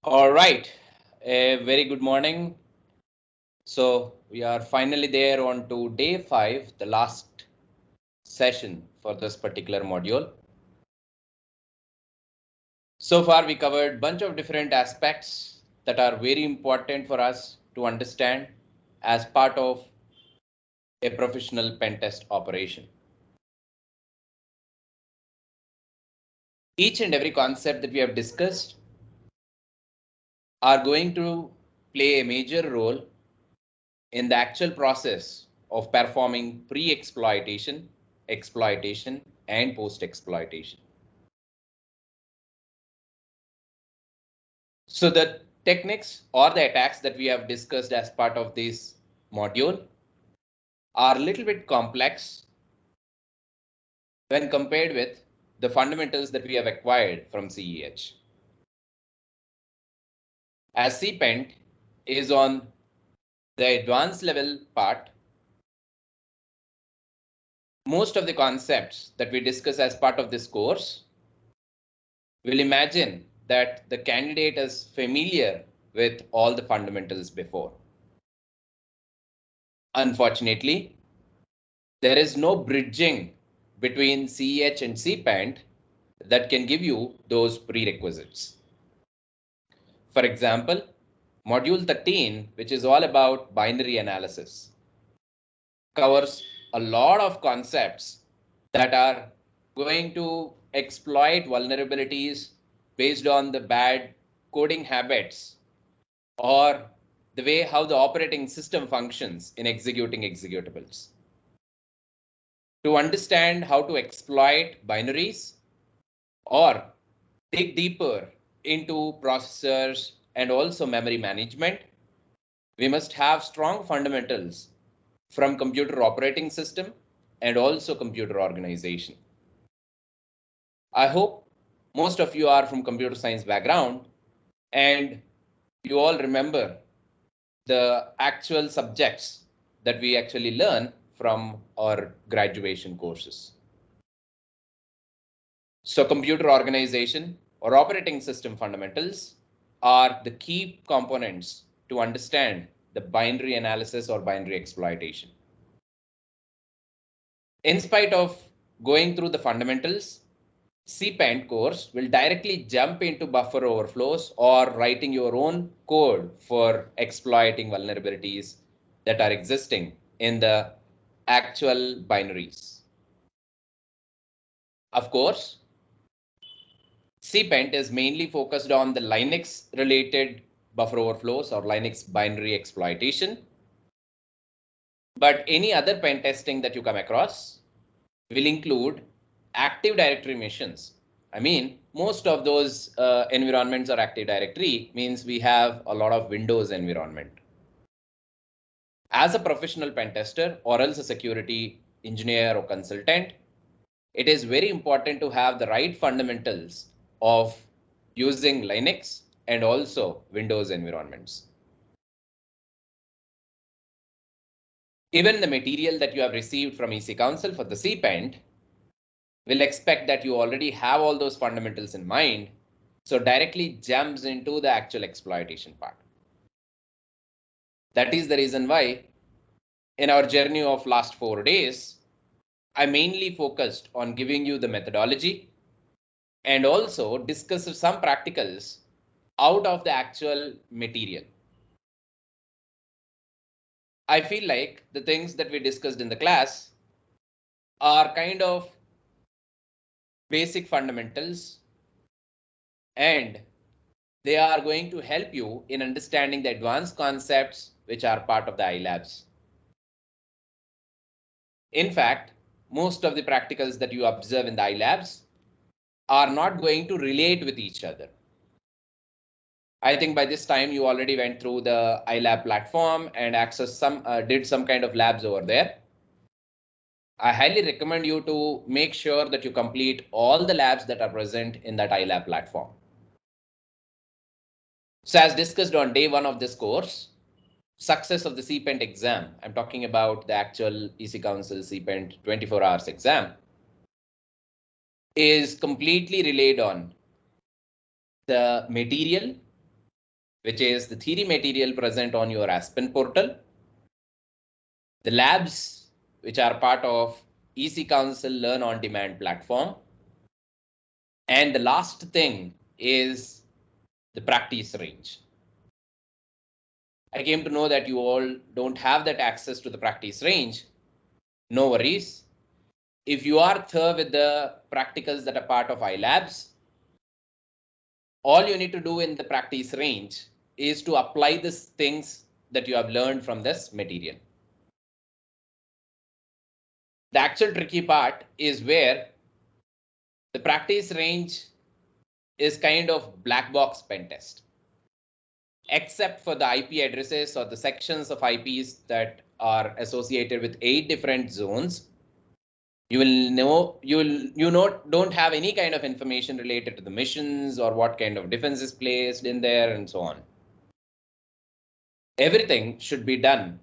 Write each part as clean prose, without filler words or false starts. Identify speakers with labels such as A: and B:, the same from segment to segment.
A: All right, a very good morning. So we are finally there on to day 5, the last session for this particular module. So far we covered a bunch of different aspects that are very important for us to understand as part of a professional pen test operation. Each and every concept that we have discussed are going to play a major role in the actual process of performing pre-exploitation, exploitation, and post-exploitation. So the techniques or the attacks that we have discussed as part of this module are a little bit complex when compared with the fundamentals that we have acquired from CEH. As CPENT is on the advanced level part, most of the concepts that we discuss as part of this course will imagine that the candidate is familiar with all the fundamentals before. Unfortunately, there is no bridging between CEH and CPENT that can give you those prerequisites. For example, module 13, which is all about binary analysis, covers a lot of concepts that are going to exploit vulnerabilities based on the bad coding habits or the way how the operating system functions in executing executables. To understand how to exploit binaries or dig deeper into processors and also memory management, we must have strong fundamentals from computer operating system and also computer organization. I hope most of you are from computer science background and you all remember the actual subjects that we actually learn from our graduation courses. So computer organization or operating system fundamentals are the key components to understand the binary analysis or binary exploitation. In spite of going through the fundamentals, CPENT course will directly jump into buffer overflows or writing your own code for exploiting vulnerabilities that are existing in the actual binaries. Of course, CPENT is mainly focused on the Linux related buffer overflows or Linux binary exploitation. But any other pen testing that you come across will include Active Directory missions. I mean, most of those environments are Active Directory, means we have a lot of Windows environment. As a professional pen tester or else a security engineer or consultant, it is very important to have the right fundamentals of using Linux and also Windows environments. Even the material that you have received from EC Council for the CPENT will expect that you already have all those fundamentals in mind, so directly jumps into the actual exploitation part. That is the reason why in our journey of last 4 days, I mainly focused on giving you the methodology and also discuss some practicals out of the actual material. I feel like the things that we discussed in the class are kind of basic fundamentals and they are going to help you in understanding the advanced concepts which are part of the iLabs. In fact, most of the practicals that you observe in the iLabs are not going to relate with each other. I think by this time you already went through the iLab platform and did some kind of labs over there. I highly recommend you to make sure that you complete all the labs that are present in that iLab platform. So as discussed on day 1 of this course, success of the CPENT exam, I'm talking about the actual EC Council CPENT 24 hours exam, is completely relied on the material which is the theory material present on your Aspen portal, the labs, which are part of EC Council Learn on Demand platform, and the last thing is the practice range. I came to know that you all don't have that access to the practice range. No worries. If you are thorough with the practicals that are part of iLabs, all you need to do in the practice range is to apply these things that you have learned from this material. The actual tricky part is where the practice range is kind of black box pen test, except for the IP addresses or the sections of IPs that are associated with 8 different zones. You will know, don't have any kind of information related to the missions or what kind of defense is placed in there and so on. Everything should be done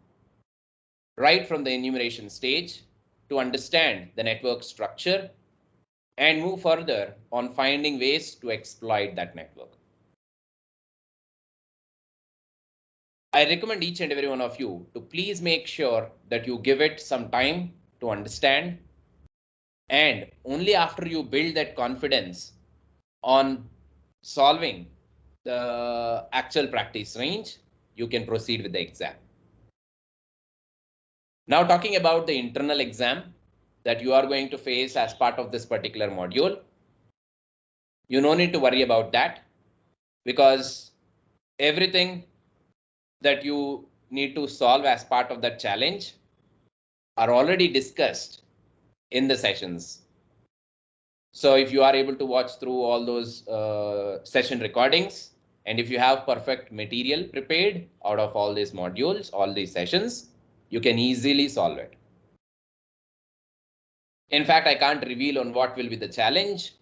A: right from the enumeration stage to understand the network structure and move further on finding ways to exploit that network. I recommend each and every one of you to please make sure that you give it some time to understand, and only after you build that confidence on solving the actual practice range, you can proceed with the exam. Now, talking about the internal exam that you are going to face as part of this particular module, you no need to worry about that, because everything that you need to solve as part of that challenge are already discussed in the sessions. So if you are able to watch through all those session recordings, and if you have perfect material prepared out of all these modules, all these sessions, you can easily solve it. In fact, I can't reveal on what will be the challenge,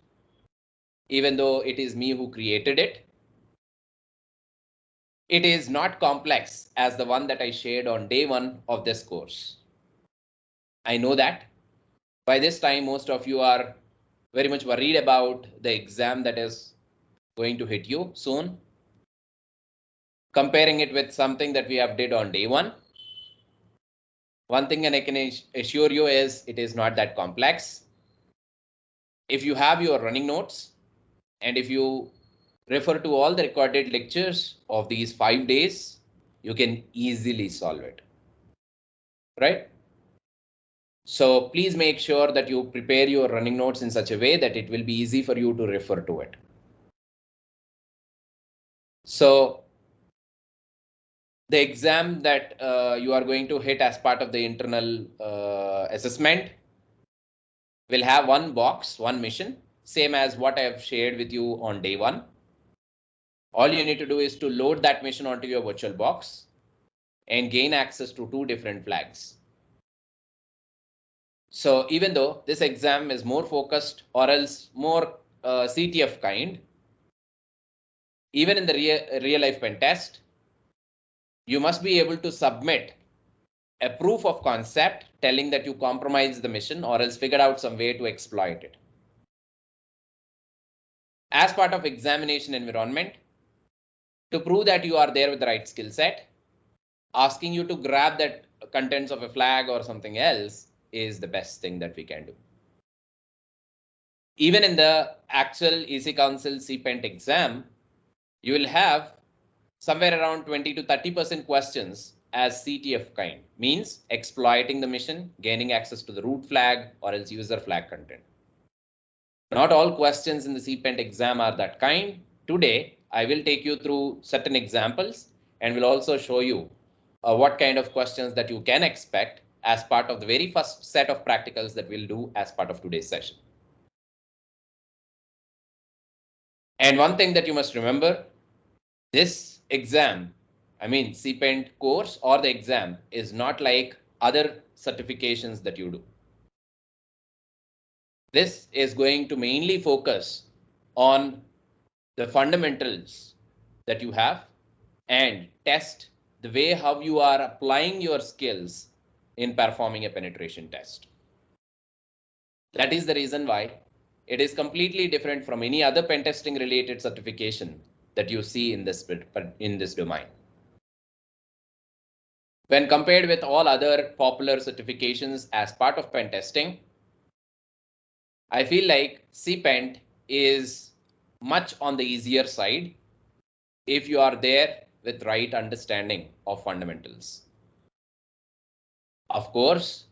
A: even though it is me who created it. It is not complex as the one that I shared on day 1 of this course. I know that by this time, most of you are very much worried about the exam that is going to hit you soon. Comparing it with something that we have did on day 1. One thing and I can assure you is it is not that complex. If you have your running notes and if you refer to all the recorded lectures of these 5 days, you can easily solve it, right? So please make sure that you prepare your running notes in such a way that it will be easy for you to refer to it. So the exam that you are going to hit as part of the internal assessment will have one box, one mission, same as what I have shared with you on day 1. All you need to do is to load that mission onto your virtual box and gain access to 2 different flags. So even though this exam is more focused or else more CTF kind, even in the real life pen test, you must be able to submit a proof of concept telling that you compromised the mission or else figured out some way to exploit it. As part of examination environment, to prove that you are there with the right skill set, asking you to grab that contents of a flag or something else is the best thing that we can do. Even in the actual EC Council CPENT exam, you will have somewhere around 20 to 30% questions as CTF kind, means exploiting the mission, gaining access to the root flag or else user flag content. Not all questions in the CPENT exam are that kind. Today, I will take you through certain examples and will also show you what kind of questions that you can expect as part of the very first set of practicals that we'll do as part of today's session. And one thing that you must remember, this exam, I mean CPENT course or the exam, is not like other certifications that you do. This is going to mainly focus on the fundamentals that you have and test the way how you are applying your skills in performing a penetration test. That is the reason why it is completely different from any other pen testing related certification that you see in this domain. When compared with all other popular certifications as part of pen testing, I feel like CPENT is much on the easier side if you are there with right understanding of fundamentals. Of course,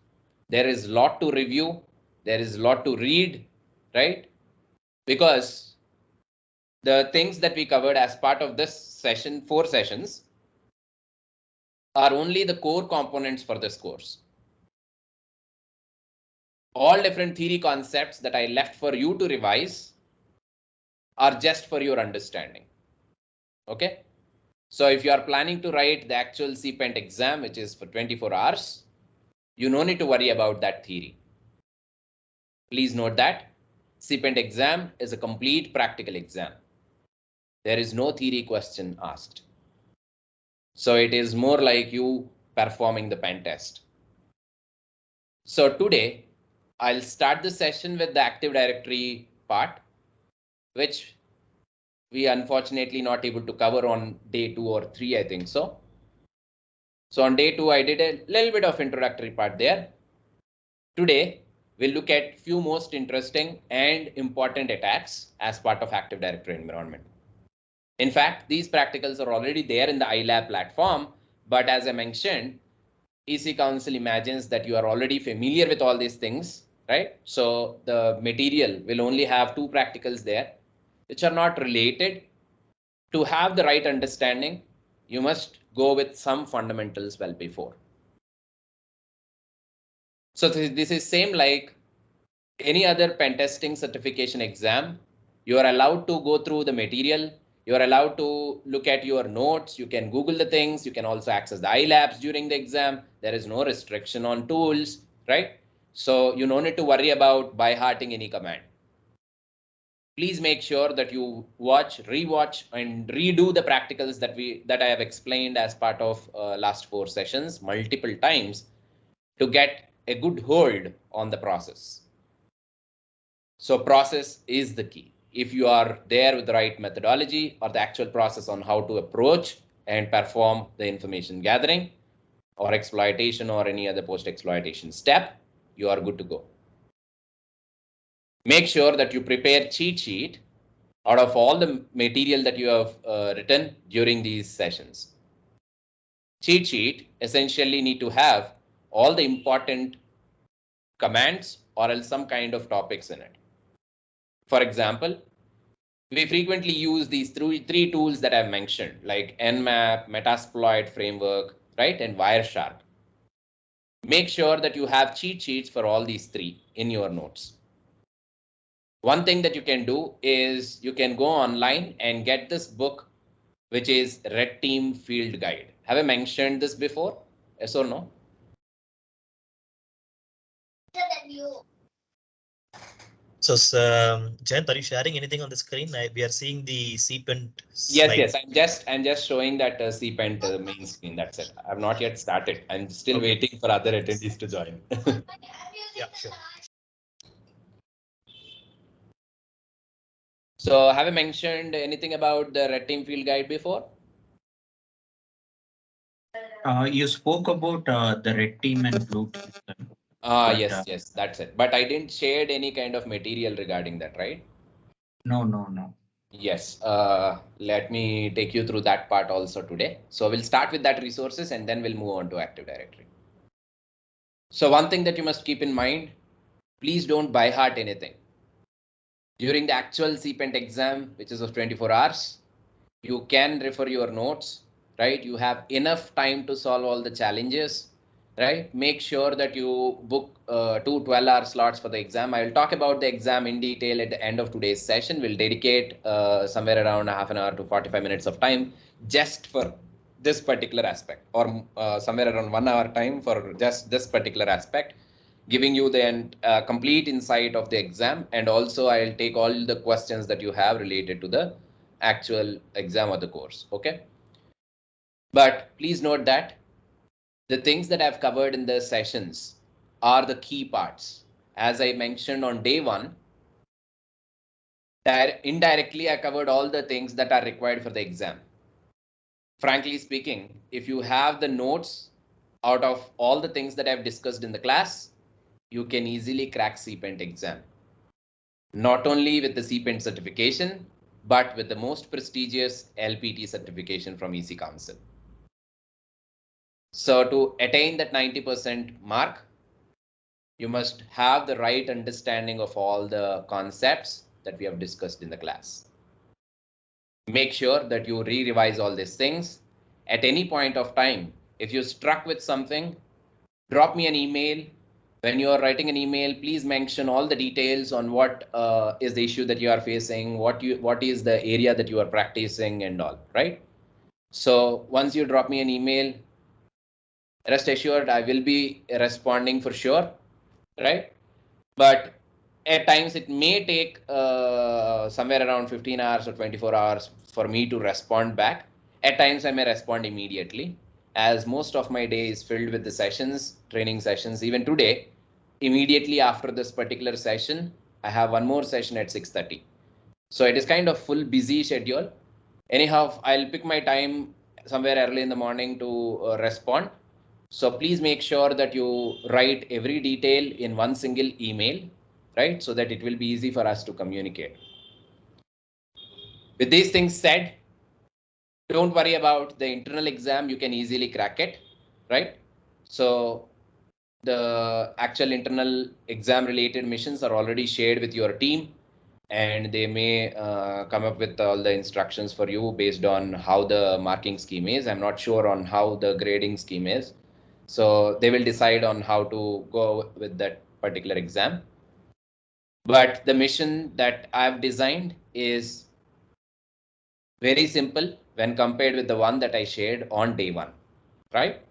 A: there is a lot to review, there is a lot to read, right? Because the things that we covered as part of this session, 4 sessions, are only the core components for this course. All different theory concepts that I left for you to revise are just for your understanding. Okay. So if you are planning to write the actual CPENT exam, which is for 24 hours, you no need to worry about that theory. Please note that CPENT exam is a complete practical exam. There is no theory question asked. So it is more like you performing the pen test. So today, I'll start the session with the Active Directory part, which we unfortunately not able to cover on day 2 or 3, I think so. So on day 2, I did a little bit of introductory part there. Today, we'll look at few most interesting and important attacks as part of Active Directory environment. In fact, these practicals are already there in the iLab platform, but as I mentioned, EC Council imagines that you are already familiar with all these things, right? So the material will only have 2 practicals there, which are not related. To have the right understanding, you must go with some fundamentals well before. So this is same like any other pen testing certification exam. You are allowed to go through the material. You are allowed to look at your notes. You can Google the things. You can also access the iLabs during the exam. There is no restriction on tools, right? So you don't need to worry about by hearting any command. Please make sure that you watch, rewatch, and redo the practicals that I have explained as part of last 4 sessions multiple times to get a good hold on the process. So process is the key. If you are there with the right methodology or the actual process on how to approach and perform the information gathering or exploitation or any other post-exploitation step, you are good to go. Make sure that you prepare cheat sheet out of all the material that you have written during these sessions. Cheat sheet essentially need to have all the important commands or else some kind of topics in it. For example, we frequently use these three tools that I've mentioned, like Nmap, Metasploit framework, right, and Wireshark. Make sure that you have cheat sheets for all these 3 in your notes. One thing that you can do is you can go online and get this book, which is Red Team Field Guide. Have I mentioned this before? Yes or no?
B: So, Jayant, are you sharing anything on the screen? We are seeing the CPENT slide.
A: Yes. I'm just showing that CPENT main screen. That's it. I've not yet started. I'm still waiting for other attendees to join.
B: Yeah, sure.
A: So have I mentioned anything about the Red Team Field Guide before?
C: You spoke about the red team and blue team.
A: Yes, that's it. But I didn't share any kind of material regarding that, right?
C: No.
A: Yes. Let me take you through that part also today. So we'll start with that resources and then we'll move on to Active Directory. So one thing that you must keep in mind, please don't by heart anything. During the actual CPENT exam, which is of 24 hours, you can refer your notes, right? You have enough time to solve all the challenges, right? Make sure that you book 2 12-hour slots for the exam. I will talk about the exam in detail at the end of today's session. We'll dedicate somewhere around half an hour to 45 minutes of time just for this particular aspect, or somewhere around 1 hour time for just this particular aspect, giving you the complete insight of the exam. And also I'll take all the questions that you have related to the actual exam or the course. Okay. But please note that the things that I've covered in the sessions are the key parts. As I mentioned on day 1, Indirectly, I covered all the things that are required for the exam. Frankly speaking, if you have the notes out of all the things that I've discussed in the class, you can easily crack CPENT exam. Not only with the CPENT certification, but with the most prestigious LPT certification from EC Council. So to attain that 90% mark, you must have the right understanding of all the concepts that we have discussed in the class. Make sure that you re-revise all these things. At any point of time, if you're struck with something, drop me an email. When you are writing an email, please mention all the details on what is the issue that you are facing, what is the area that you are practicing and all, right? So once you drop me an email, rest assured I will be responding for sure, right? But at times it may take somewhere around 15 hours or 24 hours for me to respond back. At times I may respond immediately, as most of my day is filled with the sessions, training sessions. Even today, immediately after this particular session, I have one more session at 6:30. So it is kind of full busy schedule. Anyhow, I'll pick my time somewhere early in the morning to respond. So please make sure that you write every detail in one single email, right? So that it will be easy for us to communicate. With these things said, don't worry about the internal exam. You can easily crack it, right? So the actual internal exam related missions are already shared with your team, and they may come up with all the instructions for you based on how the marking scheme is. I'm not sure on how the grading scheme is. So they will decide on how to go with that particular exam. But the mission that I've designed is very simple when compared with the one that I shared on day one, right?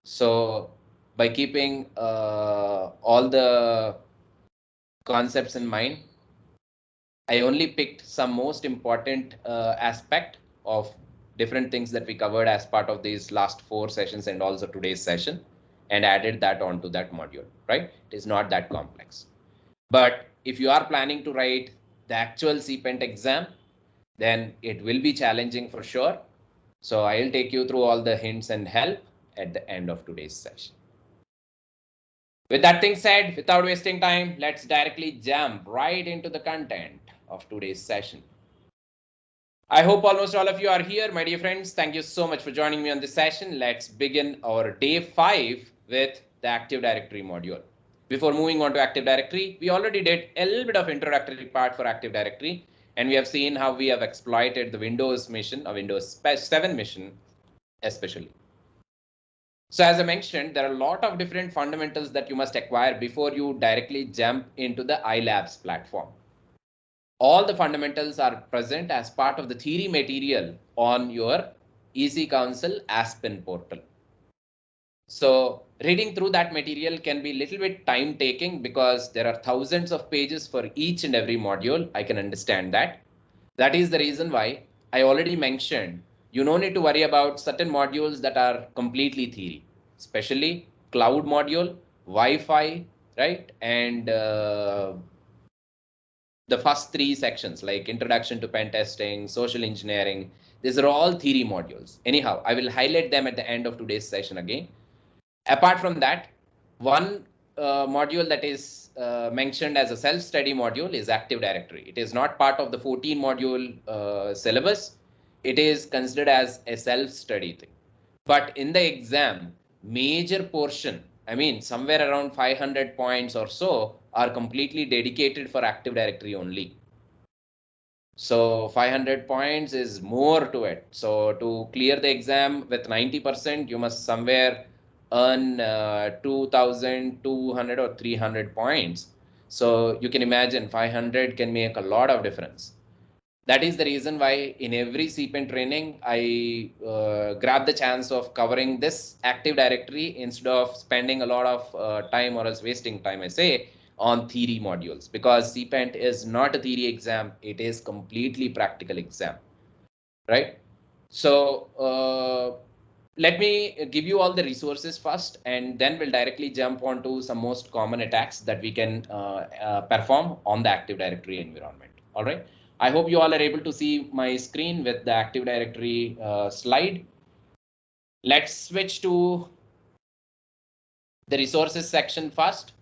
A: So by keeping all the concepts in mind, I only picked some most important aspect of different things that we covered as part of these last 4 sessions and also today's session, and added that onto that module, right? It is not that complex. But if you are planning to write the actual CPENT exam, then it will be challenging for sure. So I'll take you through all the hints and help at the end of today's session. With that thing said, without wasting time, let's directly jump right into the content of today's session. I hope almost all of you are here, my dear friends. Thank you so much for joining me on this session. Let's begin our day 5 with the Active Directory module. Before moving on to Active Directory, we already did a little bit of introductory part for Active Directory, and we have seen how we have exploited the Windows mission, or Windows 7 mission especially. So as I mentioned, there are a lot of different fundamentals that you must acquire before you directly jump into the iLabs platform. All the fundamentals are present as part of the theory material on your EC Council Aspen portal. So reading through that material can be a little bit time taking because there are thousands of pages for each and every module. I can understand that. That is the reason why I already mentioned you no need to worry about certain modules that are completely theory, especially cloud module, Wi-Fi, right? And the first 3 sections like introduction to pen testing, social engineering, these are all theory modules. Anyhow, I will highlight them at the end of today's session again. Apart from that, one module that is mentioned as a self-study module is Active Directory. It is not part of the 14 module syllabus. It is considered as a self-study thing. But in the exam, major portion, I mean, somewhere around 500 points or so are completely dedicated for Active Directory only. So 500 points is more to it. So to clear the exam with 90%, you must somewhere earn 2,200 or 300 points. So you can imagine 500 can make a lot of difference. That is the reason why in every CPENT training, I grab the chance of covering this Active Directory instead of spending a lot of time or else wasting time, I say, on theory modules, because CPENT is not a theory exam. It is completely practical exam, right? So let me give you all the resources first, and then we'll directly jump onto some most common attacks that we can perform on the Active Directory environment. All right. I hope you all are able to see my screen with the Active Directory slide. Let's switch to the resources section first.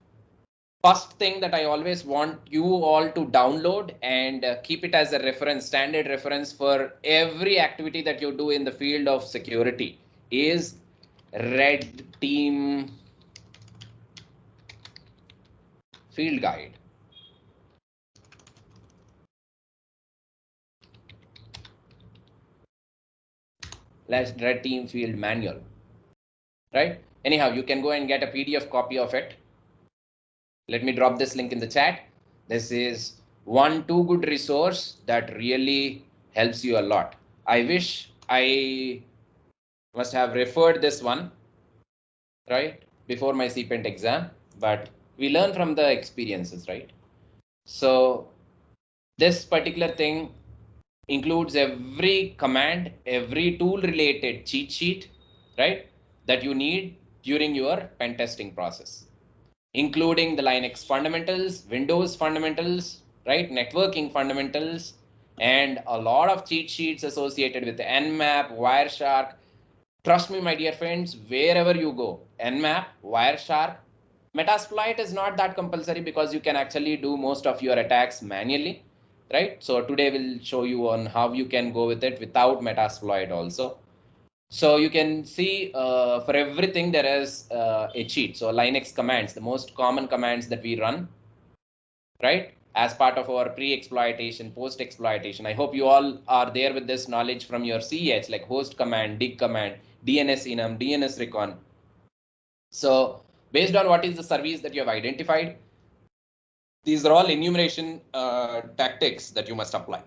A: First thing that I always want you all to download and keep it as a reference, standard reference for every activity that you do in the field of security is Red Team Field Guide. Red Team Field Manual, right? Anyhow, you can go and get a PDF copy of it. Let me drop this link in the chat. This is too good resource that really helps you a lot. I wish I must have referred this one, right, before my CPENT exam, but we learn from the experiences, right? So this particular thing includes every command, every tool related cheat sheet, right, that you need during your pen testing process, including the Linux fundamentals, Windows fundamentals, right, networking fundamentals, and a lot of cheat sheets associated with Nmap, Wireshark. Trust me, my dear friends, wherever you go, Nmap, Wireshark, Metasploit is not that compulsory because you can actually do most of your attacks manually, right? So today we'll show you on how you can go with it without Metasploit also. So you can see for everything there is a cheat. So Linux commands, the most common commands that we run, right, as part of our pre-exploitation, post-exploitation. I hope you all are there with this knowledge from your CEH, like host command, dig command, DNS enum, DNS recon. So based on what is the service that you have identified, these are all enumeration tactics that you must apply.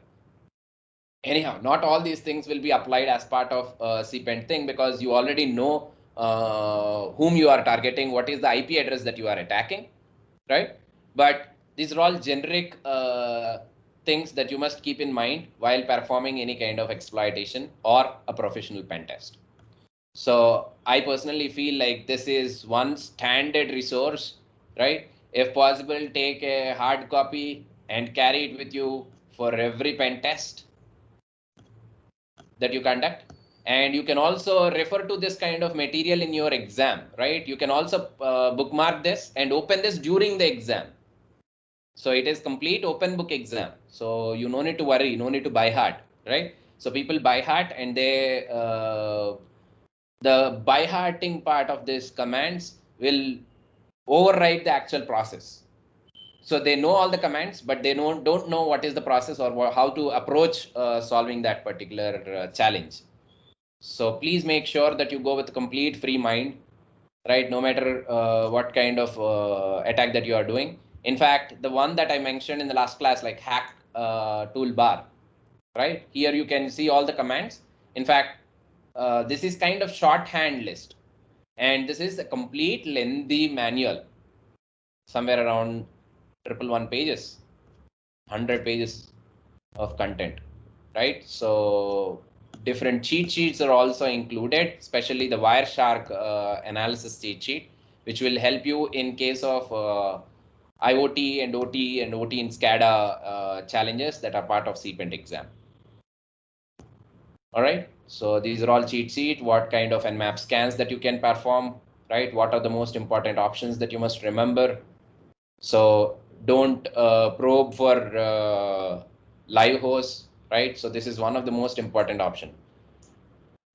A: Anyhow, not all these things will be applied as part of CPENT thing because you already know whom you are targeting, what is the IP address that you are attacking, right? But these are all generic things that you must keep in mind while performing any kind of exploitation or a professional pen test. So I personally feel like this is one standard resource, right? If possible, take a hard copy and carry it with you for every pen test that you conduct. And you can also refer to this kind of material in your exam, right? You can also bookmark this and open this during the exam. So it is complete open book exam. So you no need to worry, no need to buy heart, right? So people buy heart and they the by hearting part of this commands will override the actual process. So they know all the commands, but they don't know what is the process or how to approach solving that particular challenge. So please make sure that you go with complete free mind, right? No matter what kind of attack that you are doing. In fact, the one that I mentioned in the last class, like hack toolbar, right? Here you can see all the commands. In fact, this is kind of shorthand list. And this is a complete lengthy manual, somewhere around 111 pages, 100 pages of content, right? So different cheat sheets are also included, especially the Wireshark analysis cheat sheet, which will help you in case of IoT and OT and OT in SCADA challenges that are part of CPENT exam. All right, so these are all cheat sheet, what kind of Nmap scans that you can perform, right? What are the most important options that you must remember? So don't probe for live hosts, right? So this is one of the most important option.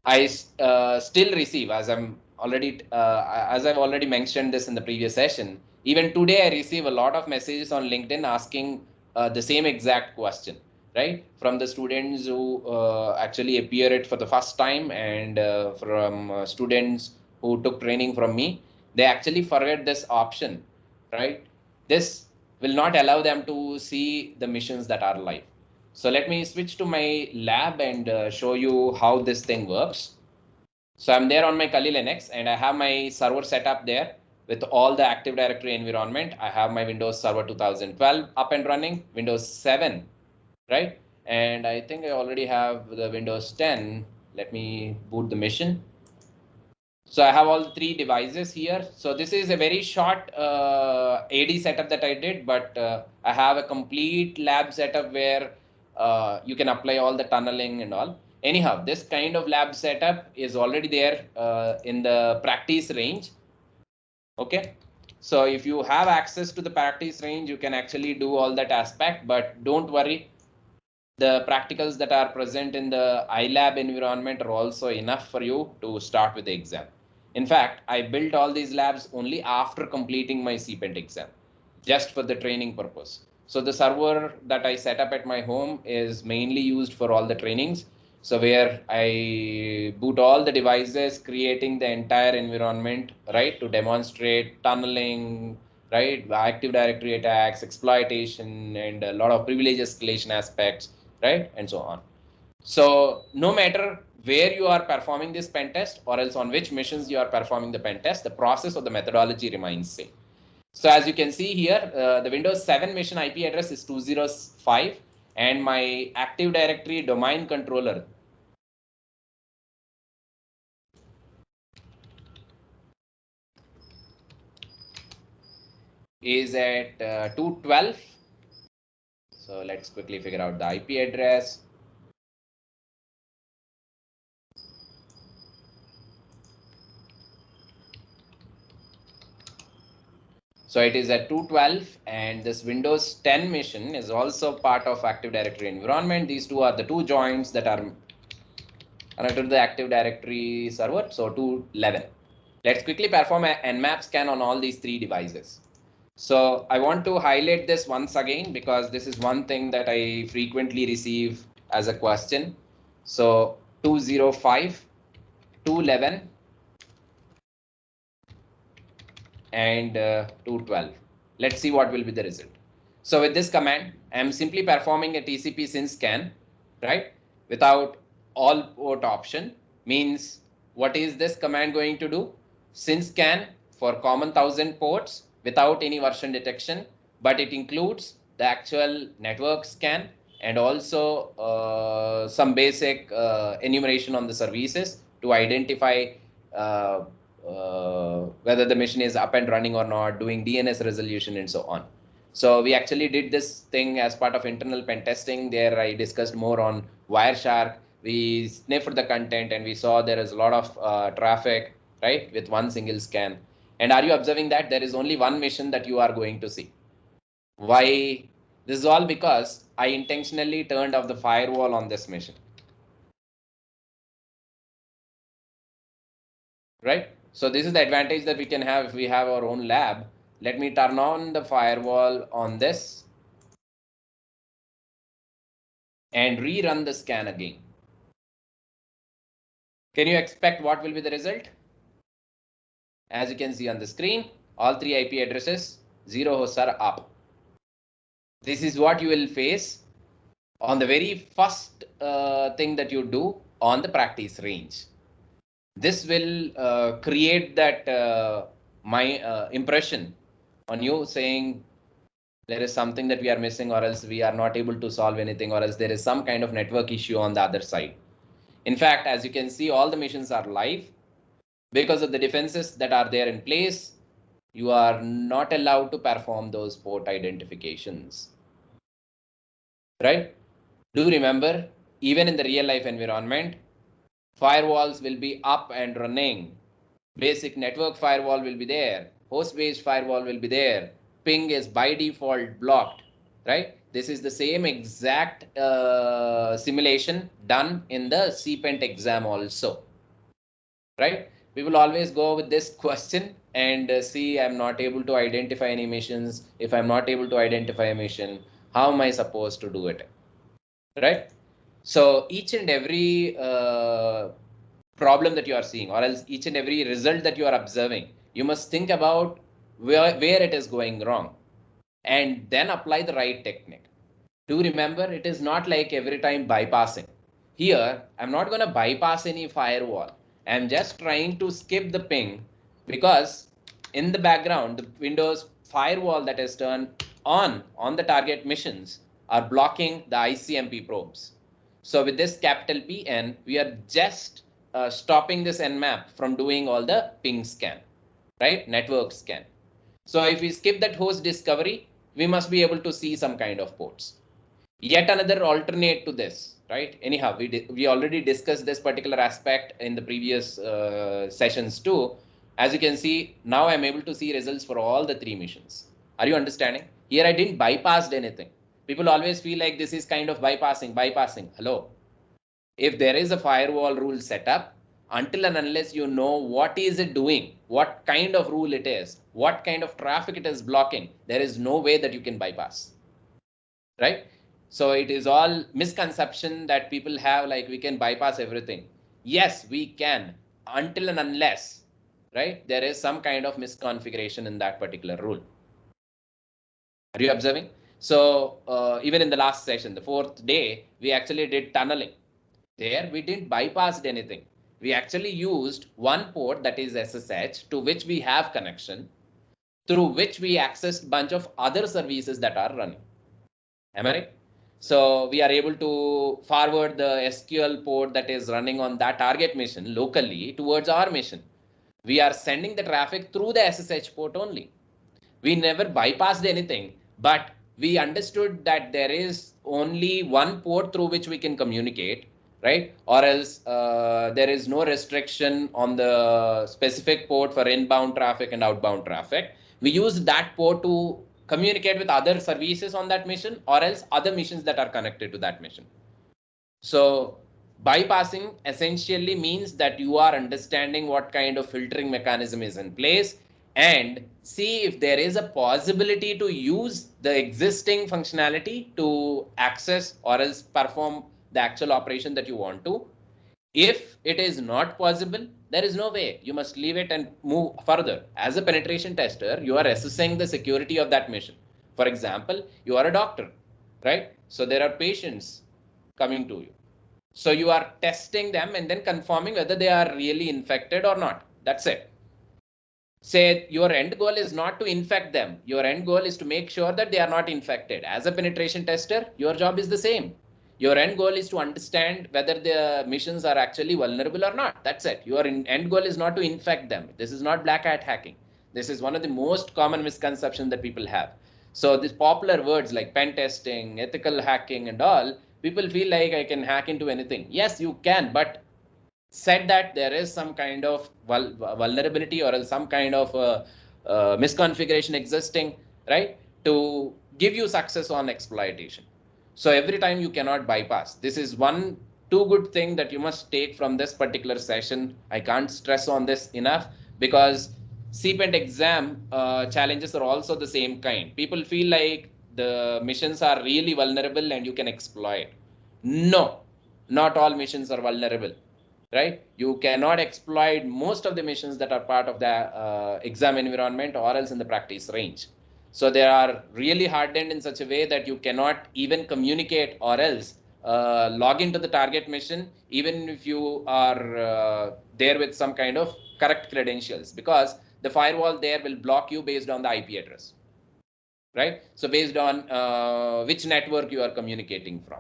A: I still receive, as I've already mentioned this in the previous session, even today I receive a lot of messages on LinkedIn asking the same exact question, right? From the students who actually appear it for the first time and from students who took training from me. They actually forget this option, right? This will not allow them to see the missions that are live. So let me switch to my lab and show you how this thing works. So I'm there on my Kali Linux and I have my server set up there with all the Active Directory environment. I have my Windows Server 2012 up and running, Windows 7, right? And I think I already have the Windows 10. Let me boot the machine. So I have all three devices here. So this is a very short AD setup that I did, but I have a complete lab setup where you can apply all the tunneling and all. Anyhow, this kind of lab setup is already there in the practice range. Okay, so if you have access to the practice range, you can actually do all that aspect, but don't worry. The practicals that are present in the iLab environment are also enough for you to start with the exam. In fact, I built all these labs only after completing my CPENT exam, just for the training purpose. So the server that I set up at my home is mainly used for all the trainings. So where I boot all the devices, creating the entire environment, right, to demonstrate tunneling, right, Active Directory attacks, exploitation, and a lot of privilege escalation aspects, right, and so on. So no matter where you are performing this pen test or else on which missions you are performing the pen test, the process or the methodology remains same. So as you can see here, the Windows 7 mission IP address is 205 and my Active Directory domain controller is at 212. So let's quickly figure out the IP address. So it is at 212 and this Windows 10 mission is also part of Active Directory environment. These two are the two joints that are connected to the Active Directory server. So 211. Let's quickly perform an nmap scan on all these three devices. So I want to highlight this once again because this is one thing that I frequently receive as a question. So 205, 211, and 212. Let's see what will be the result. So with this command, I am simply performing a TCP SYN scan, right? Without all port option. Means what is this command going to do? SYN scan for common 1000 ports without any version detection, but it includes the actual network scan and also some basic enumeration on the services to identify whether the machine is up and running or not, doing DNS resolution and so on. So we actually did this thing as part of internal pen testing. There I discussed more on Wireshark. We sniffed the content and we saw there is a lot of traffic, right, with one single scan. And are you observing that there is only one mission that you are going to see? Why? This is all because I intentionally turned off the firewall on this mission. Right? So this is the advantage that we can have if we have our own lab. Let me turn on the firewall on this and rerun the scan again. Can you expect what will be the result? As you can see on the screen, all three IP addresses, 0 hosts are up. This is what you will face on the very first thing that you do on the practice range. This will create that impression on you saying there is something that we are missing or else we are not able to solve anything or else there is some kind of network issue on the other side. In fact, as you can see, all the missions are live. Because of the defenses that are there in place, you are not allowed to perform those port identifications. Right? Do remember, even in the real life environment, firewalls will be up and running. Basic network firewall will be there. Host-based firewall will be there. Ping is by default blocked, right? This is the same exact simulation done in the CPENT exam also, right? We will always go with this question and see I'm not able to identify any missions. If I'm not able to identify a mission, how am I supposed to do it, right? So each and every problem that you are seeing or else each and every result that you are observing, you must think about where it is going wrong and then apply the right technique. Do remember, it is not like every time bypassing. Here, I'm not going to bypass any firewall. I'm just trying to skip the ping because in the background, the Windows firewall that is turned on the target missions are blocking the ICMP probes. So with this capital PN, we are just stopping this nmap from doing all the ping scan, right? Network scan. So if we skip that host discovery, we must be able to see some kind of ports. Yet another alternate to this, right? Anyhow, we already discussed this particular aspect in the previous sessions too. As you can see, now I'm able to see results for all the three missions. Are you understanding? Here I didn't bypass anything. People always feel like this is kind of bypassing. Hello. If there is a firewall rule set up, until and unless you know what is it doing, what kind of rule it is, what kind of traffic it is blocking, there is no way that you can bypass, right? So it is all misconception that people have, like we can bypass everything. Yes, we can, until and unless, right, there is some kind of misconfiguration in that particular rule. Are you observing? So even in the last session, the fourth day, we actually did tunneling. There we didn't bypass anything. We actually used one port, that is SSH, to which we have connection, through which we accessed bunch of other services that are running. Am I right? So we are able to forward the SQL port that is running on that target mission locally towards our mission. We are sending the traffic through the SSH port only. We never bypassed anything, but we understood that there is only one port through which we can communicate, right? Or else there is no restriction on the specific port for inbound traffic and outbound traffic. We use that port to communicate with other services on that mission, or else other missions that are connected to that mission. So bypassing essentially means that you are understanding what kind of filtering mechanism is in place and see if there is a possibility to use the existing functionality to access or else perform the actual operation that you want to. If it is not possible, there is no way. You must leave it and move further. As a penetration tester, you are assessing the security of that mission. For example, you are a doctor, right? So there are patients coming to you. So you are testing them and then confirming whether they are really infected or not. That's it. Say your end goal is not to infect them. Your end goal is to make sure that they are not infected. As a penetration tester, your job is the same. Your end goal is to understand whether the missions are actually vulnerable or not. That's it. Your end goal is not to infect them. This is not black hat hacking. This is one of the most common misconceptions that people have. So these popular words like pen testing, ethical hacking and all, people feel like I can hack into anything. Yes, you can, but said that there is some kind of vulnerability or some kind of misconfiguration existing, right, to give you success on exploitation. So every time you cannot bypass. This is one too good thing that you must take from this particular session. I can't stress on this enough because CPENT exam challenges are also the same kind. People feel like the missions are really vulnerable and you can exploit. No, not all missions are vulnerable, right? You cannot exploit most of the missions that are part of the exam environment or else in the practice range. So they are really hardened in such a way that you cannot even communicate or else log into the target mission, even if you are there with some kind of correct credentials, because the firewall there will block you based on the IP address, right? So based on which network you are communicating from.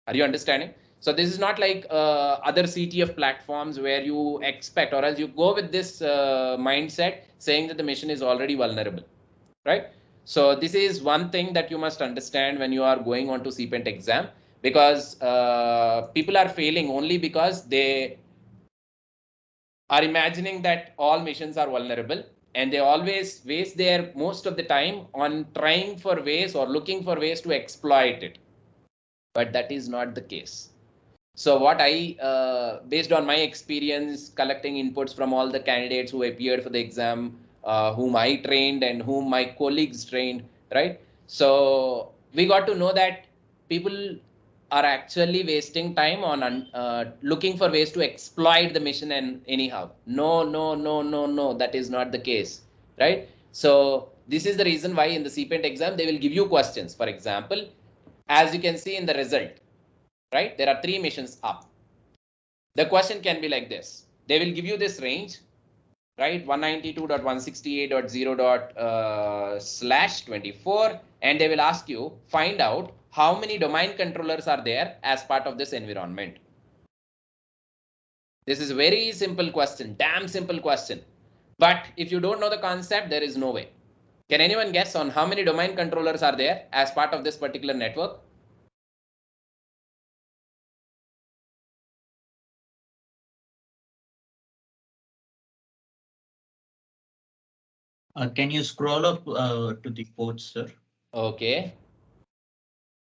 A: Are you understanding? So this is not like other CTF platforms where you expect or else you go with this mindset saying that the mission is already vulnerable, right? So this is one thing that you must understand when you are going on to CPENT exam, because people are failing only because they are imagining that all missions are vulnerable, and they always waste their most of the time on trying for ways or looking for ways to exploit it. But that is not the case. So what based on my experience collecting inputs from all the candidates who appeared for the exam, whom I trained and whom my colleagues trained, right? So we got to know that people are actually wasting time on looking for ways to exploit the mission and anyhow. No, that is not the case, right? So this is the reason why in the CPENT exam, they will give you questions. For example, as you can see in the result, right? There are three missions up. The question can be like this. They will give you this range, right? 192.168.0./24, and they will ask you, find out how many domain controllers are there as part of this environment. This is a very simple question, damn simple question. But if you don't know the concept, there is no way. Can anyone guess on how many domain controllers are there as part of this particular network?
C: Can you scroll up to the ports, sir?
A: Okay.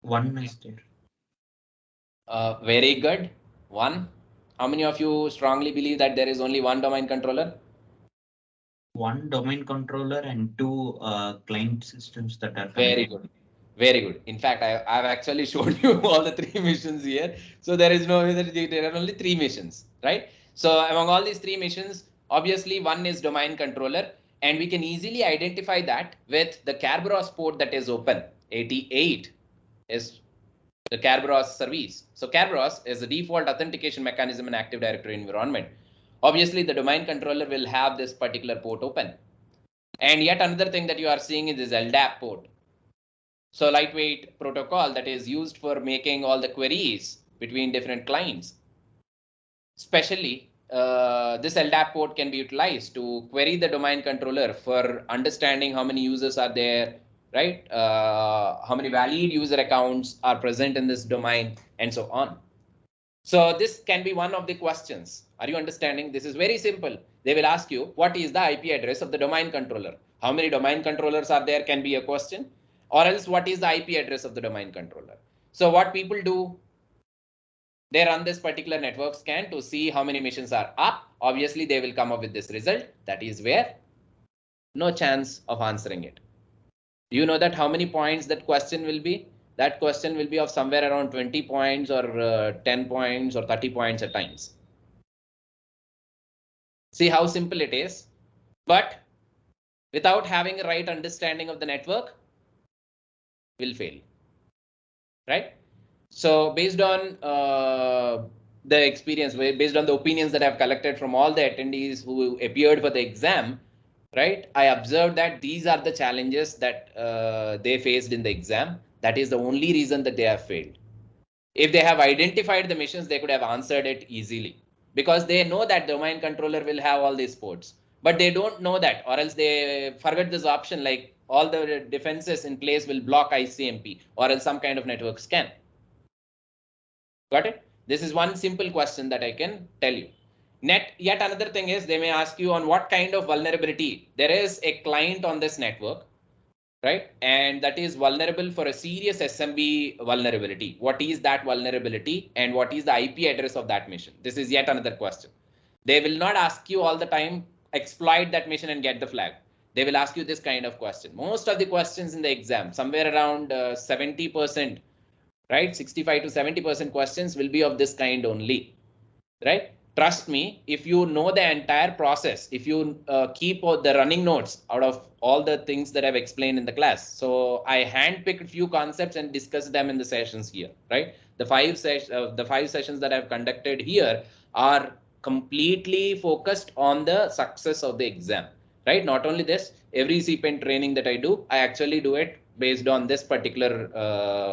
C: One is there.
A: Very good. One. How many of you strongly believe that there is only one domain controller?
C: One domain controller and two client systems that are
A: Very
C: connected.
A: good. Very good. In fact, I've actually shown you all the three missions here. So there is no, there are only three missions, right? So among all these three missions, obviously one is domain controller, and we can easily identify that with the Kerberos port that is open. 88 is the Kerberos service. So Kerberos is the default authentication mechanism in Active Directory environment. Obviously, the domain controller will have this particular port open. And yet another thing that you are seeing is this LDAP port. So lightweight protocol that is used for making all the queries between different clients. Especially this LDAP port can be utilized to query the domain controller for understanding how many users are there, right? How many valid user accounts are present in this domain and so on. So this can be one of the questions. Are you understanding? This is very simple. They will ask you, what is the IP address of the domain controller? How many domain controllers are there can be a question, or else what is the IP address of the domain controller? So what people do, they run this particular network scan to see how many missions are up. Obviously, they will come up with this result. That is where no chance of answering it. Do you know that how many points that question will be? That question will be of somewhere around 20 points or 10 points or 30 points at times. See how simple it is. But without having a right understanding of the network, will fail. Right? So based on the experience, based on the opinions that I've collected from all the attendees who appeared for the exam, right? I observed that these are the challenges that they faced in the exam. That is the only reason that they have failed. If they have identified the missions, they could have answered it easily because they know that domain controller will have all these ports, but they don't know that, or else they forget this option like all the defenses in place will block ICMP or else some kind of network scan. Got it? This is one simple question that I can tell you. Yet another thing is they may ask you on what kind of vulnerability. There is a client on this network, right? And that is vulnerable for a serious SMB vulnerability. What is that vulnerability and what is the IP address of that mission? This is yet another question. They will not ask you all the time, exploit that mission and get the flag. They will ask you this kind of question. Most of the questions in the exam, somewhere around 70%, right? 65 to 70% questions will be of this kind only, right? Trust me, if you know the entire process, if you keep the running notes out of all the things that I've explained in the class. So I handpicked a few concepts and discussed them in the sessions here, right? The five sessions that I've conducted here are completely focused on the success of the exam, right? Not only this, every CPENT training that I do, I actually do it based on this particular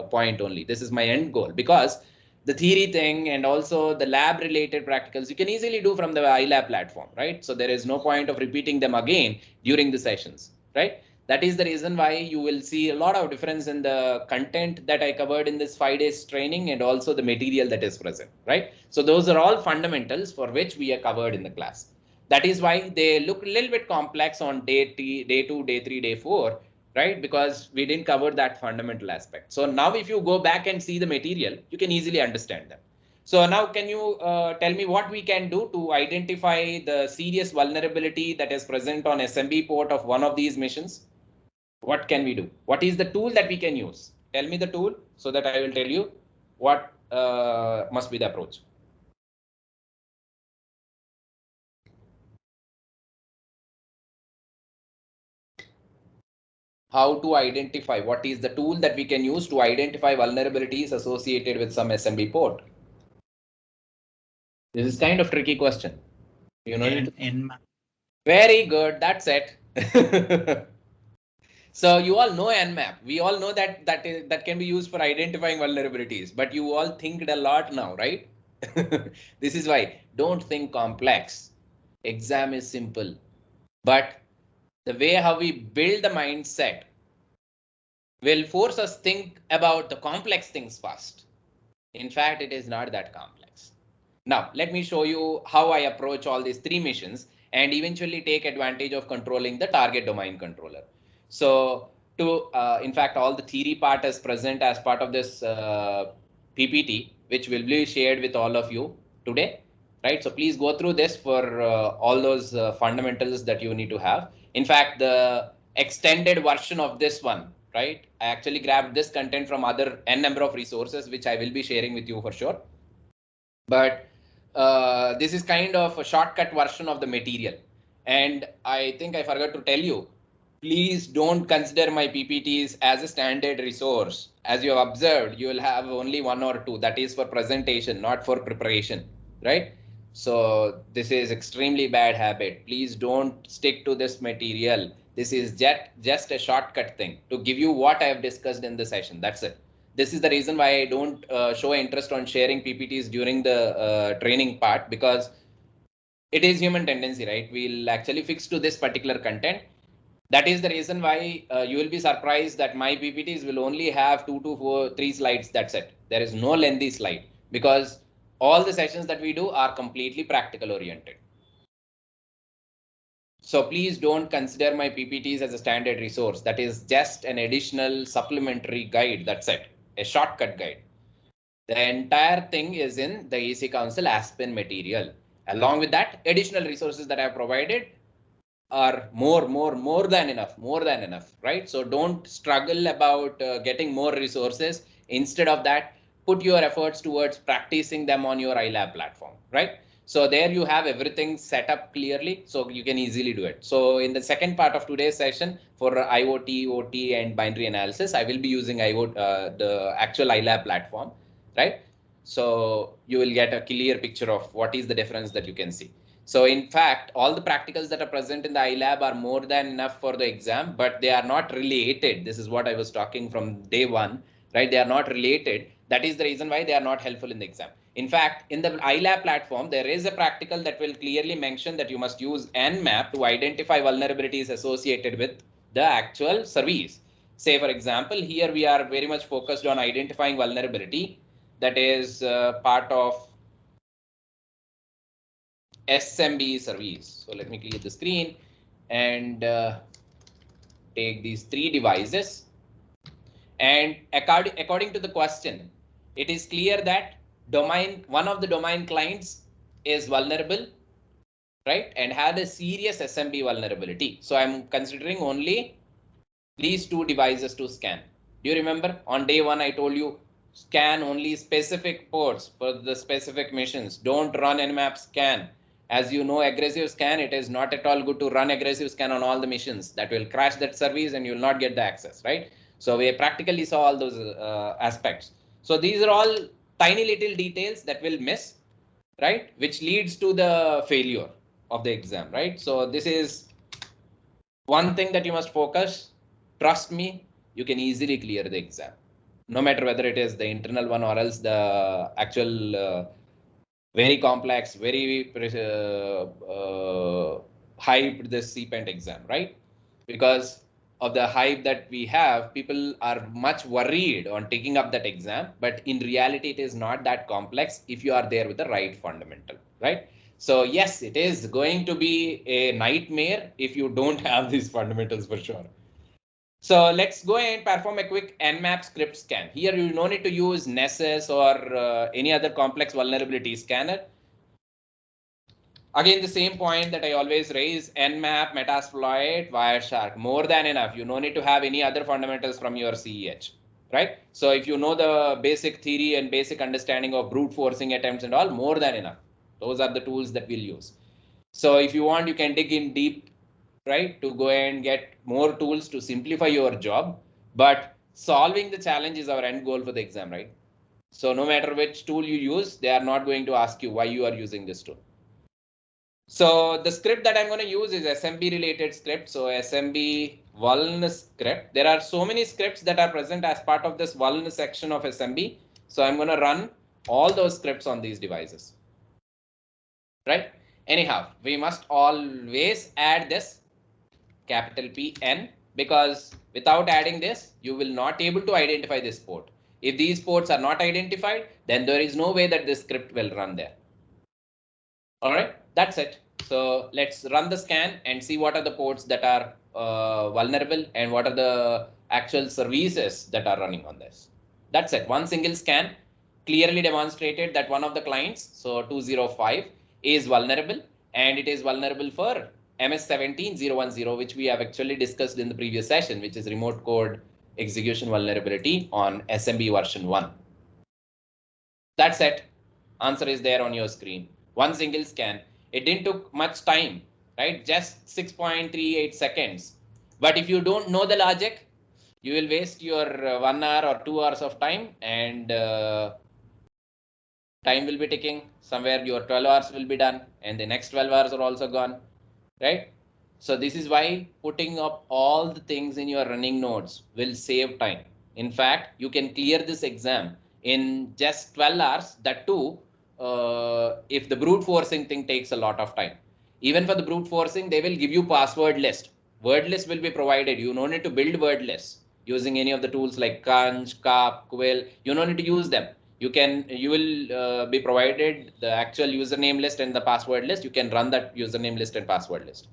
A: point only. This is my end goal, because the theory thing and also the lab related practicals you can easily do from the iLab platform, right? So there is no point of repeating them again during the sessions, right? That is the reason why you will see a lot of difference in the content that I covered in this 5 days training and also the material that is present, right? So those are all fundamentals for which we are covered in the class. That is why they look a little bit complex on day 2, day 3, day 4, right? Because we didn't cover that fundamental aspect. So now if you go back and see the material, you can easily understand them. So now can you tell me what we can do to identify the serious vulnerability that is present on SMB port of one of these missions? What can we do? What is the tool that we can use? Tell me the tool so that I will tell you what must be the approach. How to identify, what is the tool that we can use to identify vulnerabilities associated with some SMB port? This is kind of tricky question. You know,
C: Nmap.
A: very good. That's it. So you all know Nmap. We all know that can be used for identifying vulnerabilities, but you all think a lot now, right? This is why don't think complex. Exam is simple, but the way how we build the mindset will force us think about the complex things first. In fact, it is not that complex. Now, let me show you how I approach all these three missions and eventually take advantage of controlling the target domain controller. So in fact, all the theory part is present as part of this PPT, which will be shared with all of you today, right? So please go through this for all those fundamentals that you need to have. In fact, the extended version of this one, right? I actually grabbed this content from other n number of resources, which I will be sharing with you for sure. But this is kind of a shortcut version of the material. And I think I forgot to tell you, please don't consider my PPTs as a standard resource. As you have observed, you will have only one or two. That is for presentation, not for preparation, right? So this is extremely bad habit. Please don't stick to this material. This is just a shortcut thing to give you what I have discussed in the session. That's it. This is the reason why I don't show interest on sharing PPTs during the training part, because it is human tendency, right? We'll actually fix to this particular content. That is the reason why you will be surprised that my PPTs will only have 2 to 3 slides. That's it. There is no lengthy slide, because all the sessions that we do are completely practical oriented. So please don't consider my PPTs as a standard resource. That is just an additional supplementary guide. That's it. A shortcut guide. The entire thing is in the AC Council Aspen material. Along with that, additional resources that I have provided are more than enough, right? So don't struggle about getting more resources. Instead of that, put your efforts towards practicing them on your iLab platform, right? So there you have everything set up clearly, so you can easily do it. So in the second part of today's session for IoT, OT, and binary analysis, I will be using the actual iLab platform, right? So you will get a clear picture of what is the difference that you can see. So in fact, all the practicals that are present in the iLab are more than enough for the exam, but they are not related. This is what I was talking from day one, right? They are not related. That is the reason why they are not helpful in the exam. In fact, in the iLab platform, there is a practical that will clearly mention that you must use Nmap to identify vulnerabilities associated with the actual service. Say, for example, here we are very much focused on identifying vulnerability that is part of SMB service. So let me clear the screen and take these three devices. And according to the question, it is clear that one of the domain clients is vulnerable, right? And had a serious SMB vulnerability. So I'm considering only these two devices to scan. Do you remember on day one, I told you scan only specific ports for the specific missions. Don't run Nmap scan. As you know, aggressive scan, it is not at all good to run aggressive scan on all the missions. That will crash that service and you will not get the access, right? So we practically saw all those aspects. So these are all tiny little details that will miss, right? Which leads to the failure of the exam, right? So this is one thing that you must focus. Trust me, you can easily clear the exam, no matter whether it is the internal one or else the actual very complex, very hyped this CPENT exam, right? Because of the hype that we have, people are much worried on taking up that exam, but in reality, it is not that complex if you are there with the right fundamental, right? So yes, it is going to be a nightmare if you don't have these fundamentals for sure. So let's go and perform a quick Nmap script scan. Here you no need to use Nessus or any other complex vulnerability scanner. Again, the same point that I always raise, Nmap, Metasploit, Wireshark, more than enough. You no need to have any other fundamentals from your CEH, right? So if you know the basic theory and basic understanding of brute forcing attempts and all, more than enough. Those are the tools that we'll use. So if you want, you can dig in deep, right, to go and get more tools to simplify your job. But solving the challenge is our end goal for the exam, right? So no matter which tool you use, they are not going to ask you why you are using this tool. So the script that I'm going to use is SMB related script. So SMB vuln script. There are so many scripts that are present as part of this vuln section of SMB. So I'm going to run all those scripts on these devices, right? Anyhow, we must always add this capital P-N, because without adding this, you will not able to identify this port. If these ports are not identified, then there is no way that this script will run there. All right, that's it. So let's run the scan and see what are the ports that are vulnerable and what are the actual services that are running on this. That's it. One single scan clearly demonstrated that one of the clients, so 205, is vulnerable, and it is vulnerable for MS17010, which we have actually discussed in the previous session, which is remote code execution vulnerability on SMB version 1. That's it. Answer is there on your screen. One single scan. It didn't took much time, right? Just 6.38 seconds. But if you don't know the logic, you will waste your 1 hour or 2 hours of time, and time will be ticking. Somewhere your 12 hours will be done, and the next 12 hours are also gone, right? So this is why putting up all the things in your running nodes will save time. In fact, you can clear this exam in just 12 hours. That too, if the brute forcing thing takes a lot of time. Even for the brute forcing, they will give you password list. Word list will be provided. You don't need to build word lists using any of the tools like Crunch, Carp, Quill. You don't need to use them. You will be provided the actual username list and the password list. You can run that username list and password list.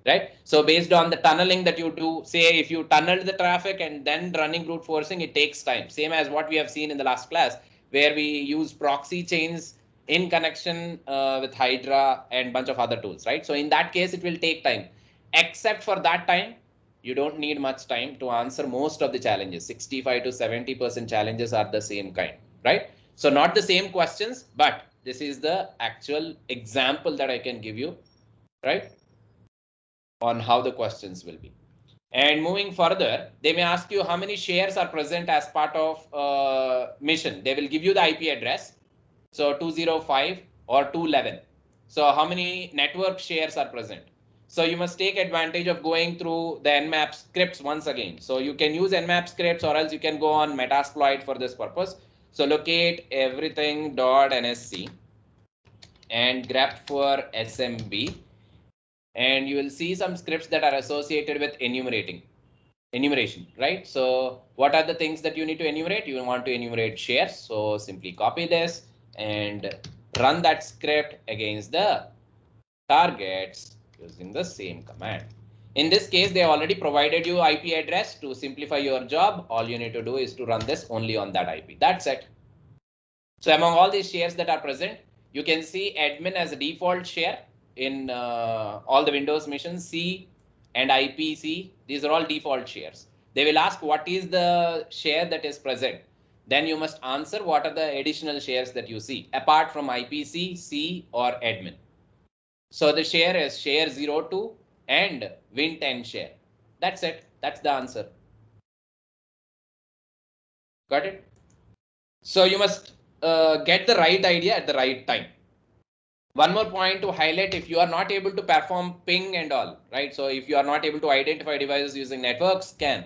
A: Right. So based on the tunneling that you do, say if you tunnel the traffic and then running brute forcing, it takes time. Same as what we have seen in the last class, where we use proxy chains in connection with Hydra and bunch of other tools, right? So in that case, it will take time. Except for that time, you don't need much time to answer most of the challenges. 65 to 70% challenges are the same kind, right? So not the same questions, but this is the actual example that I can give you, right, on how the questions will be. And moving further, they may ask you how many shares are present as part of mission. They will give you the IP address. So 205 or 211. So how many network shares are present? So you must take advantage of going through the Nmap scripts once again. So you can use Nmap scripts, or else you can go on Metasploit for this purpose. So locate everything.nsc and grep for SMB. And you will see some scripts that are associated with enumeration, right? So what are the things that you need to enumerate? You want to enumerate shares. So simply copy this and run that script against the targets using the same command. In this case, they already provided you IP address. To simplify your job, all you need to do is to run this only on that IP. That's it. So among all these shares that are present, you can see admin as a default share in all the Windows missions. C and IPC, these are all default shares. They will ask what is the share that is present. Then you must answer what are the additional shares that you see apart from IPC, C, or admin. So the share is share 02 and Win10 share. That's it. That's the answer. Got it? So you must get the right idea at the right time. One more point to highlight: if you are not able to perform ping and all, right? So if you are not able to identify devices using network scan,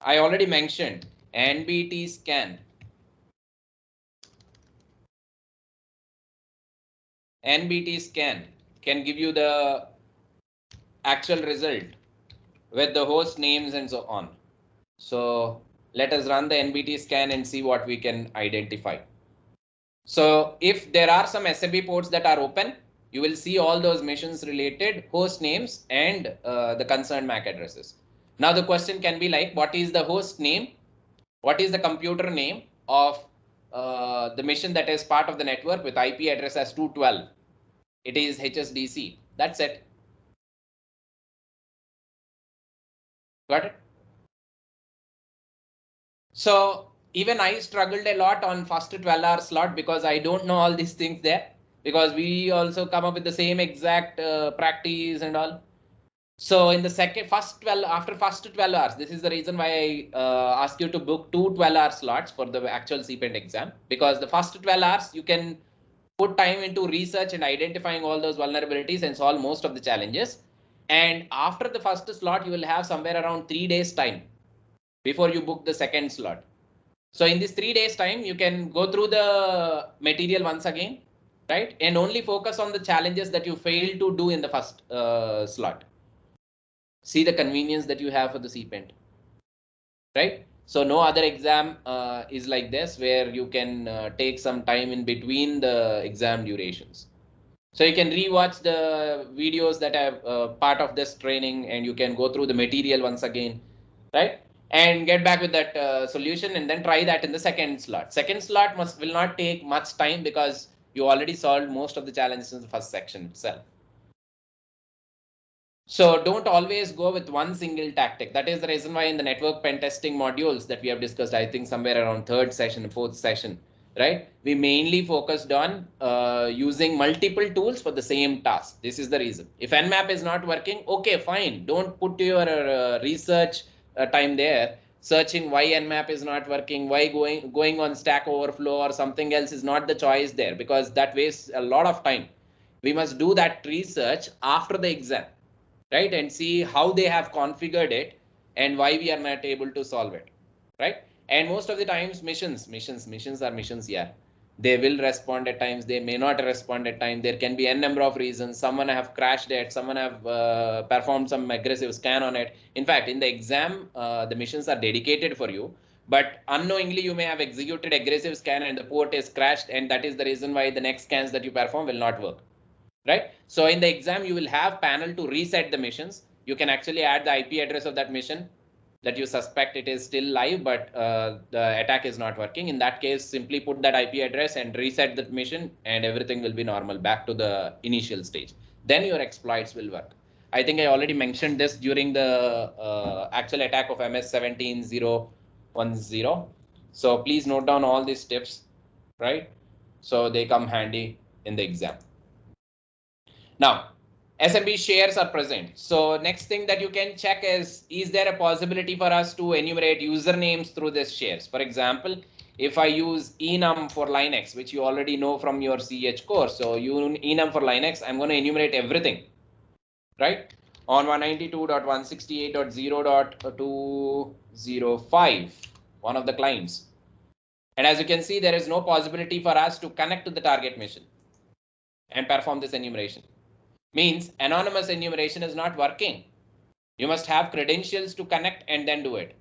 A: I already mentioned NBT scan. NBT scan can give you the actual result with the host names and so on. So let us run the NBT scan and see what we can identify. So if there are some SMB ports that are open, you will see all those missions related host names and the concerned MAC addresses. Now the question can be like, what is the host name? What is the computer name of the mission that is part of the network with IP address as 212? It is HSDC. That's it. Got it? So even I struggled a lot on first 12-hour slot because I don't know all these things there, because we also come up with the same exact practice and all. So in the after first 12 hours, this is the reason why I ask you to book 2 12-hour slots for the actual CPENT exam, because the first 12 hours you can put time into research and identifying all those vulnerabilities and solve most of the challenges. And after the first slot, you will have somewhere around 3 days time before you book the second slot. So in this 3 days time, you can go through the material once again, right? And only focus on the challenges that you failed to do in the first slot. See the convenience that you have for the CPENT, right? So no other exam is like this, where you can take some time in between the exam durations. So you can rewatch the videos that are part of this training, and you can go through the material once again, right? And get back with that solution, and then try that in the second slot. Second slot will not take much time because you already solved most of the challenges in the first section itself. So don't always go with one single tactic. That is the reason why in the network pen testing modules that we have discussed, I think somewhere around third session, fourth session, right? We mainly focused on using multiple tools for the same task. This is the reason. If Nmap is not working, okay, fine. Don't put your research time there, searching why Nmap is not working, why going on Stack Overflow or something else is not the choice there, because that wastes a lot of time. We must do that research after the exam, right? And see how they have configured it and why we are not able to solve it, right? And most of the times missions are missions. Yeah, they will respond at times, they may not respond at times. There can be n number of reasons. Someone have crashed it, someone have performed some aggressive scan on it. In fact, in the exam, the missions are dedicated for you, but unknowingly you may have executed aggressive scan and the port is crashed, and that is the reason why the next scans that you perform will not work, right? So in the exam, you will have panel to reset the missions. You can actually add the IP address of that mission that you suspect it is still live, but the attack is not working. In that case, simply put that IP address and reset the mission, and everything will be normal, back to the initial stage. Then your exploits will work. I think I already mentioned this during the actual attack of MS17010. So please note down all these tips, right? So they come handy in the exam. Now, SMB shares are present. So next thing that you can check is there a possibility for us to enumerate usernames through this shares? For example, if I use enum for Linux, which you already know from your CH course, so enum for Linux, I'm going to enumerate everything, right? On 192.168.0.205, one of the clients. And as you can see, there is no possibility for us to connect to the target mission and perform this enumeration. Means anonymous enumeration is not working. You must have credentials to connect and then do it.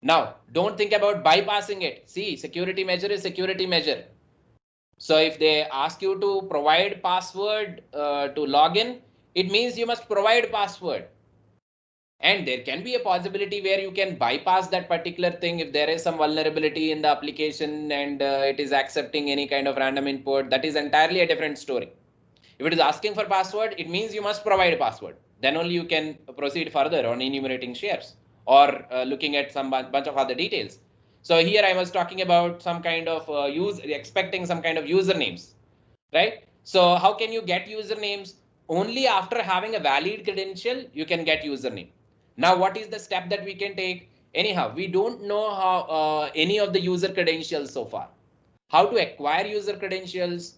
A: Now, don't think about bypassing it. See, security measure is security measure. So if they ask you to provide password to login, it means you must provide password. And there can be a possibility where you can bypass that particular thing if there is some vulnerability in the application and it is accepting any kind of random input. That is entirely a different story. If it is asking for password, it means you must provide a password. Then only you can proceed further on enumerating shares or looking at some bunch of other details. So here I was talking about some kind of expecting some kind of usernames, right? So how can you get usernames? Only after having a valid credential, you can get username. Now, what is the step that we can take? Anyhow, we don't know how any of the user credentials so far. How to acquire user credentials?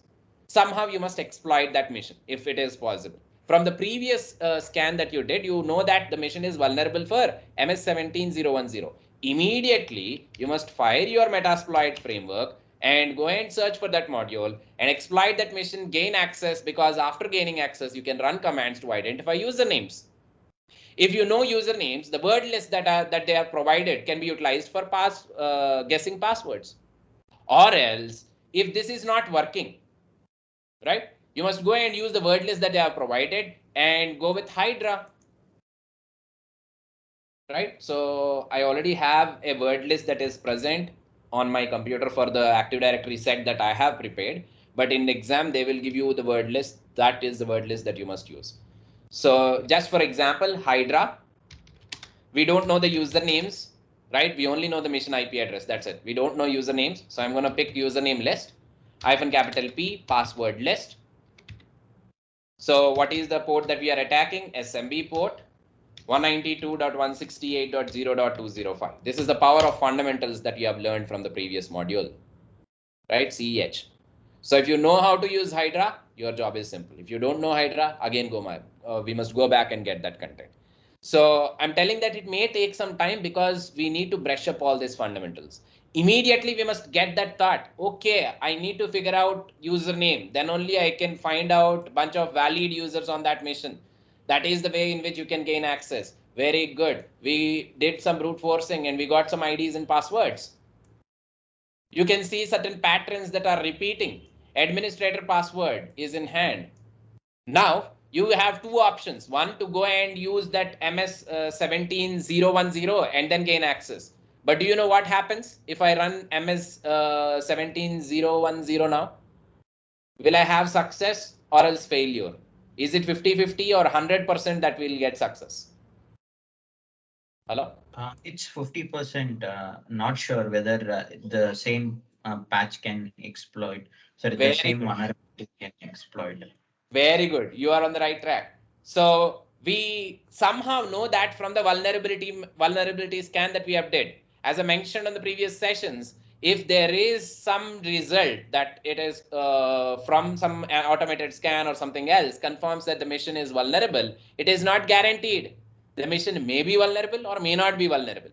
A: Somehow you must exploit that mission if it is possible. From the previous scan that you did, you know that the mission is vulnerable for MS17010. Immediately, you must fire your Metasploit framework and go and search for that module and exploit that mission, gain access, because after gaining access, you can run commands to identify usernames. If you know usernames, the word list that they are provided can be utilized for guessing passwords. Or else, if this is not working, right, you must go and use the word list that they have provided and go with Hydra, right? So I already have a word list that is present on my computer for the Active Directory set that I have prepared, but in the exam they will give you the word list. That is the word list that you must use. So just for example, Hydra, we don't know the usernames, right? We only know the mission IP address. That's it. We don't know usernames. So I'm going to pick username list, -P, password list. So what is the port that we are attacking? SMB port 192.168.0.205. This is the power of fundamentals that you have learned from the previous module, right? CEH. So if you know how to use Hydra, your job is simple. If you don't know Hydra, again, we must go back and get that content. So I'm telling that it may take some time because we need to brush up all these fundamentals. Immediately, we must get that thought. Okay, I need to figure out username. Then only I can find out a bunch of valid users on that mission. That is the way in which you can gain access. Very good. We did some brute forcing and we got some IDs and passwords. You can see certain patterns that are repeating. Administrator password is in hand. Now you have two options. One, to go and use that MS17010 and then gain access. But do you know what happens if I run MS17010 now? Will I have success or else failure? Is it 50-50 or 100% that will get success? Hello?
C: It's 50%. Not sure whether the same patch can exploit. So the same vulnerability can exploit.
A: Very good. You are on the right track. So we somehow know that from the vulnerability scan that we have did. As I mentioned on the previous sessions, if there is some result that it is from some automated scan or something else confirms that the machine is vulnerable, it is not guaranteed. The machine may be vulnerable or may not be vulnerable,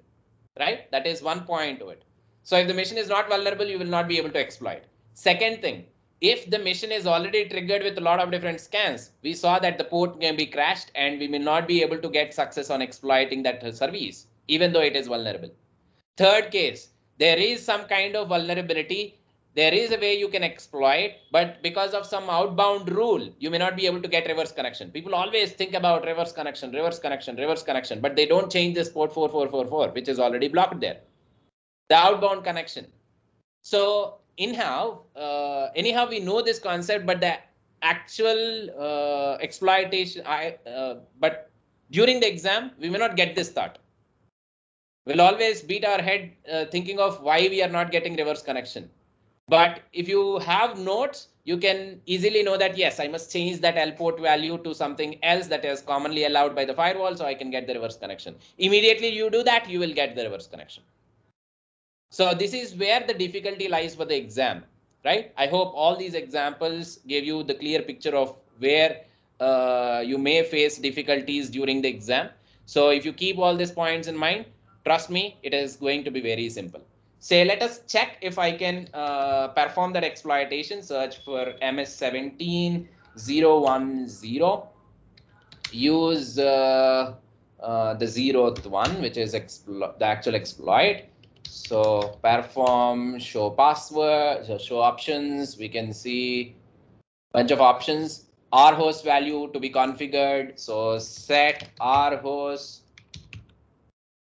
A: right? That is one point to it. So if the machine is not vulnerable, you will not be able to exploit. Second thing, if the machine is already triggered with a lot of different scans, we saw that the port can be crashed and we may not be able to get success on exploiting that service, even though it is vulnerable. Third case, there is some kind of vulnerability. There is a way you can exploit, but because of some outbound rule, you may not be able to get reverse connection. People always think about reverse connection, but they don't change this port 4444, which is already blocked there. The outbound connection. So anyhow, we know this concept, but the actual exploitation, but during the exam, we may not get this thought. We'll always beat our head thinking of why we are not getting reverse connection. But if you have notes, you can easily know that, yes, I must change that L port value to something else that is commonly allowed by the firewall so I can get the reverse connection. Immediately you do that, you will get the reverse connection. So this is where the difficulty lies for the exam, right? I hope all these examples gave you the clear picture of where you may face difficulties during the exam. So if you keep all these points in mind, trust me, it is going to be very simple. Say, let us check if I can perform that exploitation. Search for MS17010. Use the 0th one, which is the actual exploit. So perform show password, so show options. We can see a bunch of options. R host value to be configured. So set R host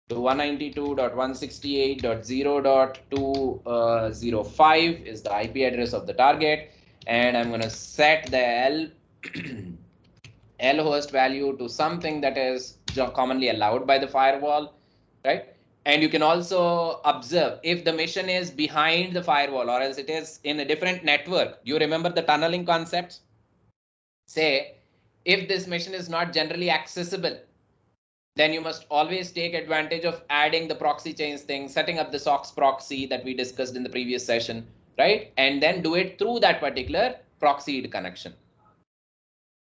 A: to 192.168.0.205 is the IP address of the target, and I'm going to set the L host value to something that is commonly allowed by the firewall, right? And you can also observe if the machine is behind the firewall or else it is in a different network. Do you remember the tunneling concepts? Say, if this machine is not generally accessible, then you must always take advantage of adding the proxy chains thing, setting up the SOX proxy that we discussed in the previous session, right? And then do it through that particular proxied connection.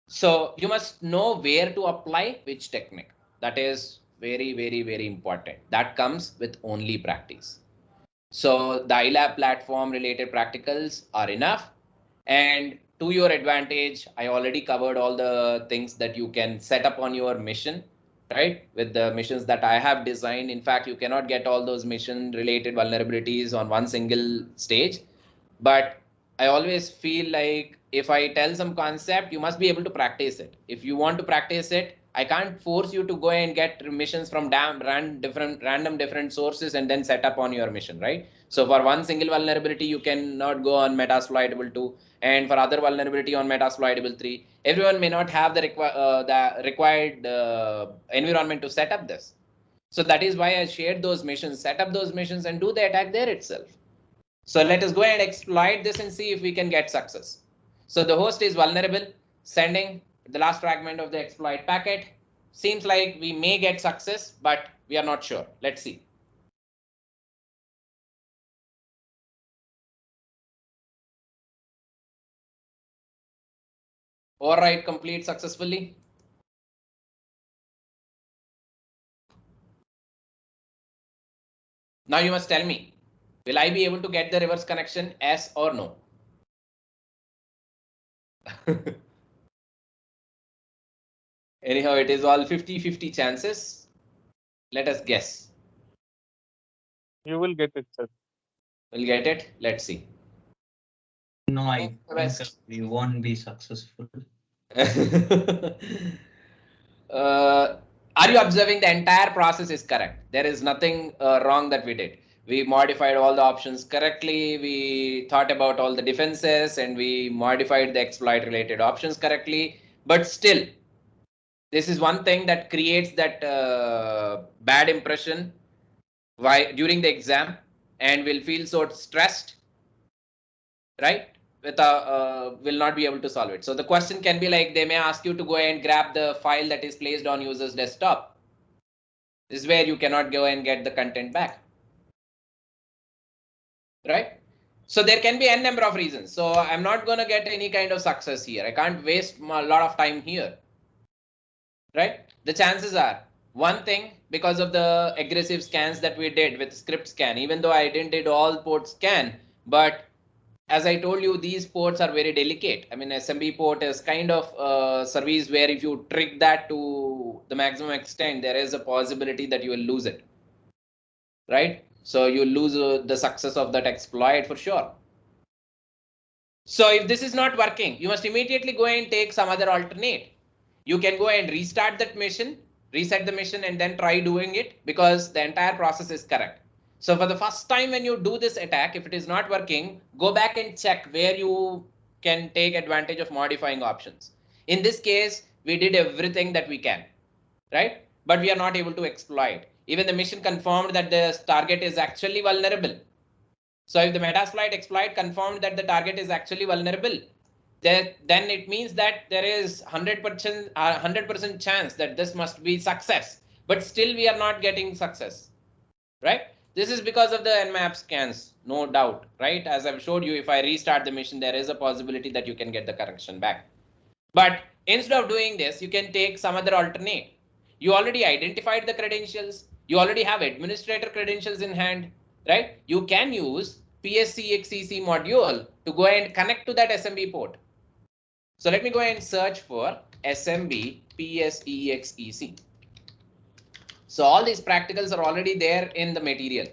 A: So you must know where to apply which technique. That is very, very, very important. That comes with only practice. So the iLab platform related practicals are enough. And to your advantage, I already covered all the things that you can set up on your mission, right? With the missions that I have designed. In fact, you cannot get all those mission related vulnerabilities on one single stage. But I always feel like if I tell some concept, you must be able to practice it. If you want to practice it, I can't force you to go and get missions from random different sources and then set up on your mission, right? So for one single vulnerability, you cannot go on Metasploitable 2, and for other vulnerability on Metasploitable 3. Everyone may not have the required environment to set up this. So that is why I shared those missions, set up those missions and do the attack there itself. So let us go and exploit this and see if we can get success. So the host is vulnerable, sending the last fragment of the exploit packet. Seems like we may get success, but we are not sure. Let's see. Override complete successfully. Now you must tell me, will I be able to get the reverse connection, yes or no? Anyhow, it is all 50-50 chances. Let us guess.
D: You will get it, sir.
A: We'll get it. Let's see.
C: No, I think we won't be successful.
A: Are you observing the entire process is correct? There is nothing wrong that we did. We modified all the options correctly. We thought about all the defenses and we modified the exploit related options correctly. But still, this is one thing that creates that bad impression during the exam, and will feel so stressed, right? Will not be able to solve it. So the question can be like, they may ask you to go and grab the file that is placed on user's desktop. This is where you cannot go and get the content back, right? So there can be n number of reasons. So I'm not going to get any kind of success here. I can't waste a lot of time here, right? The chances are, one thing, because of the aggressive scans that we did with script scan, even though I didn't did all port scan, but as I told you, these ports are very delicate. I mean, SMB port is kind of a service where if you trick that to the maximum extent, there is a possibility that you will lose it, right? So you lose the success of that exploit for sure. So if this is not working, you must immediately go and take some other alternate. You can go and restart that mission, reset the mission, and then try doing it, because the entire process is correct. So for the first time when you do this attack, if it is not working, go back and check where you can take advantage of modifying options. In this case, we did everything that we can, right? But we are not able to exploit. Even the mission confirmed that the target is actually vulnerable. So if the Metasploit exploit confirmed that the target is actually vulnerable, then it means that there is 100% chance that this must be success. But still we are not getting success, right? This is because of the Nmap scans, no doubt, right? As I've showed you, if I restart the mission, there is a possibility that you can get the correction back. But instead of doing this, you can take some other alternate. You already identified the credentials. You already have administrator credentials in hand, right? You can use PSCXEC module to go and connect to that SMB port. So let me go and search for SMB PSEXEC. So all these practicals are already there in the material,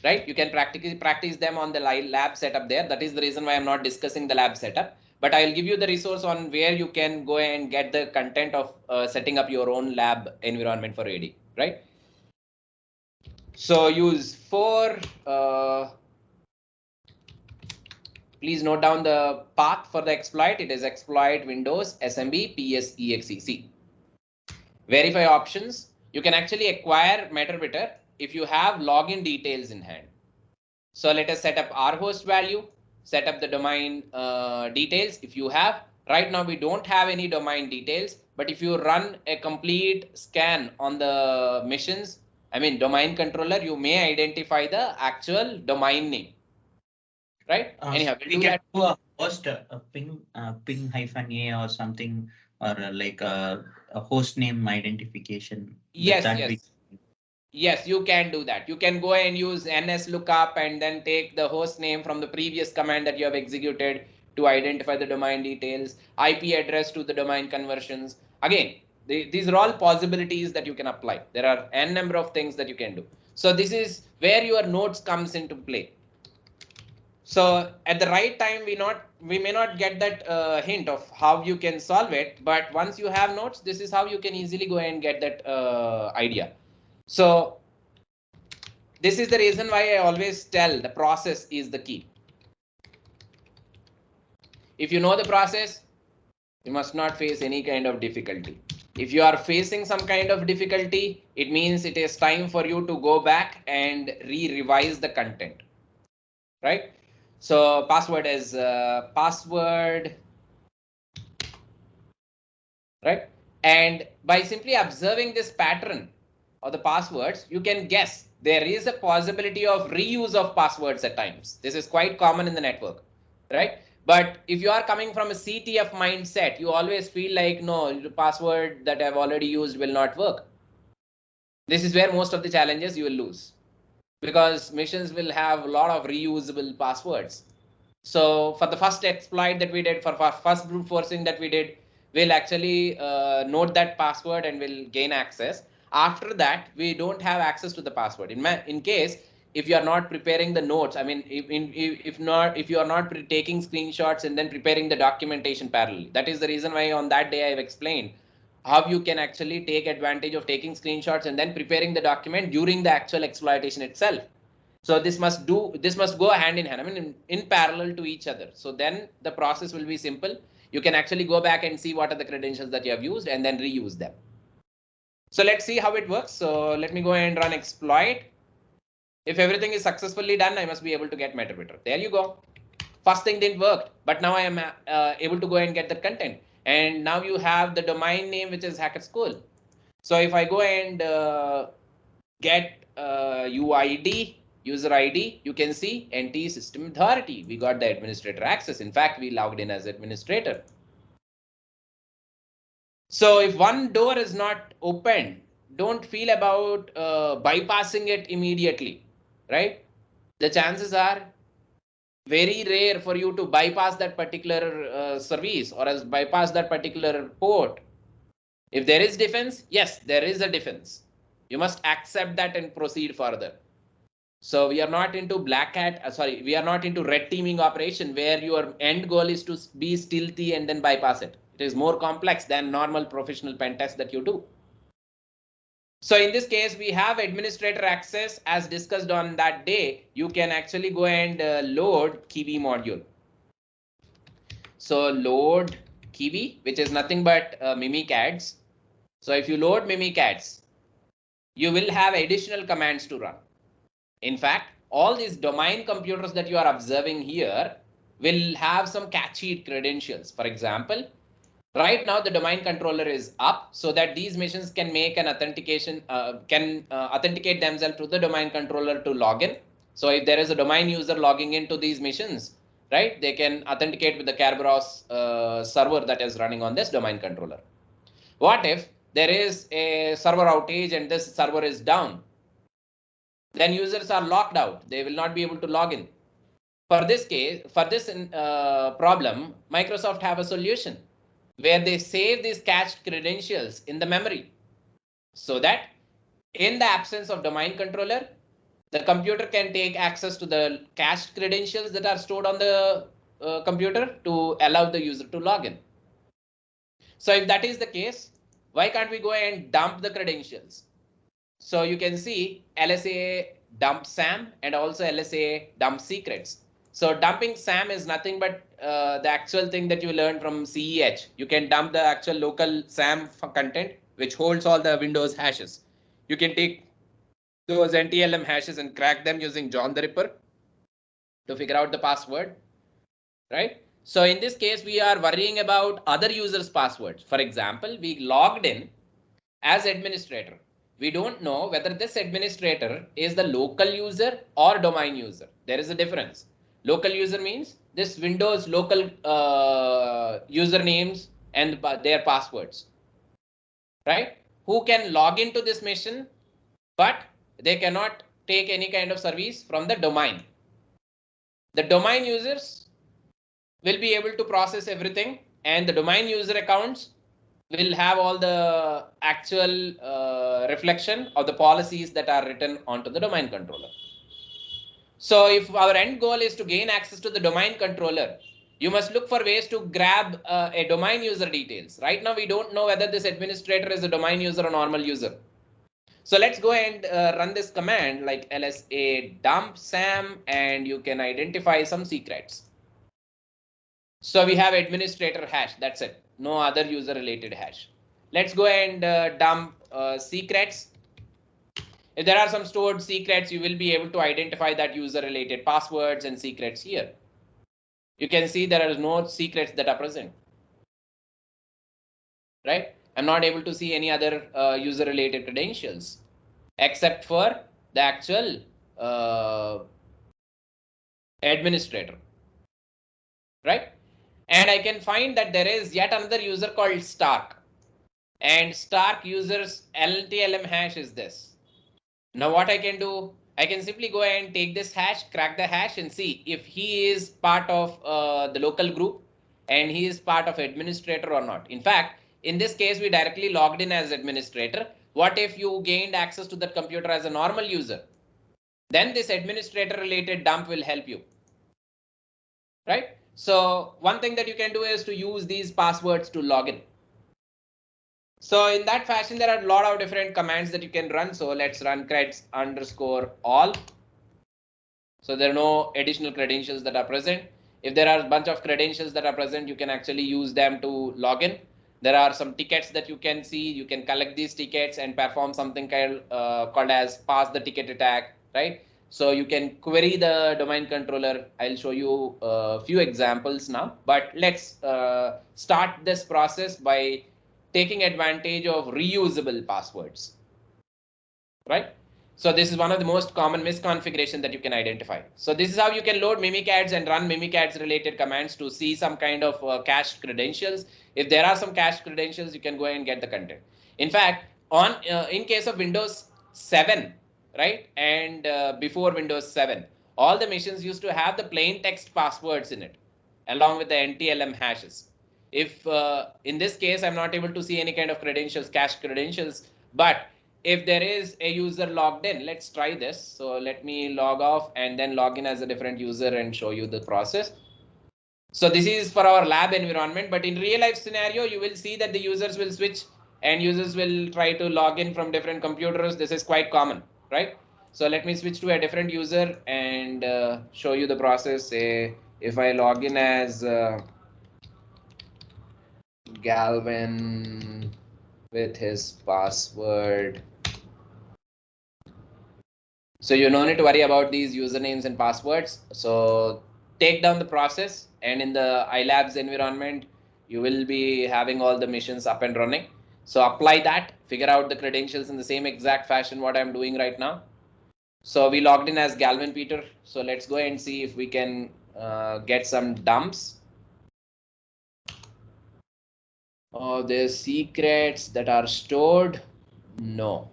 A: right? You can practice them on the lab setup there. That is the reason why I'm not discussing the lab setup, but I'll give you the resource on where you can go and get the content of setting up your own lab environment for AD, right? So use please note down the path for the exploit. It is exploit Windows SMB PSEXEC. Verify options. You can actually acquire MetaBitter if you have login details in hand. So let us set up our host value, set up the domain details. If you have, right now we don't have any domain details, but if you run a complete scan on the missions, I mean domain controller, you may identify the actual domain name, right? Anyhow,
C: we can do a host a ping -a or something, or like a host name identification.
A: Yes, you can do that. You can go and use NS lookup and then take the host name from the previous command that you have executed to identify the domain details, IP address to the domain conversions. Again, these are all possibilities that you can apply. There are n number of things that you can do. So this is where your notes comes into play. So at the right time, we may not get that hint of how you can solve it, but once you have notes, this is how you can easily go and get that idea. So this is the reason why I always tell the process is the key. If you know the process, you must not face any kind of difficulty. If you are facing some kind of difficulty, it means it is time for you to go back and revise the content, right? So password is password, right? And by simply observing this pattern of the passwords, you can guess there is a possibility of reuse of passwords at times. This is quite common in the network, right? But if you are coming from a CTF mindset, you always feel like, no, the password that I've already used will not work. This is where most of the challenges you will lose, because missions will have a lot of reusable passwords. So for the first exploit that we did, for first brute forcing that we did, will actually note that password and will gain access. After that, we don't have access to the password. In case if you are not preparing the notes, I mean, if you are not taking screenshots and then preparing the documentation parallelly, that is the reason why on that day I've explained how you can actually take advantage of taking screenshots and then preparing the document during the actual exploitation itself. So this must go hand in hand, I mean, in parallel to each other. So then the process will be simple. You can actually go back and see what are the credentials that you have used and then reuse them. So let's see how it works. So let me go and run exploit. If everything is successfully done, I must be able to get Meterpreter. There you go. First thing didn't work, but now I am able to go and get the content. And now you have the domain name, which is Hacker School. So if I go and get UID, user ID, you can see NT system authority. We got the administrator access. In fact, we logged in as administrator. So if one door is not open, don't feel about bypassing it immediately, right? The chances are very rare for you to bypass that particular service or as bypass that particular port. If there is defense, yes, there is a defense. You must accept that and proceed further. So we are not into black hat, we are not into red teaming operation where your end goal is to be stealthy and then bypass it. It is more complex than normal professional pen test that you do. So in this case, we have administrator access as discussed on that day. You can actually go and load Kiwi module. So load Kiwi, which is nothing but Mimikatz. So if you load Mimikatz, you will have additional commands to run. In fact, all these domain computers that you are observing here will have some catchy credentials. For example, right now the domain controller is up so that these machines can make an authentication, authenticate themselves to the domain controller to log in. So if there is a domain user logging into these machines, right, they can authenticate with the Kerberos server that is running on this domain controller. What if there is a server outage and this server is down? Then users are locked out. They will not be able to log in. For this case, for this problem, Microsoft have a solution where they save these cached credentials in the memory so that in the absence of domain controller, the computer can take access to the cached credentials that are stored on the computer to allow the user to log in. So if that is the case, why can't we go and dump the credentials? So you can see LSA dump SAM and also LSA dump secrets. So dumping SAM is nothing but the actual thing that you learned from CEH. You can dump the actual local SAM content, which holds all the Windows hashes. You can take those NTLM hashes and crack them using John the Ripper to figure out the password, right? So in this case, we are worrying about other users' passwords. For example, we logged in as administrator. We don't know whether this administrator is the local user or domain user. There is a difference. Local user means this Windows local usernames and their passwords, right? Who can log into this machine, but they cannot take any kind of service from the domain. The domain users will be able to process everything, and the domain user accounts will have all the actual reflection of the policies that are written onto the domain controller. So if our end goal is to gain access to the domain controller, you must look for ways to grab a domain user details. Right now, we don't know whether this administrator is a domain user or normal user. So let's go and run this command like LSA dump SAM, and you can identify some secrets. So we have administrator hash. That's it. No other user related hash. Let's go and dump secrets. If there are some stored secrets, you will be able to identify that user related passwords and secrets here. You can see there are no secrets that are present, right? I'm not able to see any other user related credentials except for the actual administrator, right? And I can find that there is yet another user called Stark, and Stark users LTLM hash is this. Now what I can do, I can simply go and take this hash, crack the hash and see if he is part of the local group. and he is part of administrator or not. In fact, in this case, we directly logged in as administrator. What if you gained access to that computer as a normal user? Then this administrator related dump will help you, right? So one thing that you can do is to use these passwords to log in. So in that fashion, there are a lot of different commands that you can run. So let's run creds_all. So there are no additional credentials that are present. If there are a bunch of credentials that are present, you can actually use them to log in. There are some tickets that you can see. You can collect these tickets and perform something called as pass the ticket attack, right? So you can query the domain controller. I'll show you a few examples now, but let's start this process by taking advantage of reusable passwords, right? So this is one of the most common misconfiguration that you can identify. So this is how you can load Mimikads and run Mimikads related commands to see some kind of cached credentials. If there are some cached credentials, you can go and get the content. In fact, on in case of Windows 7, right, and before Windows 7, all the machines used to have the plain text passwords in it, along with the NTLM hashes. If in this case, I'm not able to see any kind of credentials, cached credentials, but if there is a user logged in, let's try this. So let me log off and then log in as a different user and show you the process. So this is for our lab environment, but in real life scenario, you will see that the users will switch and users will try to log in from different computers. This is quite common, right? So let me switch to a different user and show you the process. Say if I log in as Galvin with his password. So you don't need to worry about these usernames and passwords. So take down the process, and in the iLabs environment, you will be having all the missions up and running. So apply that, figure out the credentials in the same exact fashion what I'm doing right now. So we logged in as Galvin Peter. So let's go and see if we can get some dumps. Oh, there's secrets that are stored. No.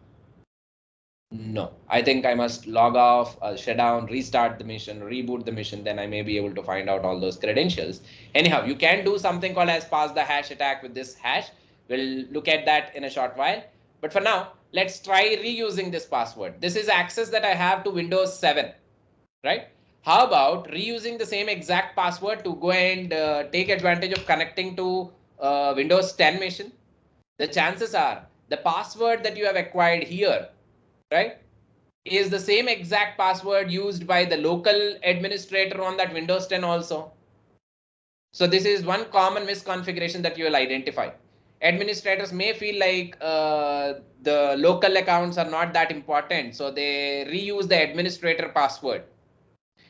A: No, I think I must log off, shut down, restart the mission, reboot the mission, then I may be able to find out all those credentials. Anyhow, you can do something called as pass the hash attack with this hash. We'll look at that in a short while. But for now, let's try reusing this password. This is access that I have to Windows 7, right? How about reusing the same exact password to go and take advantage of connecting to Windows 10 machine? The chances are the password that you have acquired here, right, is the same exact password used by the local administrator on that Windows 10 also. So this is one common misconfiguration that you will identify. Administrators may feel like the local accounts are not that important, so they reuse the administrator password.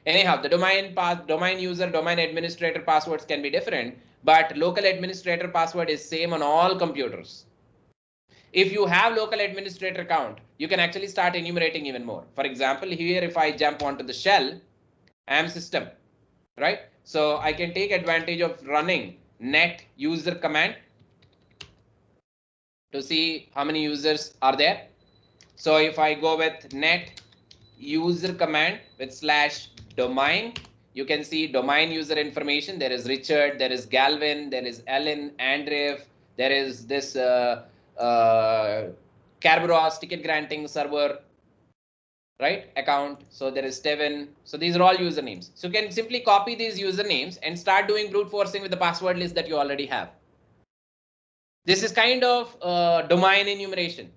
A: Anyhow, the domain user, domain administrator passwords can be different, but local administrator password is same on all computers. If you have local administrator account, you can actually start enumerating even more. For example, here, if I jump onto the shell, am system, right? So I can take advantage of running net user command to see how many users are there. So if I go with net user command with /domain, you can see domain user information. There is Richard, there is Galvin, there is Ellen, Andrew, there is this Kerberos ticket granting server, right, account. So there is Steven. So these are all usernames. So you can simply copy these usernames and start doing brute forcing with the password list that you already have. This is kind of domain enumeration.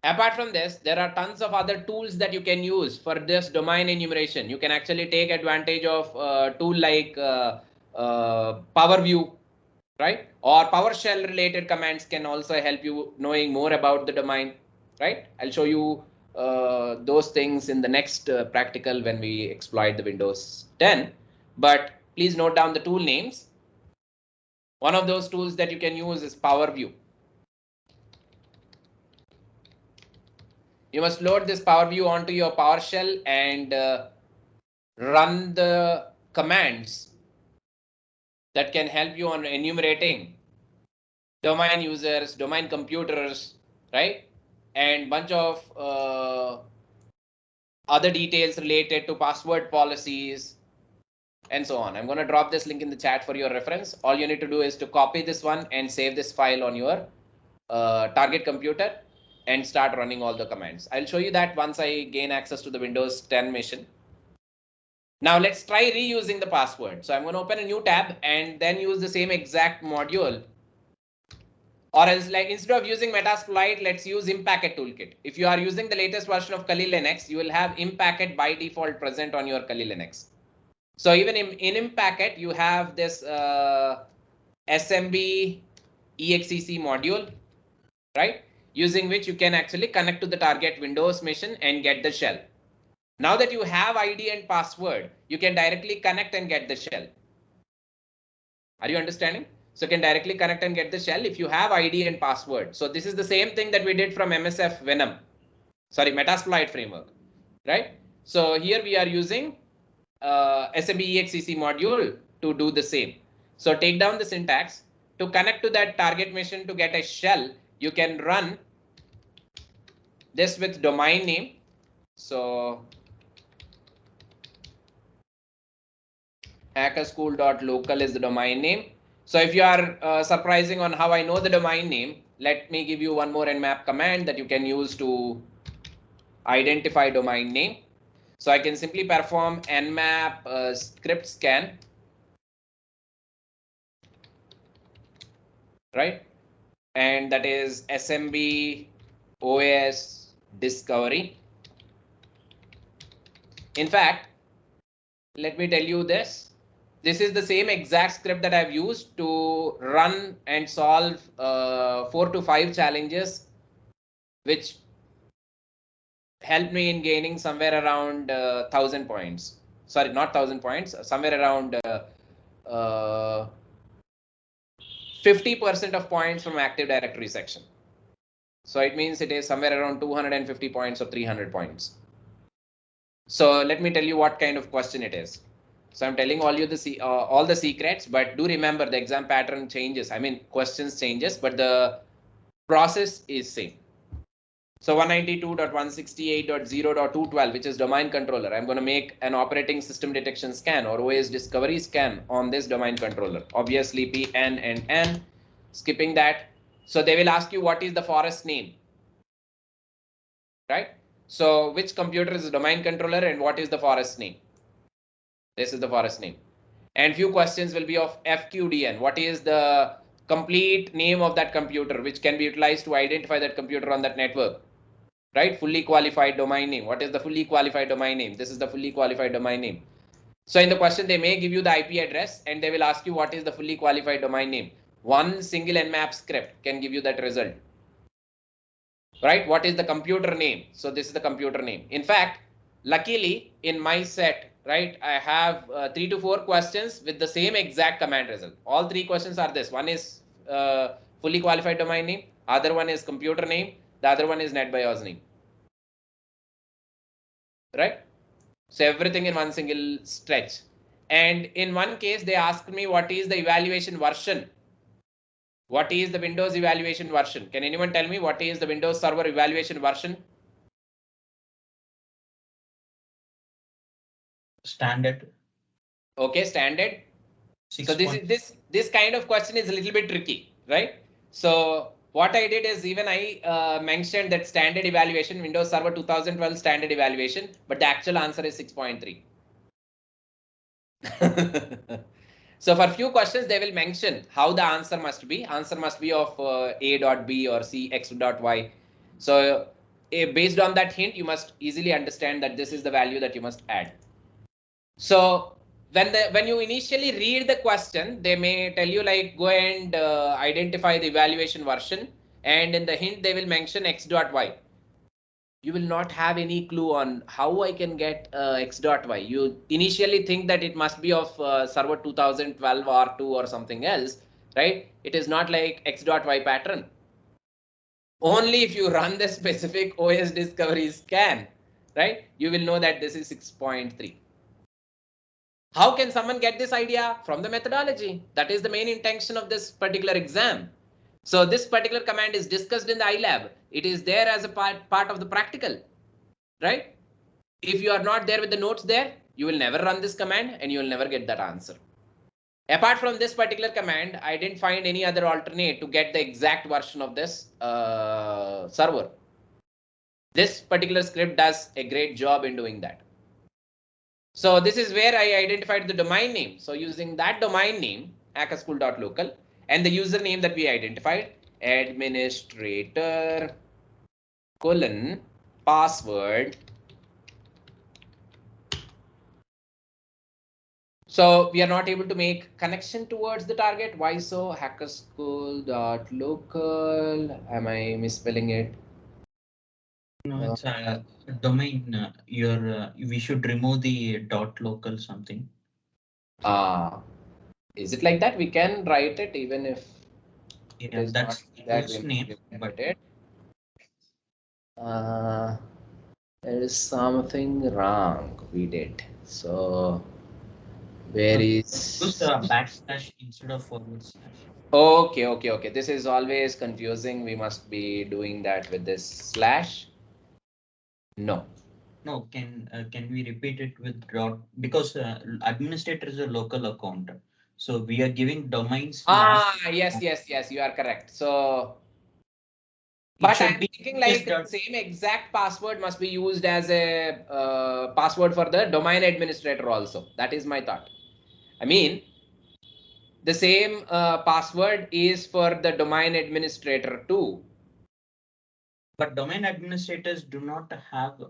A: Apart from this, there are tons of other tools that you can use for this domain enumeration. You can actually take advantage of a tool like PowerView, right? Or PowerShell related commands can also help you knowing more about the domain, right? I'll show you those things in the next practical when we exploit the Windows 10. But please note down the tool names. One of those tools that you can use is PowerView. You must load this PowerView onto your PowerShell and run the commands that can help you on enumerating domain users, domain computers, right? And bunch of other details related to password policies and so on. I'm going to drop this link in the chat for your reference. All you need to do is to copy this one and save this file on your target computer and start running all the commands. I'll show you that once I gain access to the Windows 10 machine. Now let's try reusing the password. So I'm going to open a new tab and then use the same exact module. Or else, like, instead of using Metasploit, let's use Impacket Toolkit. If you are using the latest version of Kali Linux, you will have Impacket by default present on your Kali Linux. So even in Impacket, you have this SMB EXEC module, right? Using which you can actually connect to the target Windows machine and get the shell. Now that you have ID and password, you can directly connect and get the shell. Are you understanding? So you can directly connect and get the shell if you have ID and password. So this is the same thing that we did from MSF Venom, sorry, Metasploit framework, right? So here we are using SMB EXEC module to do the same. So take down the syntax. To connect to that target machine to get a shell, you can run this with domain name. So hackerschool.local is the domain name. So if you are surprising on how I know the domain name, let me give you one more nmap command that you can use to identify domain name. So I can simply perform nmap script scan, right? And that is SMB OS discovery. In fact, let me tell you this. This is the same exact script that I've used to run and solve 4 to 5 challenges, which helped me in gaining somewhere around 1,000 points. Sorry, not 1,000 points, somewhere around 50% of points from Active Directory section. So it means it is somewhere around 250 points or 300 points. So let me tell you what kind of question it is. So I'm telling all you all the secrets, but do remember the exam pattern changes. I mean, questions changes, but the process is same. So 192.168.0.212, which is domain controller. I'm going to make an operating system detection scan or OS discovery scan on this domain controller. Obviously PN and N, skipping that. So they will ask you what is the forest name, right? So which computer is the domain controller and what is the forest name? This is the forest name. And few questions will be of FQDN. What is the complete name of that computer, which can be utilized to identify that computer on that network, right? Fully qualified domain name. What is the fully qualified domain name? This is the fully qualified domain name. So in the question, they may give you the IP address and they will ask you what is the fully qualified domain name. One single nmap script can give you that result, right? What is the computer name? So this is the computer name. In fact, luckily in my set, right, I have 3 to 4 questions with the same exact command result. All 3 questions are this. One is fully qualified domain name. Other one is computer name. The other one is NetBIOS name. Right? So everything in one single stretch. And in one case, they asked me what is the evaluation version. What is the Windows evaluation version? Can anyone tell me what is the Windows Server evaluation version?
C: Standard.
A: Okay, standard.
C: 6.
A: So this kind of question is a little bit tricky, right? So what I did is even I mentioned that standard evaluation, Windows Server 2012 standard evaluation, but the actual answer is 6.3. So for few questions, they will mention how the answer must be. Answer must be of A.B or C X.Y. So based on that hint, you must easily understand that this is the value that you must add. So when you initially read the question, they may tell you like go and identify the evaluation version, and in the hint they will mention X.Y. You will not have any clue on how I can get X.Y. You initially think that it must be of server 2012 R2 or something else, right? It is not like X.Y pattern. Only if you run the specific OS discovery scan, right? You will know that this is 6.3. How can someone get this idea? From the methodology. That is the main intention of this particular exam. So this particular command is discussed in the iLab. It is there as a part of the practical, right? If you are not there with the notes there, you will never run this command and you will never get that answer. Apart from this particular command, I didn't find any other alternate to get the exact version of this server. This particular script does a great job in doing that. So this is where I identified the domain name. So using that domain name, hackerschool.local, and the username that we identified, administrator : password. So we are not able to make connection towards the target. Why so? Hackerschool.local. Am I misspelling it?
C: No, it's a domain. We should remove the dot local something.
A: Is it like that? We can write it even if it is
C: that's
A: not that
C: host name, but
A: it. There is something wrong we did. So where is
C: use the backslash instead of forward slash.
A: okay. This is always confusing. We must be doing that with this slash. No.
C: No, can we repeat it with dot? Because administrator is a local account, so we are giving domain slash.
A: Yes, you are correct. So
C: It
A: but
C: should
A: I'm
C: be
A: thinking like the same exact password must be used as a password for the domain administrator also. That is my thought. I mean, the same password is for the domain administrator too.
C: But domain administrators do not have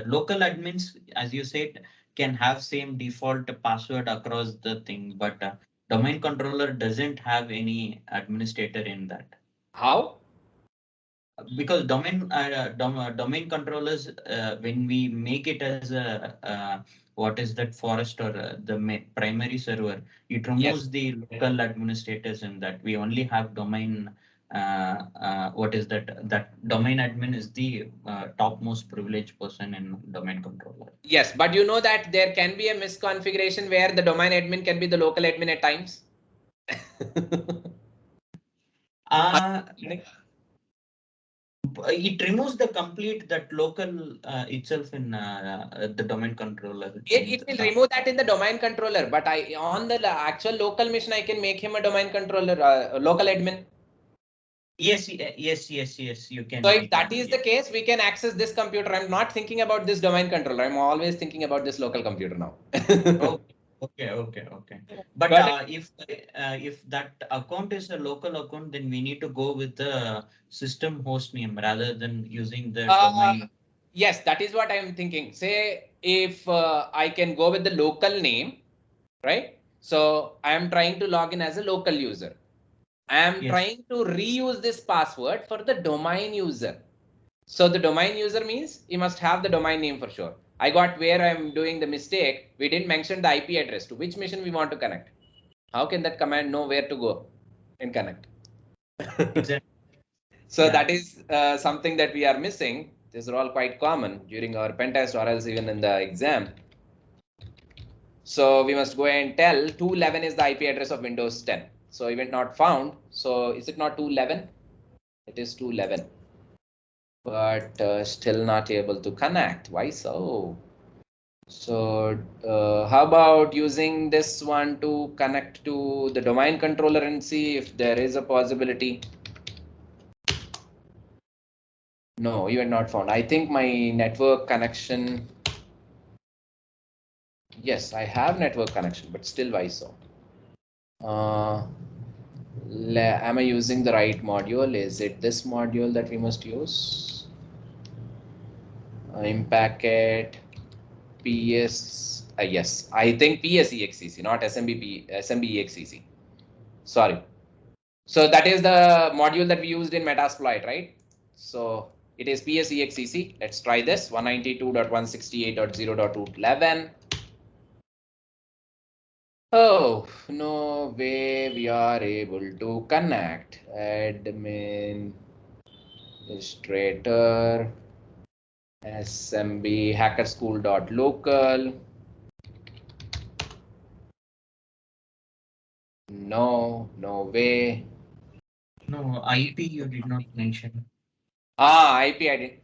C: local admins, as you said, can have same default password across the thing, but domain controller doesn't have any administrator in that.
A: How?
C: Because domain controllers, when we make it as a what is that forest or the primary server, it removes the local administrators in that. We only have domain. What is that? That domain admin is the topmost privileged person in domain controller.
A: Yes, but you know that there can be a misconfiguration where the domain admin can be the local admin at times.
C: It removes the complete that local itself in the domain controller.
A: It will remove that in the domain controller, but I on the actual local machine I can make him a domain controller, local admin.
C: Yes, you can.
A: So if that is the case, we can access this computer. I'm not thinking about this domain controller. I'm always thinking about this local computer now.
C: Okay. But if that account is a local account, then we need to go with the system host name rather than using the domain.
A: Yes, that is what I'm thinking. Say if I can go with the local name, right? So I am trying to log in as a local user. I am trying to reuse this password for the domain user. So the domain user means you must have the domain name for sure. I got where I'm doing the mistake. We didn't mention the IP address to which machine we want to connect. How can that command know where to go and connect?
C: Exactly.
A: So that is something that we are missing. These are all quite common during our pen test or else even in the exam. So we must go and tell 211 is the IP address of Windows 10. So event not found. So is it not 211? It is 211. But still not able to connect. Why so? So how about using this one to connect to the domain controller and see if there is a possibility? No, you are not found. I think my network connection. Yes, I have network connection, but still why so? Am I using the right module? Is it this module that we must use? Impacket PS. Yes, I think PSEXCC, not SMBEXCC. Sorry. So that is the module that we used in Metasploit, right? So it is PSEXCC. Let's try this 192.168.0.211. Oh, no way we are able to connect. Admin, administrator, SMB, hackerschool.local. No way.
C: No, IP you did not mention.
A: IP identity.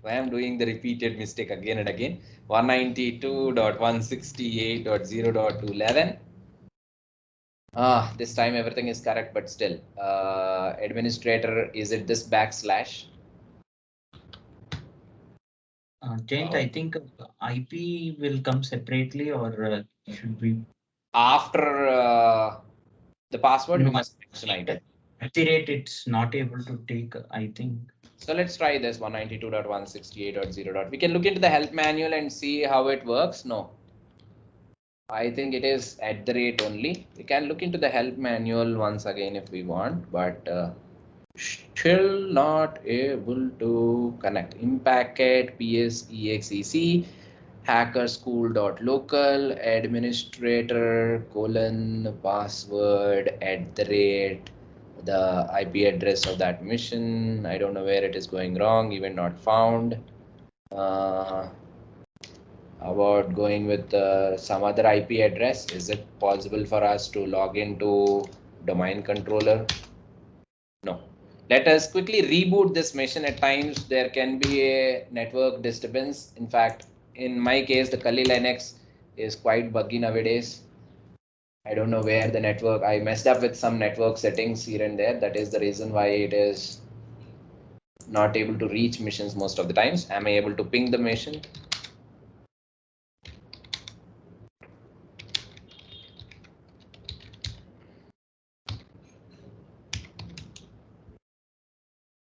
A: Why I'm doing the repeated mistake again and again. 192.168.0.211. This time everything is correct, but still, administrator, is it this backslash?
C: Jayant, I think IP will come separately, or should we?
A: After the password,
C: No,
A: we must mention IP.
C: at the rate, it's not able to take, I think.
A: So let's try this 192.168.0. We can look into the help manual and see how it works. No, I think it is at the rate only. We can look into the help manual once again if we want, but still not able to connect. Impacket PSEXEC hackerschool.local administrator password at the rate the IP address of that mission. I don't know where it is going wrong, even not found. About going with some other IP address. Is it possible for us to log into domain controller? No. Let us quickly reboot this machine. At times there can be a network disturbance. In fact, in my case, the Kali Linux is quite buggy nowadays. I don't know where the network, I messed up with some network settings here and there. That is the reason why it is not able to reach missions most of the times. Am I able to ping the mission?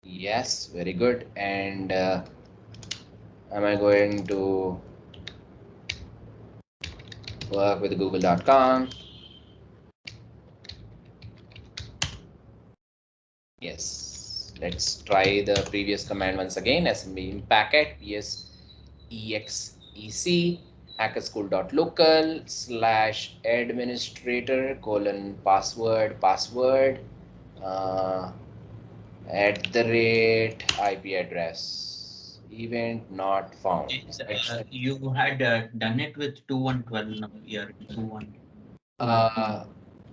A: Yes, very good. And am I going to work with google.com? Yes, let's try the previous command once again. SMB packet PSEXEC hackerschool.local /administrator : password at the rate IP address. Event not found.
C: You had done it with 2112. Now we are in 21.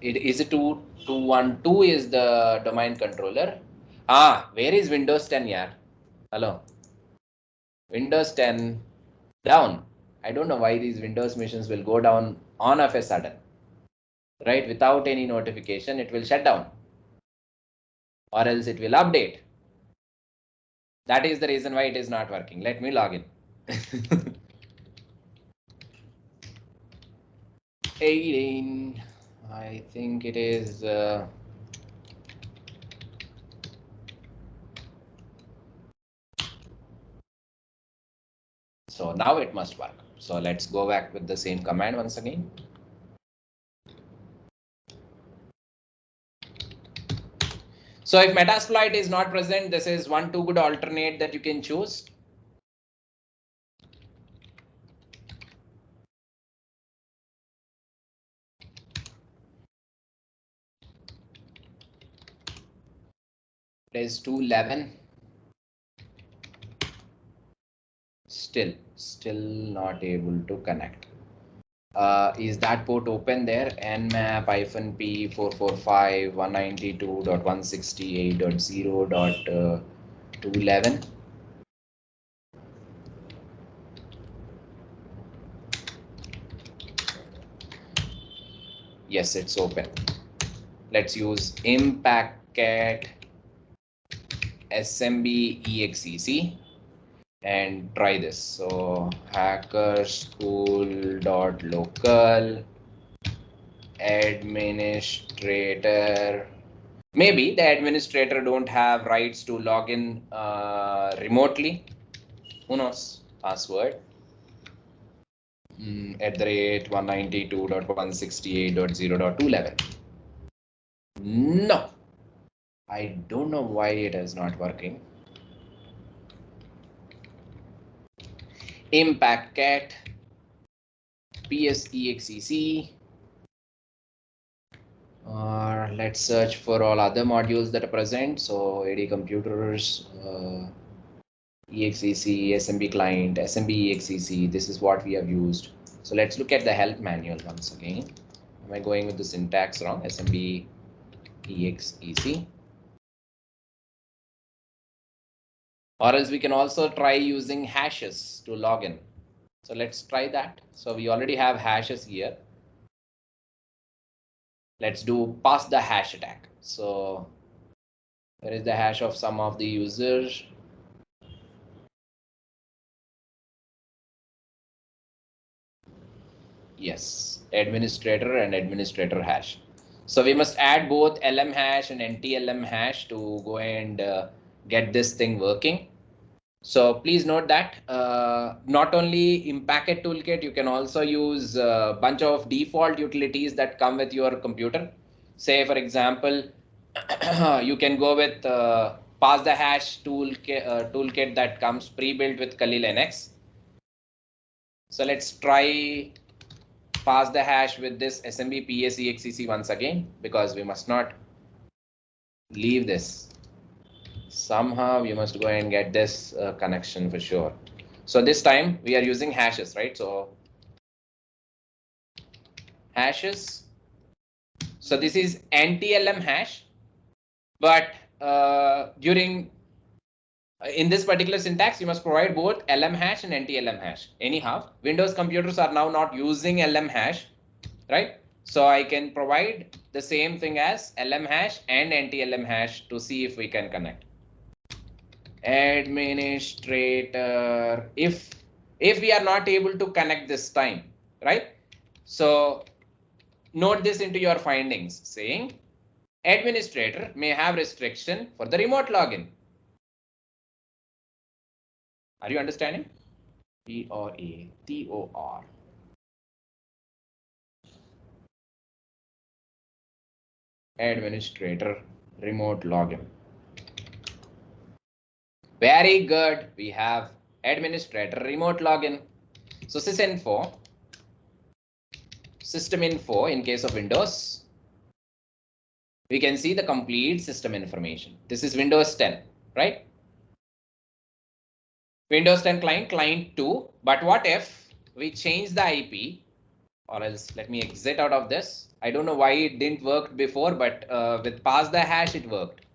A: It is it 212 is the domain controller. Where is Windows 10? Yeah. Hello. Windows 10 down. I don't know why these Windows machines will go down on of a sudden. Right? Without any notification, it will shut down. Or else it will update. That is the reason why it is not working. Let me log in. 18. I think it is. So now it must work. So let's go back with the same command once again. So if Metasploit is not present, this is one too good alternate that you can choose. It is 211. Still not able to connect. Is that port open there? nmap -p 445 192.168.0.211. Yes, it's open. Let's use impacket SMB-EXEC and try this. So hackerschool.local administrator. Maybe the administrator don't have rights to log in remotely. Who knows? Password at the rate 192.168.0.211. No, I don't know why it is not working. Impacket PSEXEC, or let's search for all other modules that are present. So AD computers, EXEC, SMB client, SMB EXEC. This is what we have used. So let's look at the help manual once again. Am I going with the syntax wrong? SMB EXEC. Or else we can also try using hashes to log in. So let's try that. So we already have hashes here. Let's do pass the hash attack. So where is the hash of some of the users? Yes, administrator and administrator hash. So we must add both LM hash and NTLM hash to go and get this thing working. So please note that not only in Packet Toolkit, you can also use a bunch of default utilities that come with your computer. Say, for example, you can go with pass the hash toolkit that comes pre-built with Kali Linux. So let's try pass the hash with this SMB PACXCC once again, because we must not leave this. Somehow you must go and get this connection for sure. So this time we are using hashes, right? So hashes. So this is NTLM hash, but during in this particular syntax, you must provide both LM hash and NTLM hash. Anyhow, Windows computers are now not using LM hash, right? So I can provide the same thing as LM hash and NTLM hash to see if we can connect. Administrator, if we are not able to connect this time, right? So note this into your findings, saying administrator may have restriction for the remote login. Are you understanding? PRATOR. Administrator remote login. Very good. We have administrator remote login. So sysinfo, system info in case of Windows, we can see the complete system information. This is Windows 10, right? Windows 10 client, client 2. But what if we change the IP? Or else let me exit out of this. I don't know why it didn't work before, but with pass the hash, it worked.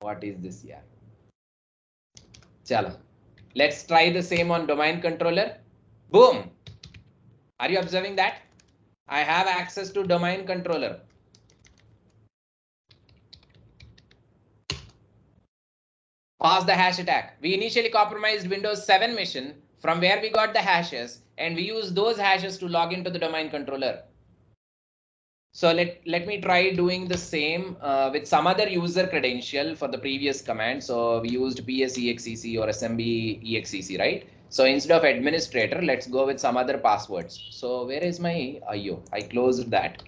A: What is this here? Chala. Let's try the same on domain controller. Boom. Are you observing that? I have access to domain controller. Pass the hash attack. We initially compromised Windows 7 machine from where we got the hashes, and we use those hashes to log into the domain controller. So let me try doing the same with some other user credential for the previous command. So we used PSEXCC or SMB right? So instead of administrator, let's go with some other passwords. So where is my IO? I closed that.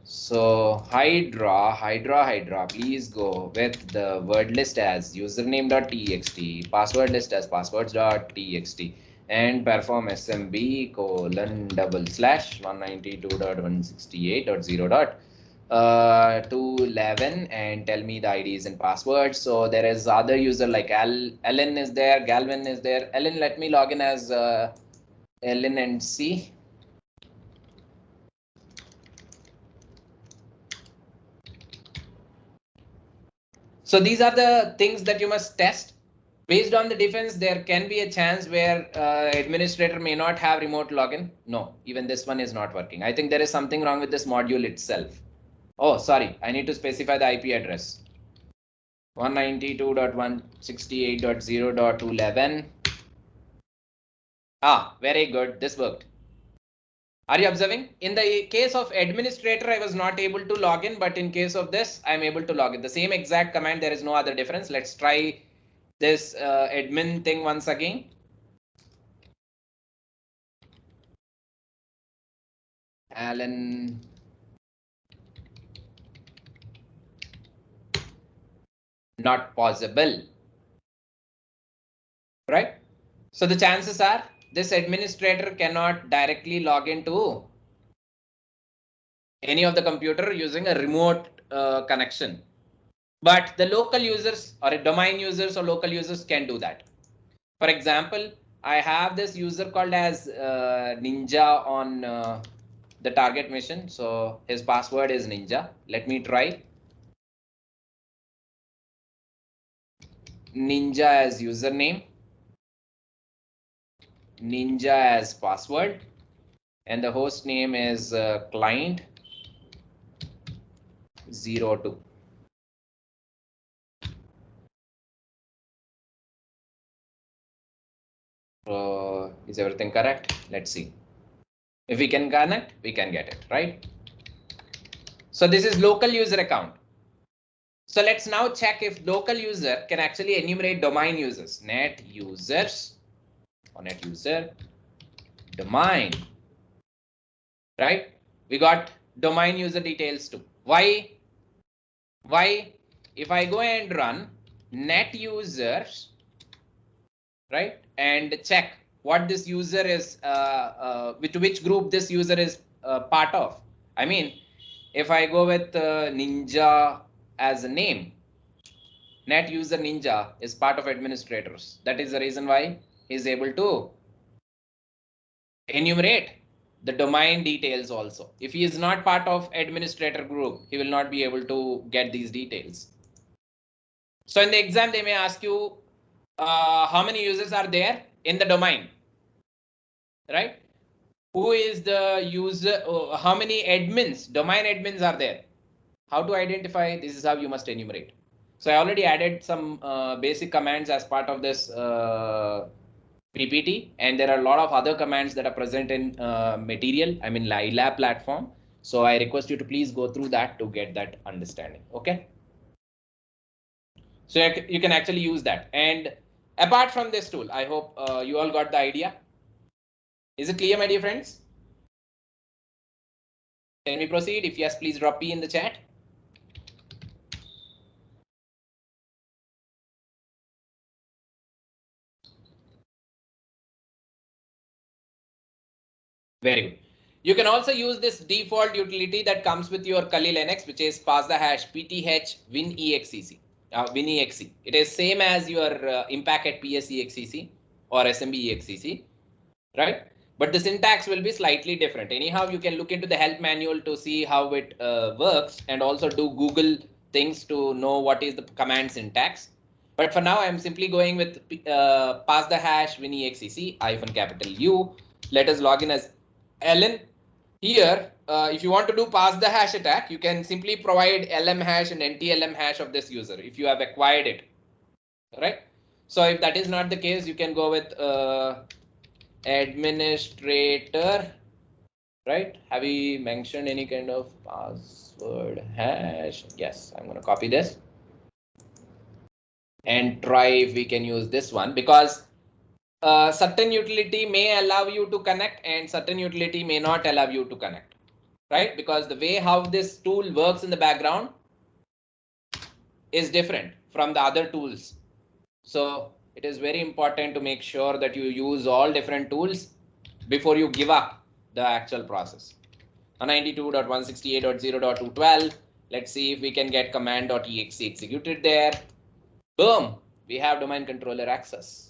A: So Hydra, please go with the word list as username.txt, password list as passwords.txt, and perform SMB :/192.168.0.211 and tell me the IDs and passwords. So there is other user like Ellen is there, Galvin is there. Ellen, let me log in as Ellen and see. So these are the things that you must test. Based on the defense, there can be a chance where administrator may not have remote login. No, even this one is not working. I think there is something wrong with this module itself. Oh, sorry, I need to specify the IP address. 192.168.0.211. Ah, very good. This worked. Are you observing? In the case of administrator, I was not able to log in, but in case of this, I'm able to log in. The same exact command, there is no other difference. Let's try this admin thing once again. Alan. Not possible. Right? So the chances are this administrator cannot directly log into any of the computer using a remote connection. But the local users or domain users or local users can do that. For example, I have this user called as Ninja on the target mission. So his password is Ninja. Let me try. Ninja as username, Ninja as password, and the host name is client 02. Is everything correct? Let's see. If we can connect, we can get it, right? So this is local user account. So let's now check if local user can actually enumerate domain users. Net users or net user domain, right? We got domain user details too. Why? If I go and run net users, right, and check what this user is, which group this user is part of. I mean, if I go with Ninja as a name, net user Ninja is part of administrators. That is the reason why he is able to enumerate the domain details also. If he is not part of administrator group, he will not be able to get these details. So in the exam, they may ask you how many users are there in the domain, right? Who is the user? How many admins, domain admins are there? How to identify? This is how you must enumerate. So I already added some basic commands as part of this PPT, and there are a lot of other commands that are present in material, I mean iLab platform. So I request you to please go through that to get that understanding. Okay. So you can actually use that. And apart from this tool, I hope you all got the idea. Is it clear, my dear friends? Can we proceed? If yes, please drop P in the chat. Very good. You can also use this default utility that comes with your Kali Linux, which is pass the hash pth winexec. WinEXE. It is same as your impact at PSEXEC or SMBEXEC, right? But the syntax will be slightly different. Anyhow, you can look into the help manual to see how it works, and also do Google things to know what is the command syntax. But for now, I'm simply going with pass the hash winexec -U. Let us log in as Ellen. Here, if you want to do pass the hash attack, you can simply provide lm hash and ntlm hash of this user if you have acquired it, right? So if that is not the case, you can go with administrator, right? Have we mentioned any kind of password hash? Yes, I'm going to copy this and try if we can use this one, because certain utility may allow you to connect and certain utility may not allow you to connect, right? Because the way how this tool works in the background is different from the other tools. So it is very important to make sure that you use all different tools before you give up the actual process. 192.168.0.212. Let's see if we can get command.exe executed there. Boom, we have domain controller access.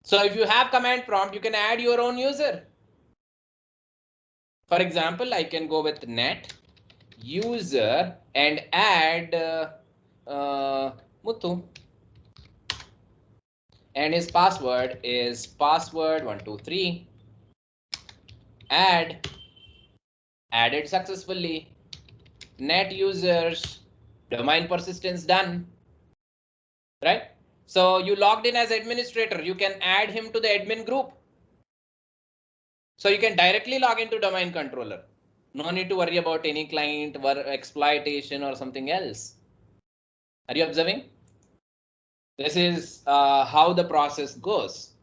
A: So if you have command prompt, you can add your own user. For example, I can go with net user and add Muthu, and his password is password123. Added successfully. Net users, domain persistence done, right? So you logged in as administrator, you can add him to the admin group. So you can directly log into domain controller. No need to worry about any client or exploitation or something else. Are you observing? This is how the process goes.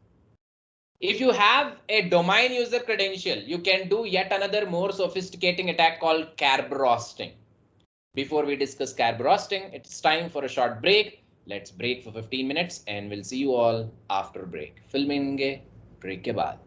A: If you have a domain user credential, you can do yet another more sophisticated attack called Kerberoasting. Before we discuss Kerberoasting, it's time for a short break. Let's break for 15 minutes and we'll see you all after break. Filmenge break ke baad.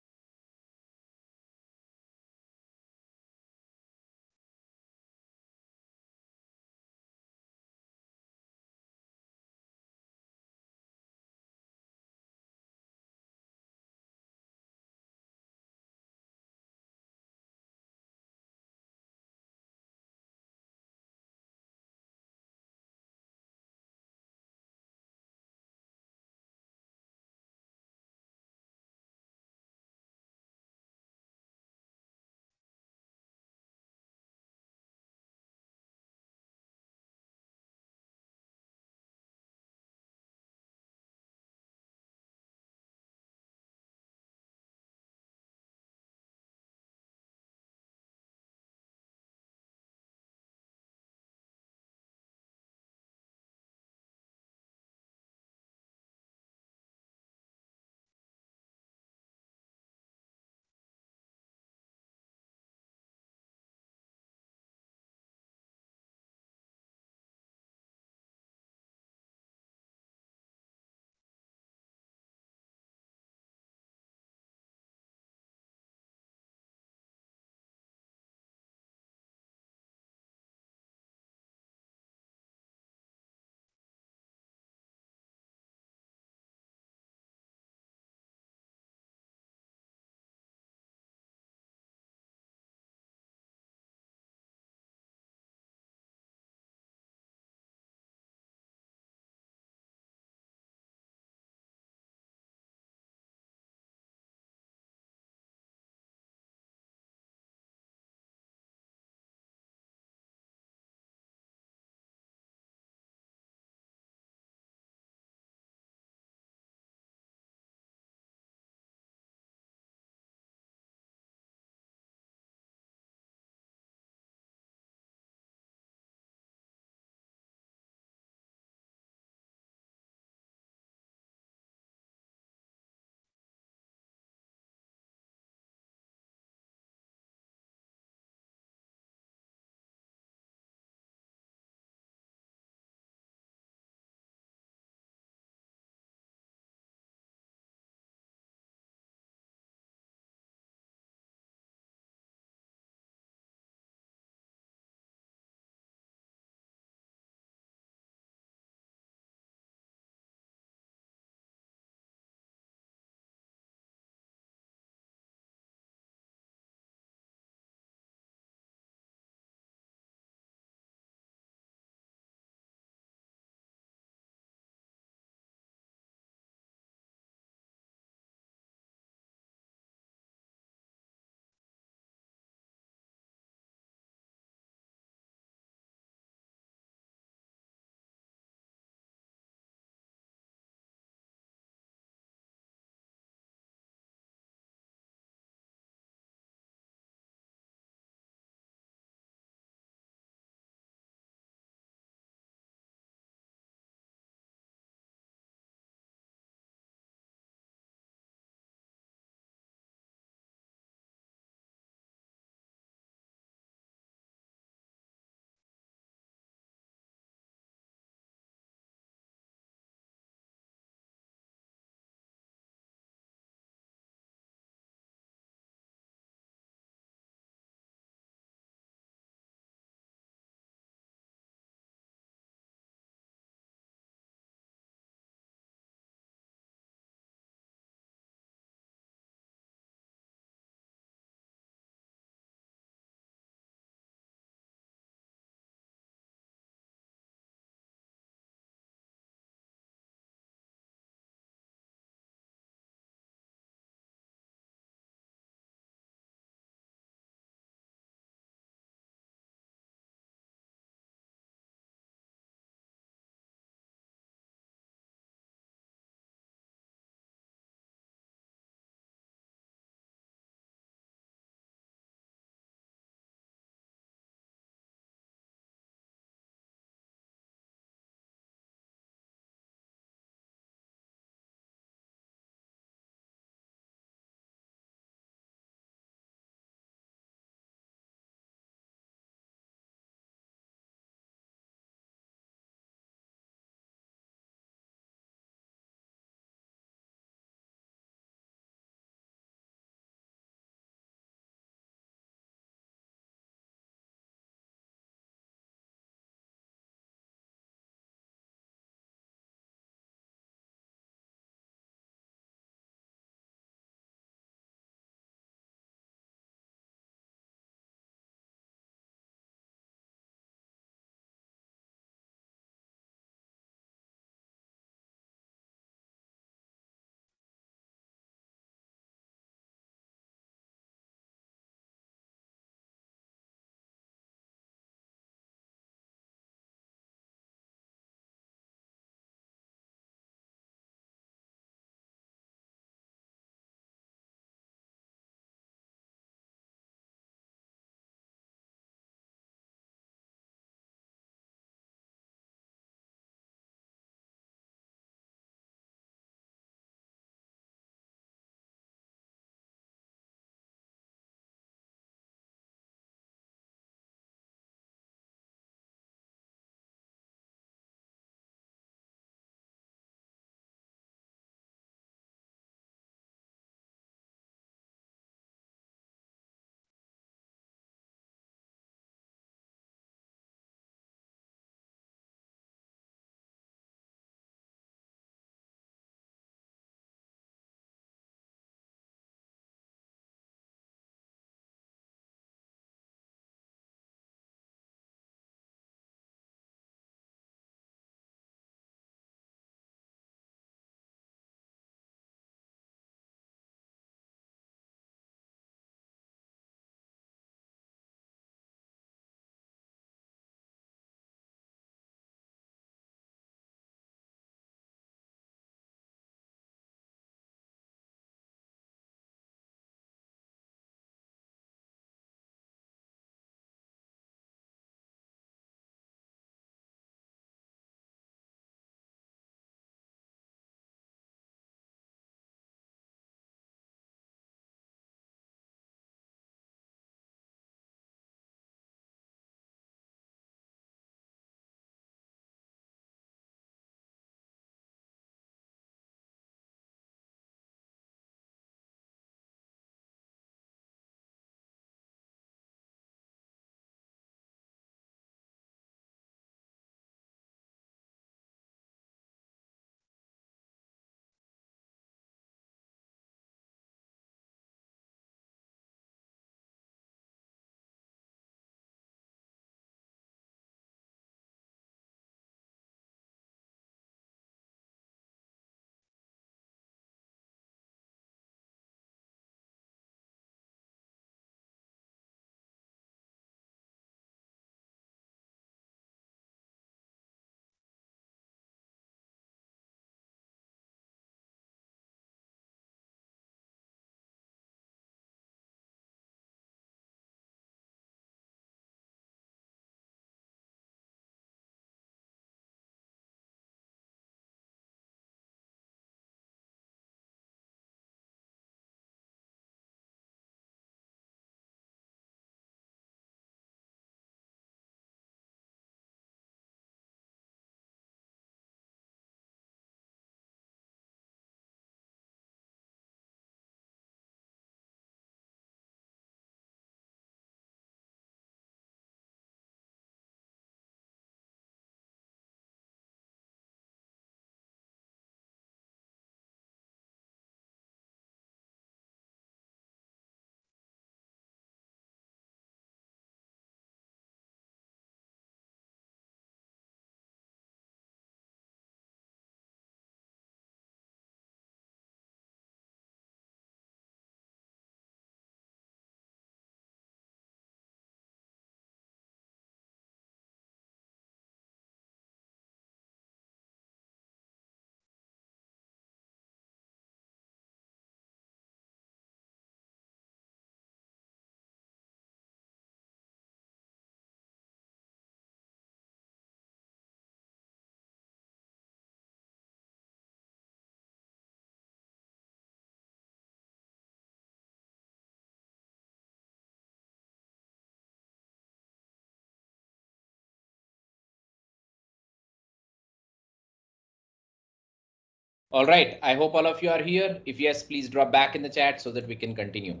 A: All right, I hope all of you are here. If yes, please drop back in the chat so that we can continue.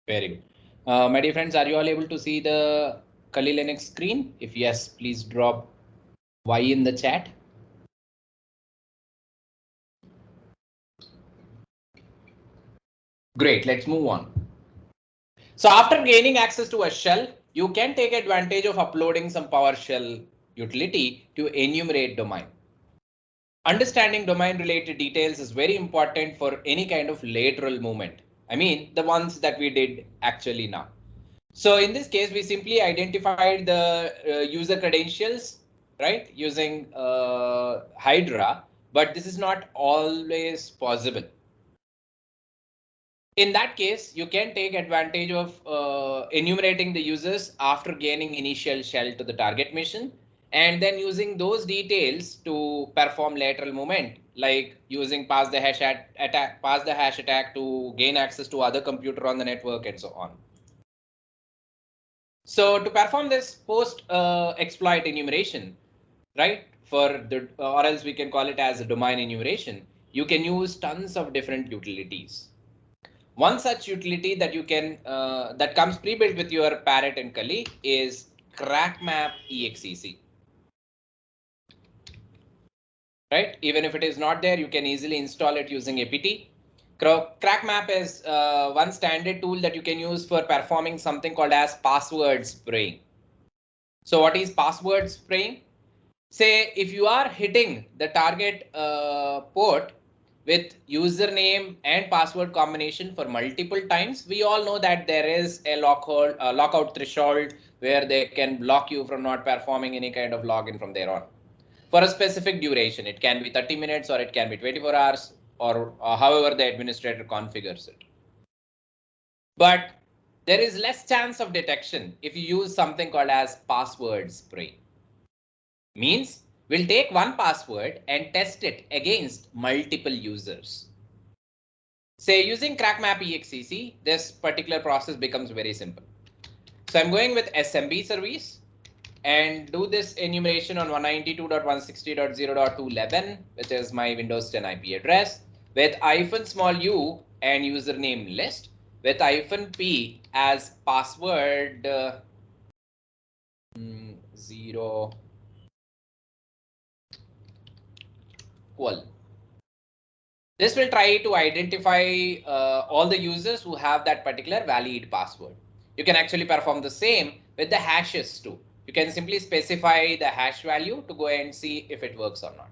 A: Very good. My dear friends, are you all able to see the Kali Linux screen? If yes, please drop Y in the chat. Great, let's move on. So after gaining access to a shell, you can take advantage of uploading some PowerShell utility to enumerate domain. Understanding domain related details is very important for any kind of lateral movement. I mean, the ones that we did actually now. So in this case, we simply identified the user credentials, right, using Hydra, but this is not always possible. In that case, you can take advantage of enumerating the users after gaining initial shell to the target mission, and then using those details to perform lateral movement, like using pass the hash attack to gain access to other computer on the network and so on. So to perform this post exploit enumeration, right, for the or else we can call it as a domain enumeration, you can use tons of different utilities. One such utility that you can that comes pre-built with your Parrot and Kali is CrackMap EXEC. Right? Even if it is not there, you can easily install it using apt. CrackMap is one standard tool that you can use for performing something called as password spraying. So what is password spraying? Say if you are hitting the target port with username and password combination for multiple times, we all know that there is a lockout threshold where they can block you from not performing any kind of login from there on for a specific duration. It can be 30 minutes or it can be 24 hours or however the administrator configures it. But there is less chance of detection if you use something called as password spray. Means we'll take one password and test it against multiple users. Say using CrackMap EXEC, this particular process becomes very simple. So I'm going with SMB service and do this enumeration on 192.160.0.211, which is my Windows 10 IP address, with -u and username list, with -p as password 0 equal. This will try to identify all the users who have that particular valid password. You can actually perform the same with the hashes too. You can simply specify the hash value to go and see if it works or not.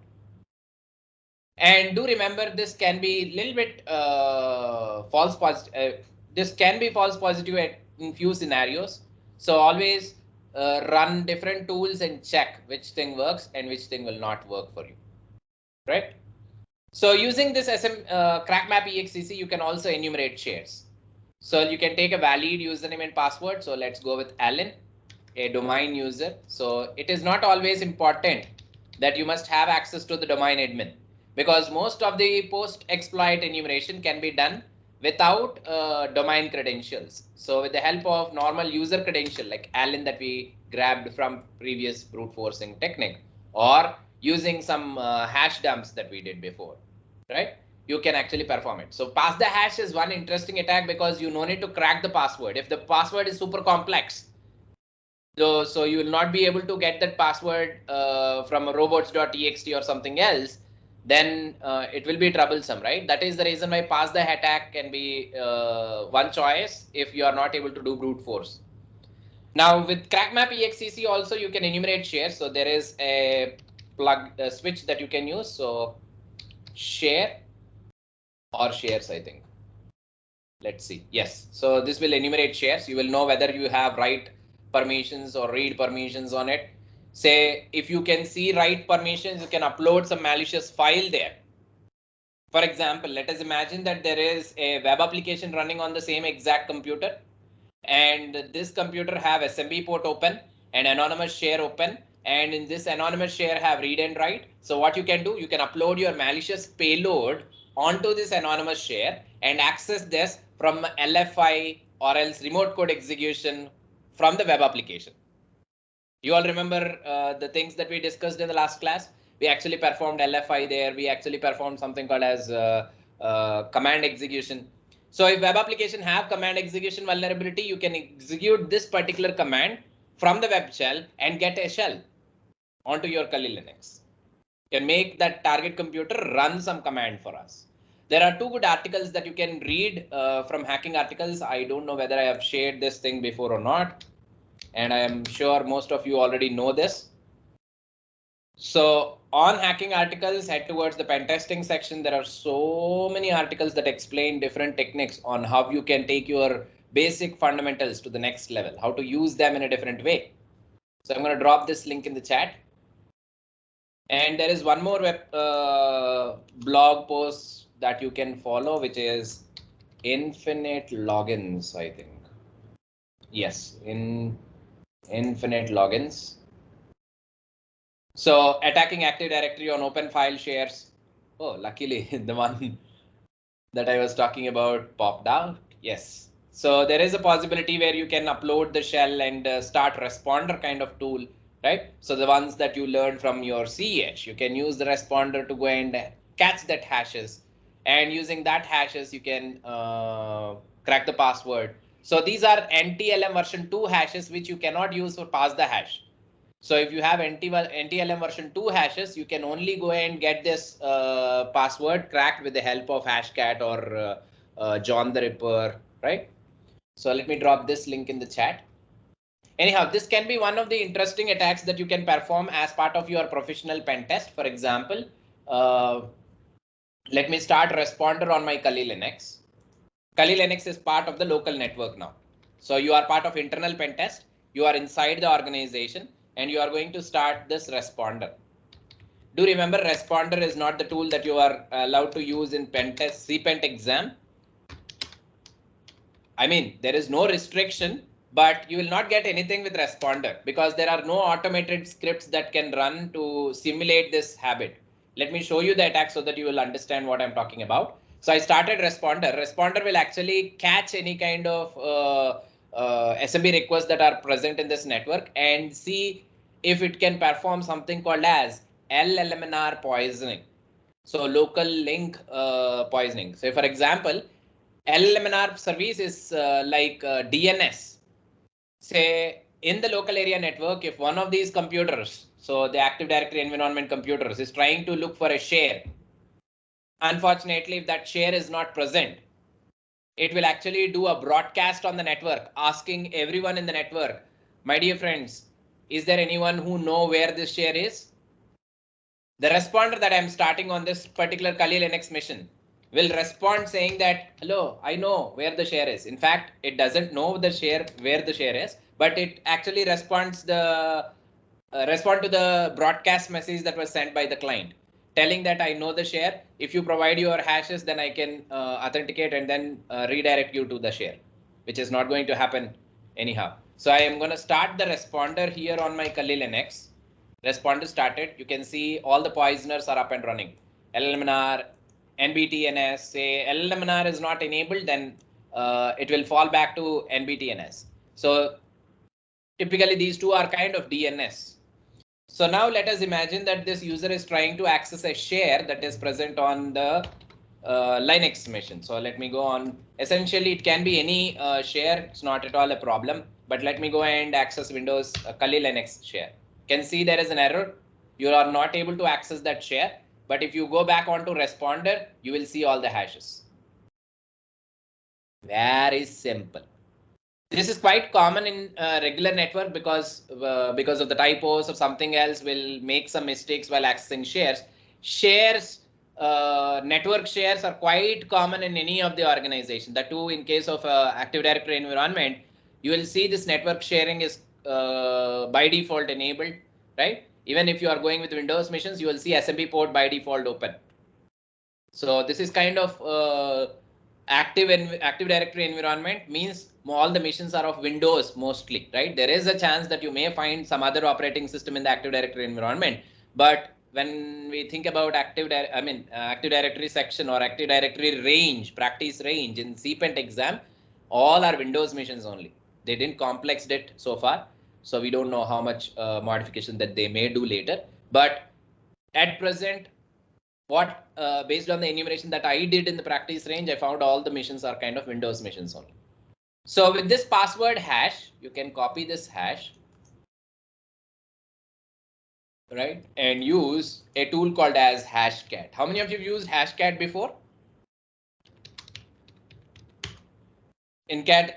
A: And do remember, this can be a little bit false positive. This can be false positive in few scenarios. So always run different tools and check which thing works and which thing will not work for you, right? So using this CrackMap EXEC, you can also enumerate shares. So you can take a valid username and password. So let's go with Alan, a domain user. So it is not always important that you must have access to the domain admin, because most of the post exploit enumeration can be done without domain credentials. So with the help of normal user credential like Alan that we grabbed from previous brute forcing technique, or using some hash dumps that we did before, right? You can actually perform it. So pass the hash is one interesting attack because you no need to crack the password. If the password is super complex, so you will not be able to get that password from a robots.txt or something else, then it will be troublesome, right? That is the reason why pass the attack can be one choice if you are not able to do brute force. Now with CrackMap EXEC also you can enumerate shares. So there is a switch that you can use. So share or shares, I think. Let's see. Yes. So this will enumerate shares. You will know whether you have write permissions or read permissions on it. Say if you can see write permissions, you can upload some malicious file there. For example, let us imagine that there is a web application running on the same exact computer, and this computer have SMB port open and anonymous share open, and in this anonymous share have read and write. So what you can do, you can upload your malicious payload onto this anonymous share and access this from LFI or else remote code execution from the web application. You all remember the things that we discussed in the last class? We actually performed LFI there. We actually performed something called as command execution. So if web application have command execution vulnerability, you can execute this particular command from the web shell and get a shell onto your Kali Linux. You can make that target computer run some command for us. There are two good articles that you can read from hacking articles. I don't know whether I have shared this thing before or not, and I am sure most of you already know this. So on hacking articles, head towards the pen testing section. There are so many articles that explain different techniques on how you can take your basic fundamentals to the next level, how to use them in a different way. So I'm going to drop this link in the chat. And there is one more web blog post that you can follow, which is infinite logins, I think. Yes, in infinite logins. So attacking Active Directory on open file shares. Oh, luckily the one that I was talking about popped out. Yes. So there is a possibility where you can upload the shell and start responder kind of tool, right? So the ones that you learned from your CH, you can use the responder to go and catch that hashes, and using that hashes, you can crack the password. So these are NTLM version 2 hashes, which you cannot use for pass the hash. So if you have NTLM version 2 hashes, you can only go and get this password cracked with the help of Hashcat or John the Ripper, right? So let me drop this link in the chat. Anyhow, this can be one of the interesting attacks that you can perform as part of your professional pen test. For example, let me start responder on my Kali Linux. Kali Linux is part of the local network now. So you are part of internal pen test. You are inside the organization and you are going to start this responder. Do remember, responder is not the tool that you are allowed to use in pen test CPENT exam. I mean, there is no restriction, but you will not get anything with responder because there are no automated scripts that can run to simulate this habit. Let me show you the attack so that you will understand what I'm talking about. So I started responder. Responder will actually catch any kind of SMB requests that are present in this network and see if it can perform something called as LLMNR poisoning. So local link poisoning. So for example, LLMNR service is like DNS. Say in the local area network, if one of these computers, so the Active Directory environment computers, is trying to look for a share, unfortunately, if that share is not present, it will actually do a broadcast on the network asking everyone in the network, my dear friends, is there anyone who know where this share is? The responder that I'm starting on this particular Kali Linux mission will respond saying that, hello, I know where the share is. In fact, it doesn't know the share where the share is, but it actually responds the respond to the broadcast message that was sent by the client, telling that I know the share. If you provide your hashes, then I can authenticate and then redirect you to the share, which is not going to happen anyhow. So I am going to start the responder here on my Kali Linux. Responder started. You can see all the poisoners are up and running. LLMNR, NBTNS. Say LLMNR is not enabled, then it will fall back to NBTNS. So typically these two are kind of DNS. So now let us imagine that this user is trying to access a share that is present on the Linux machine. So let me go on. Essentially, it can be any share. It's not at all a problem. But let me go and access Windows Kali Linux share. Can see there is an error. You are not able to access that share. But if you go back onto responder, you will see all the hashes. Very simple. This is quite common in regular network because of the typos or something else will make some mistakes while accessing shares. Shares, network shares are quite common in any of the organization. That too, in case of Active Directory environment, you will see this network sharing is by default enabled, right? Even if you are going with Windows machines, you will see SMB port by default open. So this is kind of Active Directory environment means all the machines are of Windows mostly, right? There is a chance that you may find some other operating system in the Active Directory environment, but when we think about Active Directory section or Active Directory range, practice range in CPENT exam, all are Windows machines only. They didn't complexed it so far, so we don't know how much modification that they may do later. But at present, what based on the enumeration that I did in the practice range, I found all the machines are kind of Windows machines only. So with this password hash, you can copy this hash, right, and use a tool called as hashcat. How many of you have used hashcat before? In case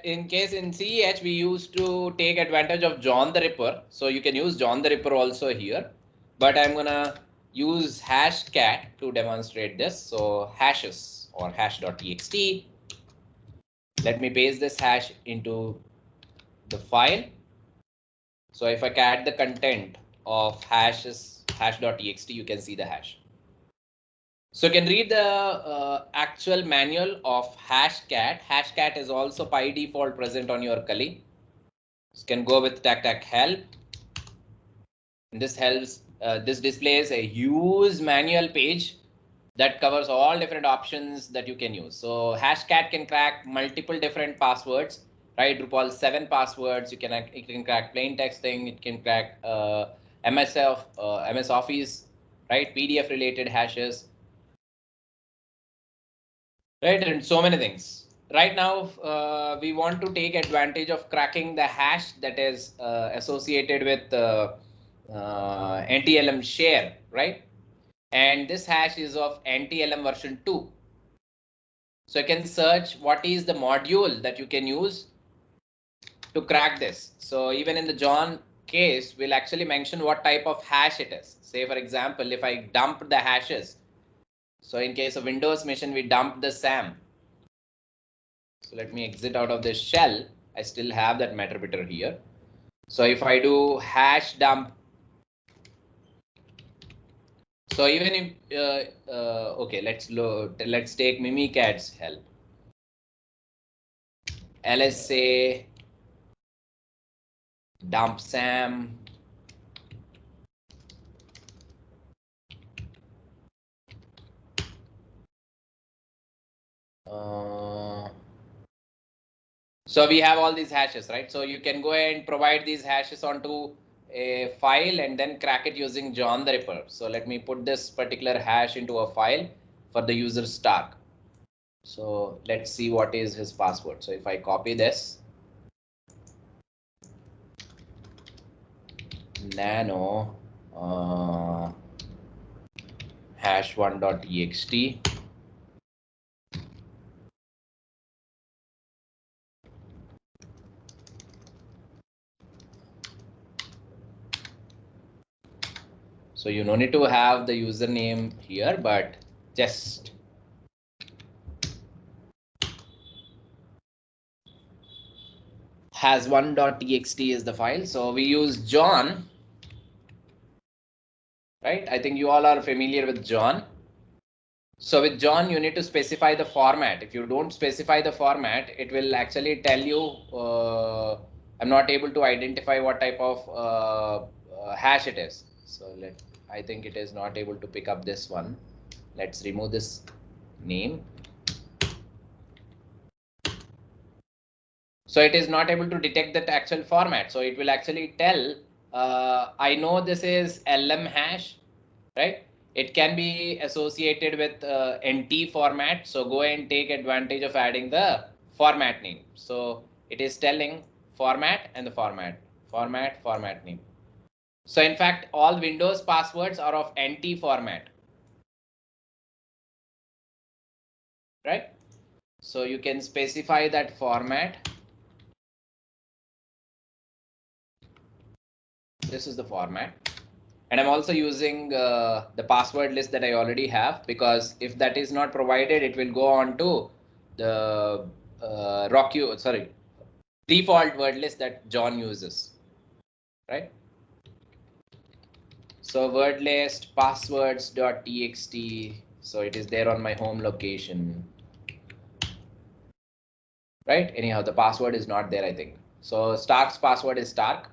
A: in CEH, we used to take advantage of John the Ripper. So you can use John the Ripper also here, but I'm gonna use hashcat to demonstrate this. So hashes or hash.txt. Let me paste this hash into the file. So if I add the content of hash.txt, you can see the hash. So you can read the actual manual of hashcat. Hashcat is also by default present on your Kali. You can go with help. And this helps. This displays a huge manual page that covers all different options that you can use. So hashcat can crack multiple different passwords, right? Drupal 7 passwords. It can crack plain texting. It can crack MS Office, right? PDF related hashes. Right, and so many things. Right now, we want to take advantage of cracking the hash that is associated with NTLM share, right? And this hash is of NTLM version 2. So you can search what is the module that you can use to crack this. So even in the John case, we'll actually mention what type of hash it is. Say, for example, if I dump the hashes. So in case of Windows machine, we dump the SAM. So let me exit out of this shell. I still have that meterpreter here. So if I do hash dump, so even if okay, let's take Mimikat's help. LSA dump SAM. So we have all these hashes, right? So you can go ahead and provide these hashes onto a file and then crack it using John the Ripper. So let me put this particular hash into a file for the user Stark. So let's see what is his password. So if I copy this, nano hash1.txt. So you don't need to have the username here, but just has1.txt is the file. So we use John, right? I think you all are familiar with John. So with John, you need to specify the format. If you don't specify the format, it will actually tell you, I'm not able to identify what type of hash it is. So I think it is not able to pick up this one. Let's remove this name. So it is not able to detect that actual format. So it will actually tell, I know this is LM hash, right? It can be associated with NT format. So go and take advantage of adding the format name. So it is telling format and the format name. So in fact, all Windows passwords are of NT format, right? So you can specify that format. This is the format. And I'm also using the password list that I already have, because if that is not provided, it will go on to the default word list that John uses, right? So word list passwords.txt. So it is there on my home location, right? Anyhow, the password is not there, I think. So Stark's password is Stark.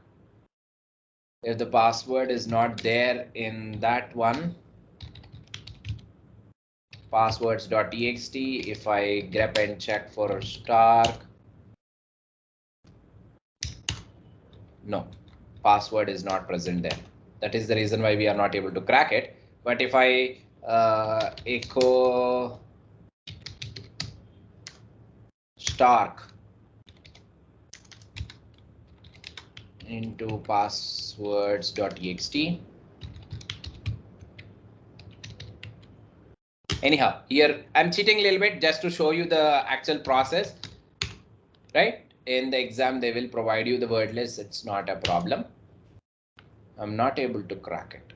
A: If the password is not there in that one, passwords.txt, if I grep and check for Stark, no, password is not present there. That is the reason why we are not able to crack it. But if I echo Stark into passwords.txt. Anyhow, here I'm cheating a little bit just to show you the actual process, right? In the exam, they will provide you the word list. It's not a problem. I'm not able to crack it.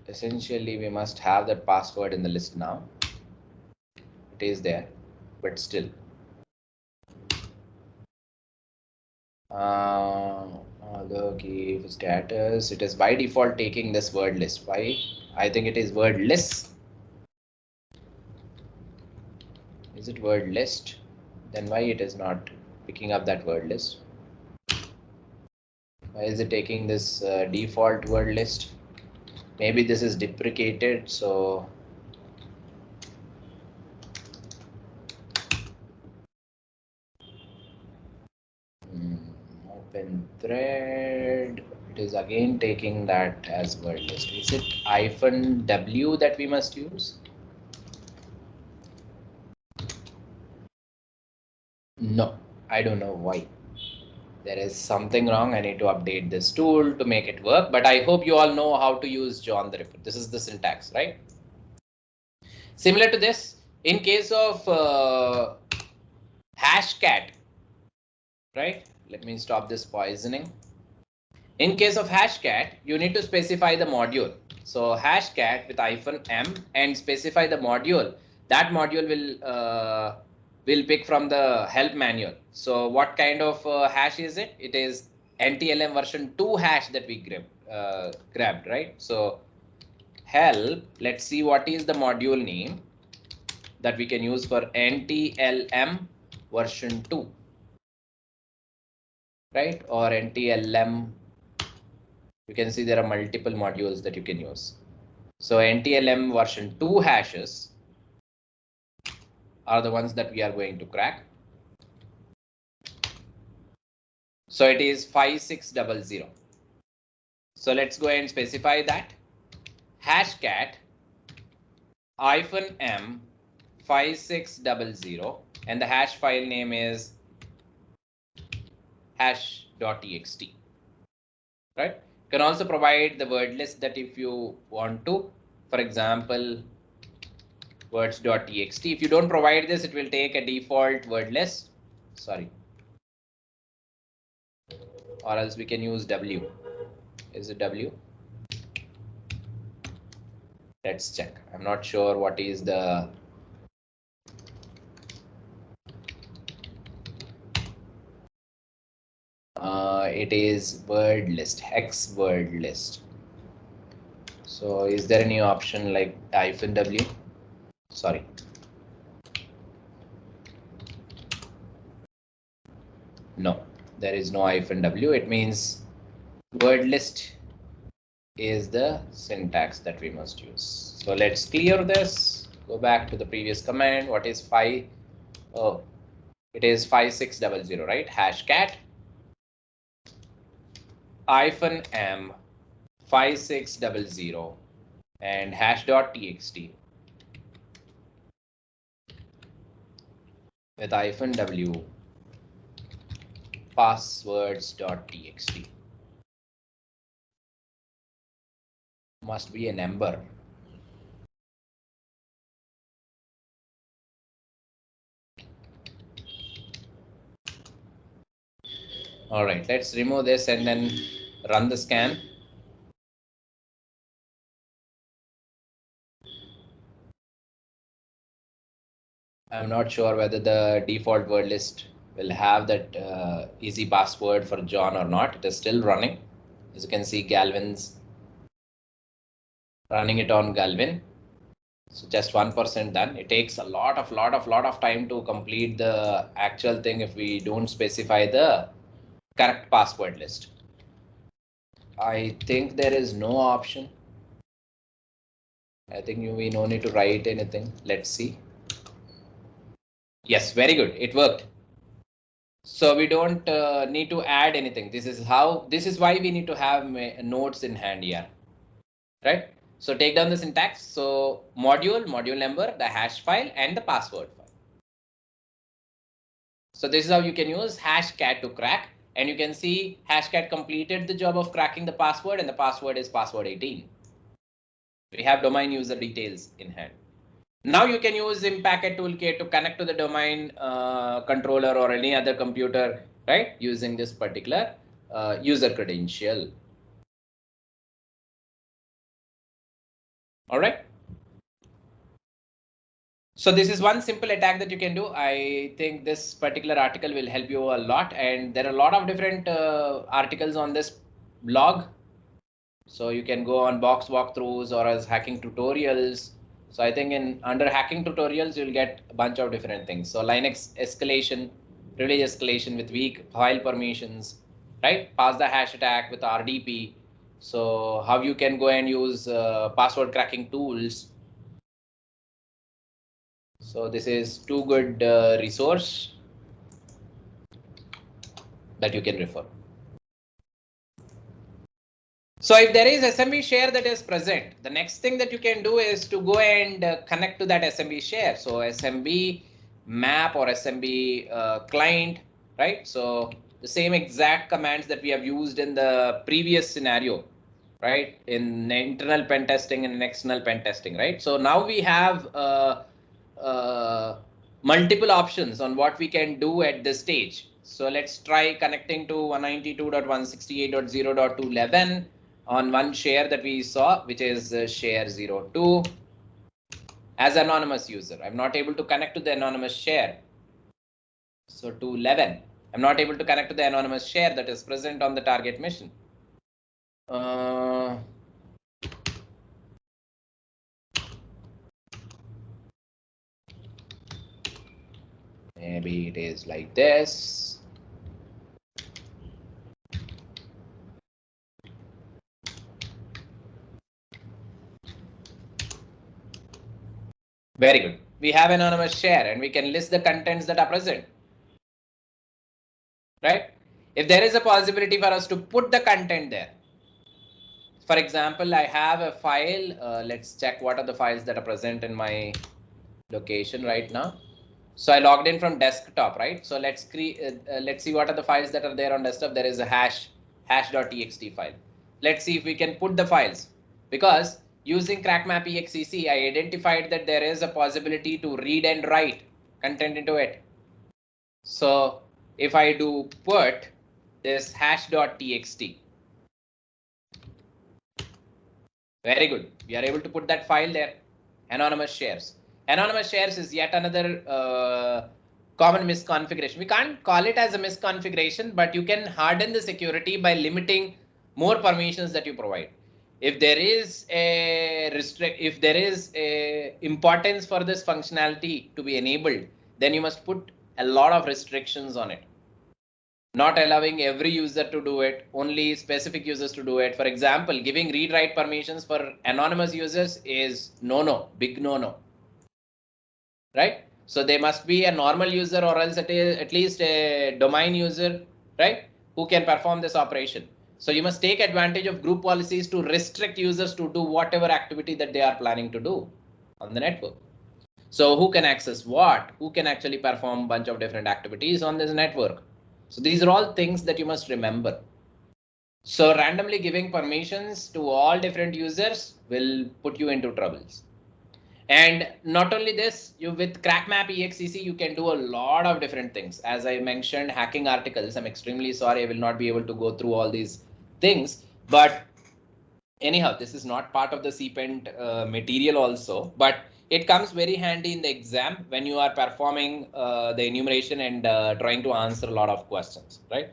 A: Essentially, we must have that password in the list now. It is there, but still. Other key status, it is by default taking this word list. Why? I think it is word list. Is it word list? Then why it is not picking up that word list? Why is it taking this default word list? Maybe this is deprecated, so open thread. It is again taking that as word list. Is it -w that we must use? No, I don't know why. There is something wrong. I need to update this tool to make it work, but I hope you all know how to use John the Ripper. This is the syntax, right? Similar to this, in case of hashcat, right? Let me stop this poisoning. In case of hashcat, you need to specify the module. So hashcat with -m and specify the module. That module will pick from the help manual. So what kind of hash is it? It is NTLM version 2 hash that we grabbed, right? So help, let's see what is the module name that we can use for NTLM version 2, right? Or NTLM. You can see there are multiple modules that you can use. So NTLM version 2 hashes are the ones that we are going to crack. So it is 5600. So let's go ahead and specify that. Hashcat -m 5600, and the hash file name is hash.txt, right? You can also provide the word list that if you want to, for example, words.txt. If you don't provide this, it will take a default word list. Sorry. Or else we can use W. Is it W? Let's check. I'm not sure what is the it is word list, hex word list. So is there any option like -w? Sorry. No, there is no -w. It means word list is the syntax that we must use. So let's clear this. Go back to the previous command. What is 5? Oh, it is 5600, right? Hashcat -m 5600 and hash.txt with -w passwords.txt. Must be a number. All right, let's remove this and then run the scan. I'm not sure whether the default word list will have that easy password for John or not. It is still running. As you can see, Galvin's running it on Galvin. So just 1% done. It takes a lot of time to complete the actual thing if we don't specify the correct password list. I think there is no option. I think we no need to write anything. Let's see. Yes, very good. It worked. So we don't need to add anything. This is why we need to have notes in hand here, right? So take down the syntax. So module number, the hash file, and the password file. So this is how you can use hashcat to crack, and you can see hashcat completed the job of cracking the password, and the password is password 18. We have domain user details in hand. Now you can use Impacket Toolkit to connect to the domain controller or any other computer, right? Using this particular user credential. All right. So this is one simple attack that you can do. I think this particular article will help you a lot, and there are a lot of different articles on this blog. So you can go on box walkthroughs or as hacking tutorials. So I think in under hacking tutorials, you'll get a bunch of different things. So Linux escalation, privilege escalation with weak file permissions, right? Pass the hash attack with RDP. So how you can go and use password cracking tools. So this is too good resource that you can refer. So if there is SMB share that is present, the next thing that you can do is to go and connect to that SMB share. So SMB map or SMB client, right? So the same exact commands that we have used in the previous scenario, right? In internal pen testing and external pen testing, right? So now we have multiple options on what we can do at this stage. So let's try connecting to 192.168.0.211 on one share that we saw, which is share 02 as anonymous user. I'm not able to connect to the anonymous share. So 211, I'm not able to connect to the anonymous share that is present on the target mission. Maybe it is like this. Very good. We have anonymous share and we can list the contents that are present. Right? If there is a possibility for us to put the content there. For example, I have a file. Let's check what are the files that are present in my location right now. So I logged in from desktop, right? So let's see what are the files that are there on desktop. There is a hash.txt file. Let's see if we can put the files, because using crackmap.exe, I identified that there is a possibility to read and write content into it. So if I do put this hash.txt, very good. We are able to put that file there. Anonymous shares. Anonymous shares is yet another common misconfiguration. We can't call it as a misconfiguration, but you can harden the security by limiting more permissions that you provide. If there is a importance for this functionality to be enabled, then you must put a lot of restrictions on it. Not allowing every user to do it, only specific users to do it. For example, giving read-write permissions for anonymous users is big no, right? So they must be a normal user or else at least a domain user, right, who can perform this operation. So you must take advantage of group policies to restrict users to do whatever activity that they are planning to do on the network. So who can access what, who can actually perform a bunch of different activities on this network. So these are all things that you must remember. So randomly giving permissions to all different users will put you into troubles. And not only this, you with crackmap.exe, you can do a lot of different things. As I mentioned, hacking articles. I'm extremely sorry, I will not be able to go through all these things. But anyhow, this is not part of the CPENT material also, but it comes very handy in the exam when you are performing the enumeration and trying to answer a lot of questions, right?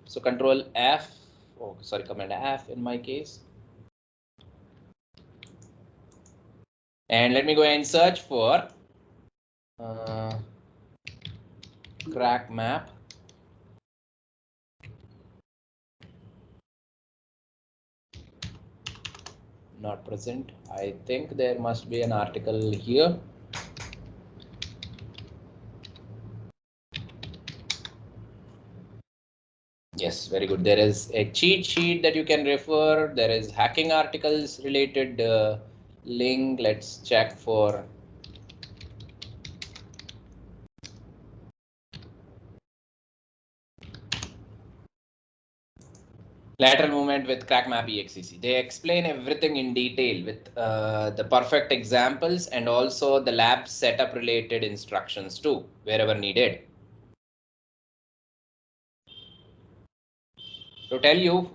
A: So Control F, Command F in my case. And let me go and search for crack map. not present. I think there must be an article here. Yes, very good. There is a cheat sheet that you can refer. There is hacking articles related link. Let's check for lateral movement with crackmap exec. They explain everything in detail with the perfect examples and also the lab setup related instructions too, wherever needed. To tell you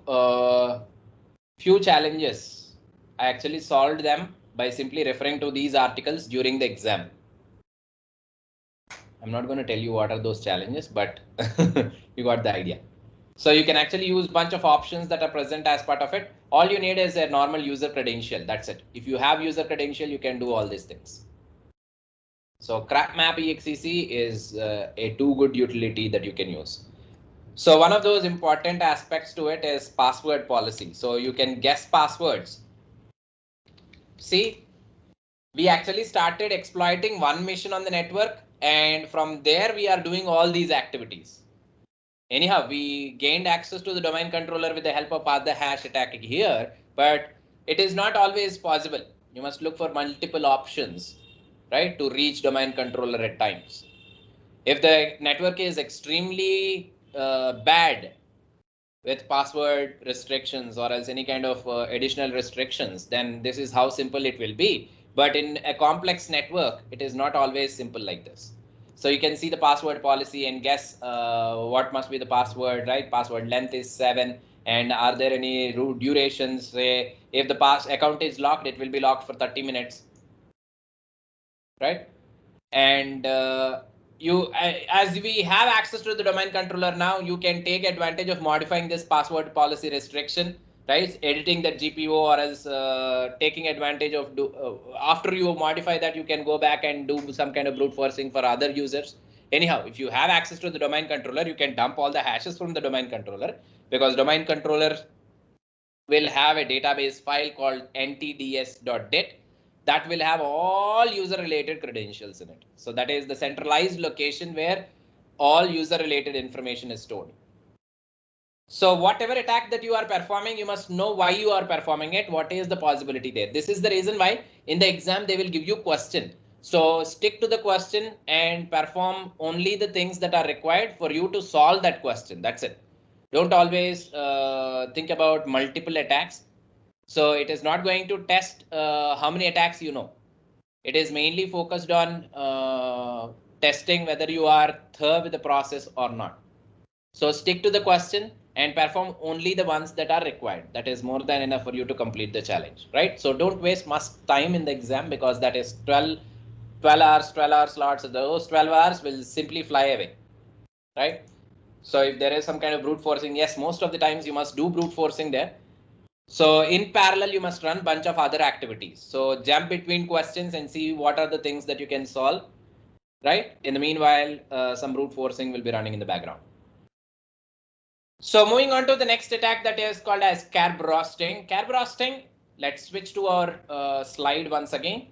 A: few challenges, I actually solved them by simply referring to these articles during the exam. I'm not going to tell you what are those challenges, but you got the idea. So you can actually use a bunch of options that are present as part of it. All you need is a normal user credential. That's it. If you have user credential, you can do all these things. So crackmap exec is a too good utility that you can use. So one of those important aspects to it is password policy. So you can guess passwords. See, we actually started exploiting one mission on the network, and from there we are doing all these activities. Anyhow, we gained access to the domain controller with the help of path the hash attack here, but it is not always possible. You must look for multiple options, right, to reach domain controller at times. If the network is extremely bad with password restrictions or else any kind of additional restrictions, then this is how simple it will be. But in a complex network, it is not always simple like this. So you can see the password policy and guess what must be the password, right? Password length is 7. And are there any root durations? Say if the account is locked, it will be locked for 30 minutes, right? And as we have access to the domain controller now, you can take advantage of modifying this password policy restriction, right? Editing that GPO or else taking advantage of after you modify that, you can go back and do some kind of brute forcing for other users. Anyhow, if you have access to the domain controller, you can dump all the hashes from the domain controller, because domain controller will have a database file called ntds.dit that will have all user related credentials in it. So that is the centralized location where all user related information is stored. So whatever attack that you are performing, you must know why you are performing it. What is the possibility there? This is the reason why in the exam they will give you question. So stick to the question and perform only the things that are required for you to solve that question. That's it. Don't always think about multiple attacks. So it is not going to test how many attacks you know. It is mainly focused on testing whether you are thorough with the process or not. So stick to the question and perform only the ones that are required. That is more than enough for you to complete the challenge, right? So don't waste much time in the exam, because that is 12 hour slots. Those 12 hours will simply fly away, right? So if there is some kind of brute forcing, yes, most of the times you must do brute forcing there. So in parallel, you must run a bunch of other activities. So jump between questions and see what are the things that you can solve, right? In the meanwhile, some brute forcing will be running in the background. So moving on to the next attack, that is called as Kerberos-sting. Kerberos-sting, let's switch to our slide once again.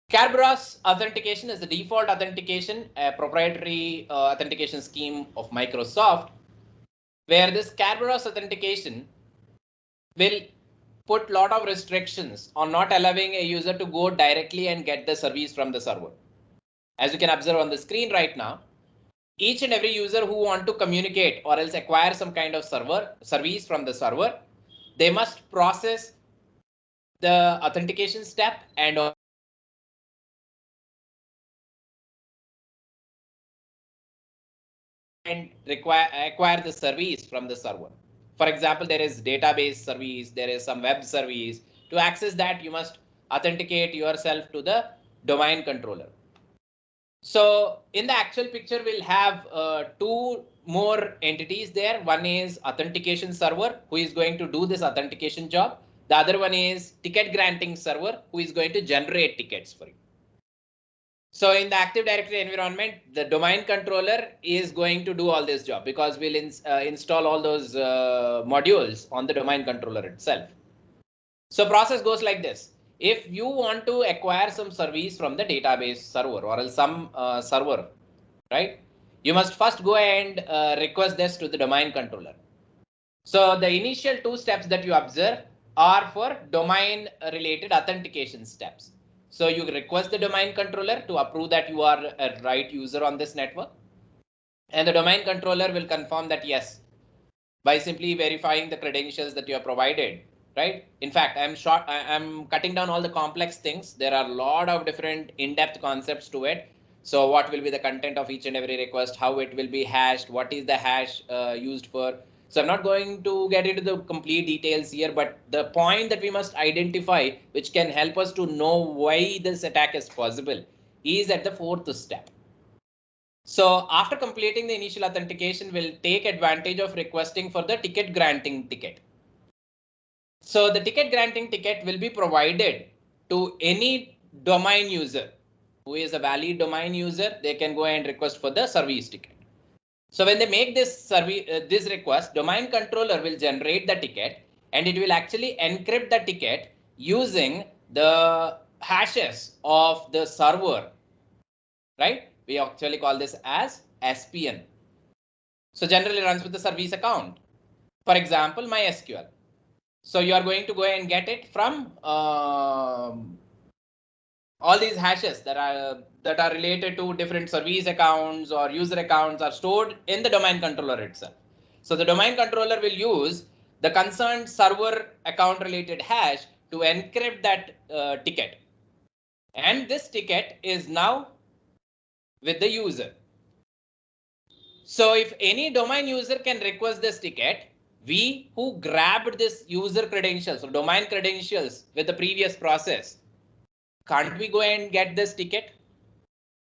A: Kerberos authentication is the default authentication, a proprietary authentication scheme of Microsoft, where this Kerberos authentication will put a lot of restrictions on not allowing a user to go directly and get the service from the server. As you can observe on the screen right now, each and every user who want to communicate or else acquire some kind of service from the server, they must process the authentication step and acquire the service from the server. For example, there is database service, there is some web service. To access that, you must authenticate yourself to the domain controller. So in the actual picture, we'll have two more entities there. One is authentication server, who is going to do this authentication job. The other one is ticket granting server, who is going to generate tickets for you. So in the Active Directory environment, the domain controller is going to do all this job, because we'll install all those modules on the domain controller itself. So process goes like this. If you want to acquire some service from the database server or else some server, right? You must first go and request this to the domain controller. So the initial two steps that you observe are for domain related authentication steps. So you request the domain controller to approve that you are a right user on this network. And the domain controller will confirm that yes, by simply verifying the credentials that you have provided, right? In fact, I'm cutting down all the complex things. There are a lot of different in-depth concepts to it. So what will be the content of each and every request, how it will be hashed, what is the hash used for. So I'm not going to get into the complete details here, but the point that we must identify, which can help us to know why this attack is possible, is at the fourth step. So after completing the initial authentication, we'll take advantage of requesting for the ticket granting ticket. So the ticket granting ticket will be provided to any domain user who is a valid domain user. They can go and request for the service ticket. So when they make this this request, domain controller will generate the ticket and it will actually encrypt the ticket using the hashes of the server, right? We actually call this as SPN. So generally runs with the service account. For example, MySQL. So you are going to go and get it from all these hashes that are related to different service accounts or user accounts are stored in the domain controller itself. So the domain controller will use the concerned server account related hash to encrypt that ticket. And this ticket is now with the user. So if any domain user can request this ticket, we who grabbed this user credentials or domain credentials with the previous process, can't we go and get this ticket?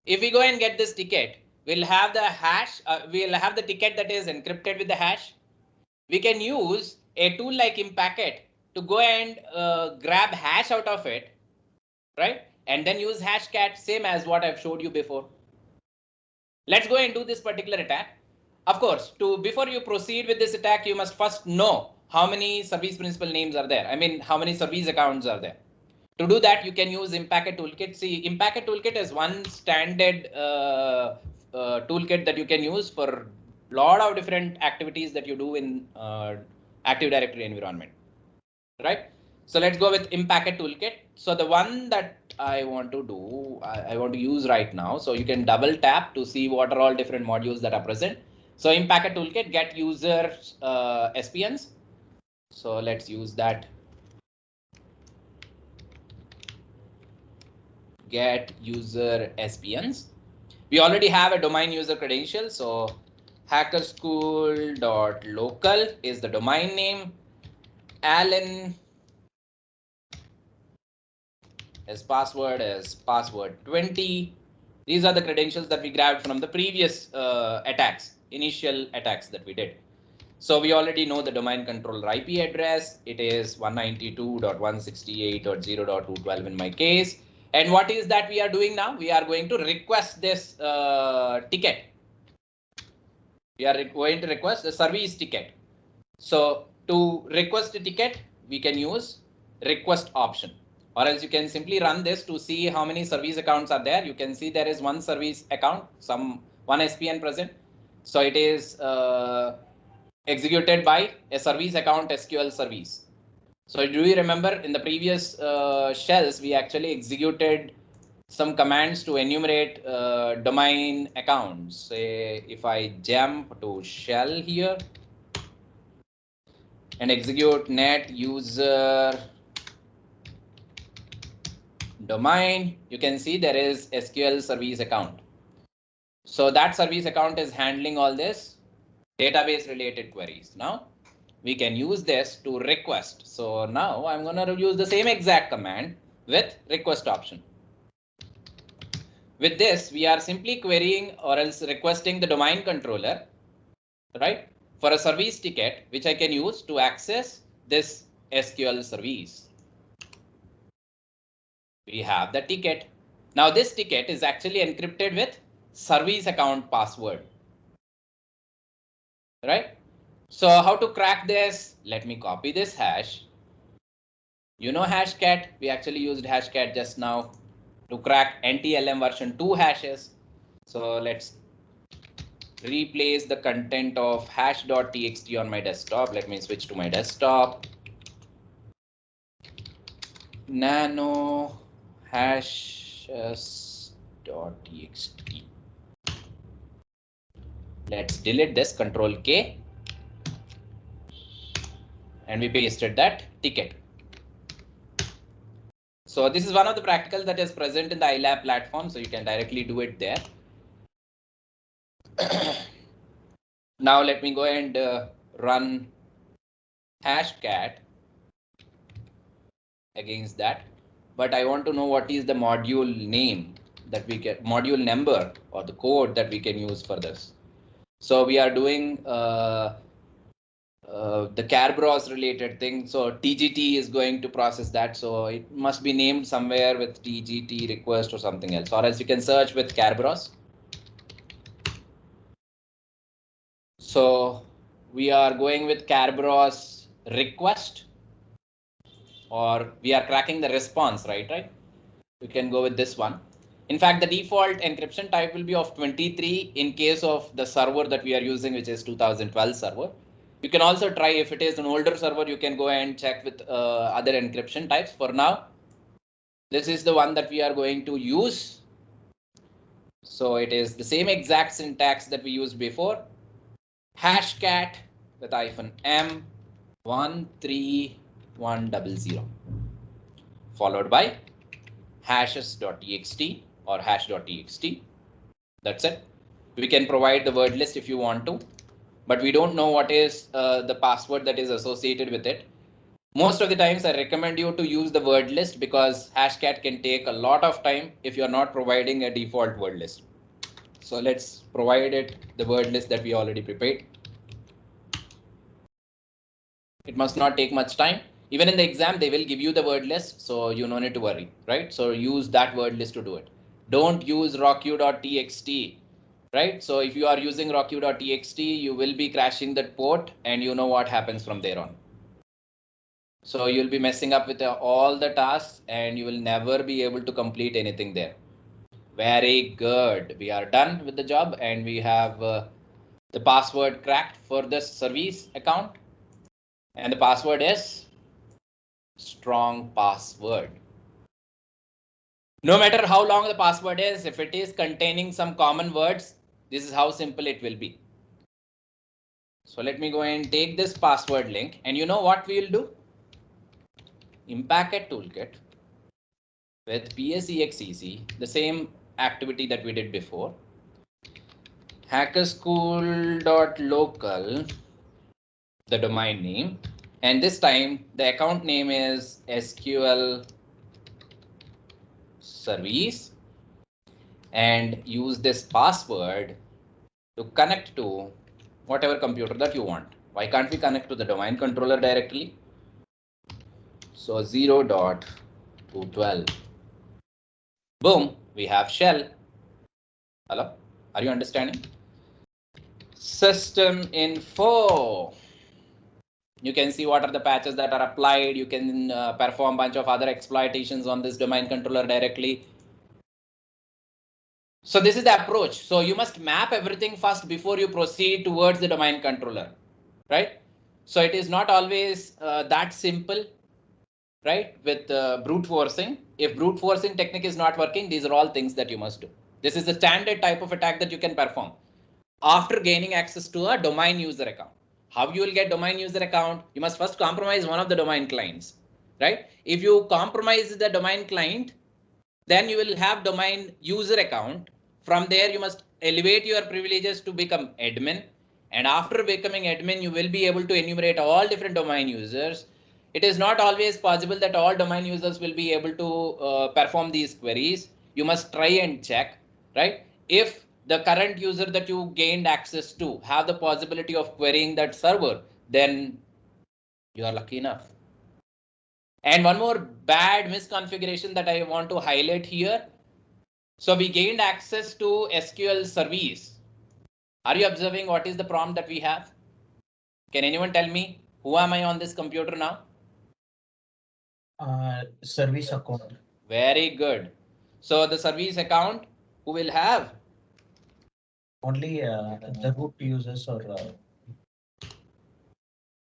A: If we go and get this ticket, we'll have the hash, we'll have the ticket that is encrypted with the hash. We can use a tool like Impacket to go and grab hash out of it, right? And then use hashcat, same as what I've showed you before. Let's go and do this particular attack. Of course, before you proceed with this attack, you must first know how many service principal names are there. I mean, how many service accounts are there. To do that, you can use Impacket Toolkit. See, Impacket Toolkit is one standard toolkit that you can use for a lot of different activities that you do in Active Directory environment, right? So let's go with Impacket Toolkit. So the one that I want to do, I want to use right now. So you can double tap to see what are all different modules that are present. So Impacket Toolkit, get user SPNs. So let's use that. Get user SPNs. We already have a domain user credential. So hackerschool.local is the domain name. Alan, his password is password 20. These are the credentials that we grabbed from the previous initial attacks that we did. So we already know the domain controller IP address. It is 192.168.0.212 in my case. And what is that we are doing now? We are going to request this ticket. We are going to request a service ticket. So to request a ticket, we can use request option. Or else you can simply run this to see how many service accounts are there. You can see there is one service account, one SPN present. So it is executed by a service account SQL service. So do you remember in the previous shells, we actually executed some commands to enumerate domain accounts. Say if I jump to shell here and execute net user domain, you can see there is SQL service account. So that service account is handling all this database related queries. Now we can use this to request. So now I'm going to use the same exact command with request option. With this, we are simply querying or else requesting the domain controller, right, for a service ticket, which I can use to access this SQL service. We have the ticket. Now this ticket is actually encrypted with service account password, right? So how to crack this? Let me copy this hash You know hashcat? We actually used hashcat just now to crack NTLM version 2 hashes. So let's replace the content of hash.txt on my desktop. Let me switch to my desktop. Nano hashes.txt. Let's delete this, Control K. And we pasted that ticket. So this is one of the practicals that is present in the iLab platform. So you can directly do it there. Now let me go and run hashcat against that. But I want to know what is the module name that we get, module number or the code that we can use for this. So we are doing the Kerberos related thing. So TGT is going to process that. So it must be named somewhere with TGT request or something else, or else you can search with Kerberos. So we are going with Kerberos request, or we are cracking the response, right? We can go with this one. In fact, the default encryption type will be of 23 in case of the server that we are using, which is 2012 server. You can also try, if it is an older server, you can go and check with other encryption types. For now, this is the one that we are going to use. So it is the same exact syntax that we used before. Hashcat with -m 13100 followed by hashes.txt or hash.txt. That's it. We can provide the word list if you want to, but we don't know what is the password that is associated with it. Most of the times I recommend you to use the word list because hashcat can take a lot of time if you're not providing a default word list. So let's provide it the word list that we already prepared. It must not take much time. Even in the exam, they will give you the word list, so you no need to worry, right? So use that word list to do it. Don't use rocku.txt, right? So if you are using rocku.txt, you will be crashing that port and you know what happens from there on. So you'll be messing up with all the tasks and you will never be able to complete anything there. Very good. We are done with the job and we have the password cracked for this service account. And the password is strong password. No matter how long the password is, if it is containing some common words, this is how simple it will be. So let me go and take this password link, and you know what we will do? Impacket toolkit with PSEXEC, the same activity that we did before. Hackerschool.local, the domain name, and this time the account name is SQL service, and use this password to connect to whatever computer that you want. Why can't we connect to the domain controller directly? So 0.212. Boom, we have shell. Hello, are you understanding? System info. You can see what are the patches that are applied. You can perform a bunch of other exploitations on this domain controller directly. So this is the approach. So you must map everything first before you proceed towards the domain controller, right? So it is not always that simple, right? With brute forcing. If brute forcing technique is not working, these are all things that you must do. This is the standard type of attack that you can perform after gaining access to a domain user account. How you will get domain user account? You must first compromise one of the domain clients, right? If you compromise the domain client, then you will have domain user account. From there, you must elevate your privileges to become admin. And after becoming admin, you will be able to enumerate all different domain users. It is not always possible that all domain users will be able to perform these queries. You must try and check, right? If the current user that you gained access to have the possibility of querying that server, then you are lucky enough. And one more bad misconfiguration that I want to highlight here. So we gained access to SQL service. Are you observing what is the prompt that we have? Can anyone tell me who am I on this computer now?
C: Service account.
A: Very good. So the service account, who will have?
C: Only the root users or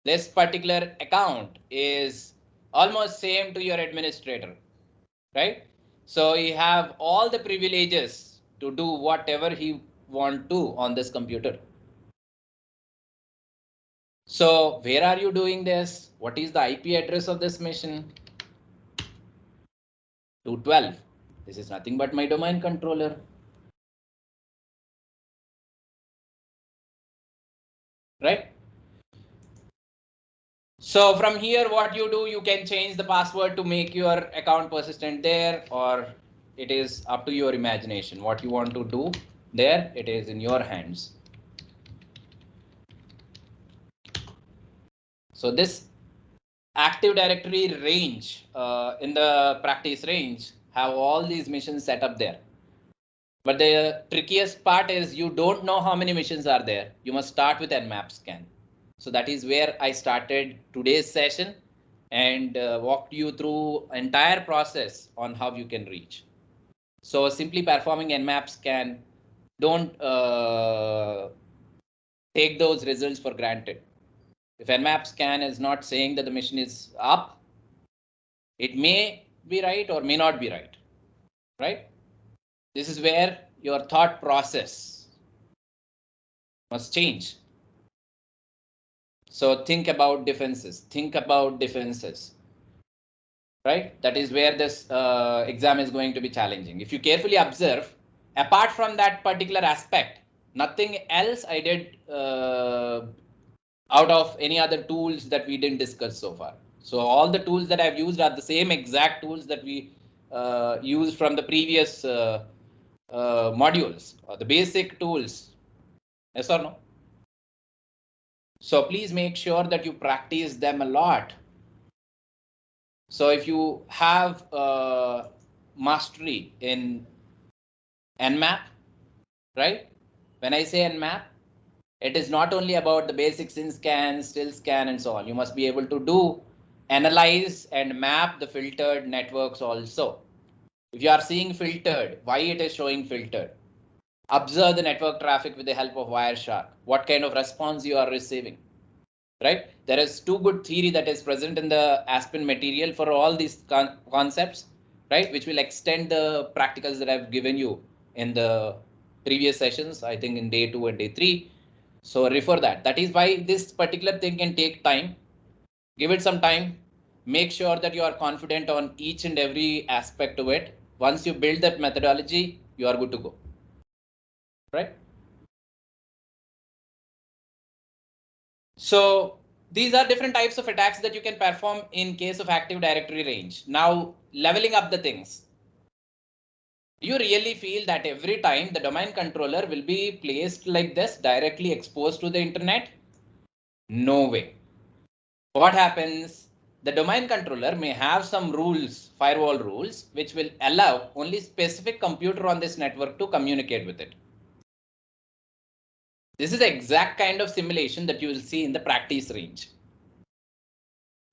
A: This particular account is almost same to your administrator, right? So he have all the privileges to do whatever he want to on this computer. So where are you doing this? What is the IP address of this machine? 212. This is nothing but my domain controller. Right? So from here, what you do, you can change the password to make your account persistent there, or it is up to your imagination. What you want to do there, it is in your hands. So this Active Directory range in the practice range have all these missions set up there. But the trickiest part is you don't know how many missions are there. You must start with Nmap scan. So that is where I started today's session and walked you through entire process on how you can reach. So simply performing Nmap scan, don't take those results for granted. If Nmap scan is not saying that the mission is up, it may be right or may not be right, right? This is where your thought process must change. So think about defenses, right? That is where this exam is going to be challenging. If you carefully observe, apart from that particular aspect, nothing else I did out of any other tools that we didn't discuss so far. So all the tools that I've used are the same exact tools that we used from the previous modules, or the basic tools. Yes or no? So please make sure that you practice them a lot. So if you have mastery in Nmap, right? When I say Nmap, it is not only about the basic sin scan, still scan, and so on. You must be able to do analyze and map the filtered networks also. If you are seeing filtered, why it is showing filtered? Observe the network traffic with the help of Wireshark. What kind of response you are receiving, right? There is too good theory that is present in the Aspen material for all these concepts, right? Which will extend the practicals that I've given you in the previous sessions, I think in day 2 and day 3. So refer that. That is why this particular thing can take time. Give it some time. Make sure that you are confident on each and every aspect of it. Once you build that methodology, you are good to go, right? So these are different types of attacks that you can perform in case of Active Directory range. Now, leveling up the things. Do you really feel that every time the domain controller will be placed like this, directly exposed to the internet? No way. What happens? The domain controller may have some rules, firewall rules, which will allow only specific computer on this network to communicate with it. This is the exact kind of simulation that you will see in the practice range.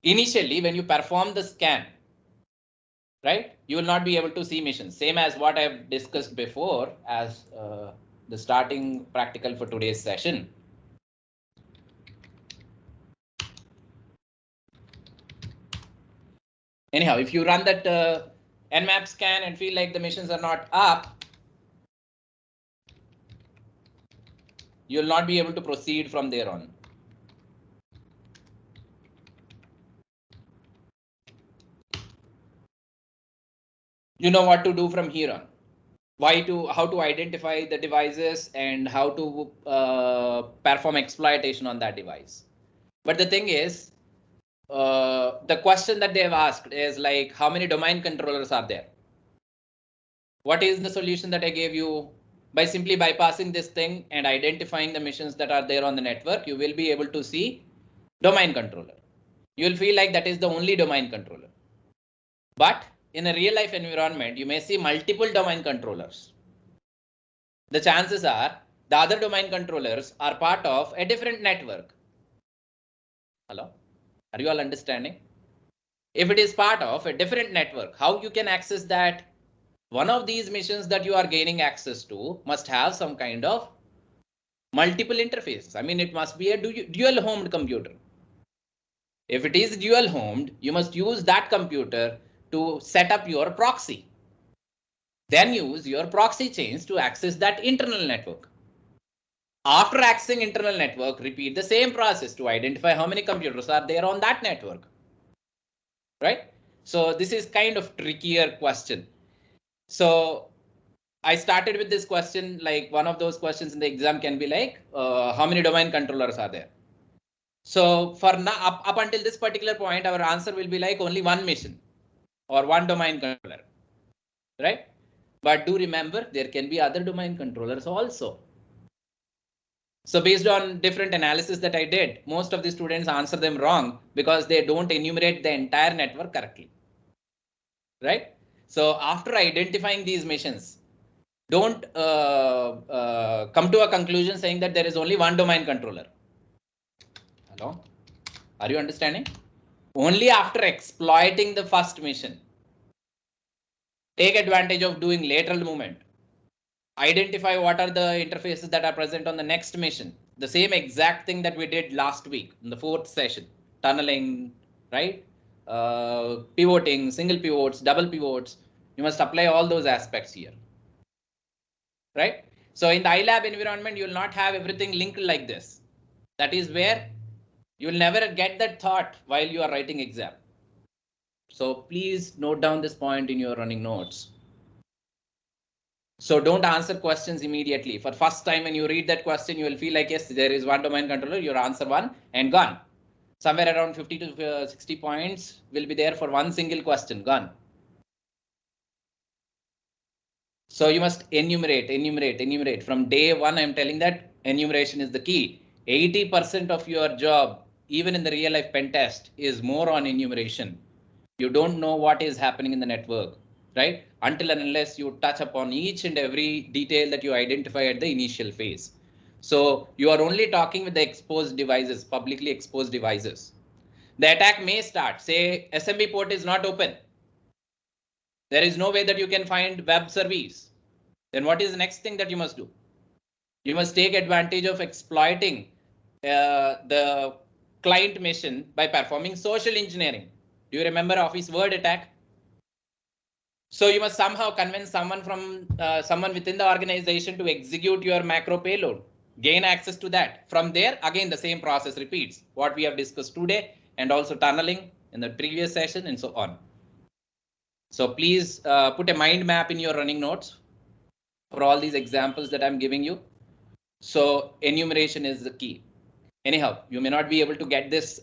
A: Initially, when you perform the scan, right, you will not be able to see missions. Same as what I've discussed before as the starting practical for today's session. Anyhow, if you run that Nmap scan and feel like the missions are not up, you will not be able to proceed from there on. You know what to do from here on. How to identify the devices and how to perform exploitation on that device. But the thing is, the question that they have asked is like, how many domain controllers are there? What is the solution that I gave you? By simply bypassing this thing and identifying the missions that are there on the network, you will be able to see domain controller. You will feel like that is the only domain controller. But in a real life environment, you may see multiple domain controllers. The chances are the other domain controllers are part of a different network. Hello? Are you all understanding? If it is part of a different network, how you can access that? One of these missions that you are gaining access to must have some kind of multiple interfaces. I mean, it must be a dual homed computer. If it is dual homed, you must use that computer to set up your proxy. Then use your proxy chains to access that internal network. After accessing internal network, repeat the same process to identify how many computers are there on that network. Right? So this is kind of trickier question. So I started with this question, like one of those questions in the exam can be like, how many domain controllers are there? So for now, up until this particular point, our answer will be like only one mission or one domain controller, right? But do remember, there can be other domain controllers also. So based on different analysis that I did, most of the students answer them wrong because they don't enumerate the entire network correctly, right? So after identifying these missions, don't come to a conclusion saying that there is only one domain controller. Hello? Are you understanding? Only after exploiting the first mission, take advantage of doing lateral movement. Identify what are the interfaces that are present on the next mission. The same exact thing that we did last week in the 4th session. Tunneling, right? Pivoting, single pivots, double pivots. You must apply all those aspects here. Right? So in the iLab environment, you will not have everything linked like this. That is where you will never get that thought while you are writing exam. So please note down this point in your running notes. So don't answer questions immediately. For first time when you read that question, you will feel like, yes, there is one domain controller, your answer one and gone. Somewhere around 50 to 60 points will be there for one single question, gone. So you must enumerate. From day one, I'm telling that enumeration is the key. 80% of your job, even in the real life pen test, is more on enumeration. You don't know what is happening in the network, right? Until and unless you touch upon each and every detail that you identify at the initial phase. So you are only talking with the exposed devices, publicly exposed devices. The attack may start, say SMB port is not open. There is no way that you can find web service. Then what is the next thing that you must do? You must take advantage of exploiting the client mission by performing social engineering. Do you remember Office Word attack? So you must somehow convince someone from someone within the organization to execute your macro payload, gain access to that. From there, again, the same process repeats what we have discussed today and also tunneling in the previous session and so on. So please put a mind map in your running notes for all these examples that I'm giving you. So enumeration is the key. Anyhow, you may not be able to get this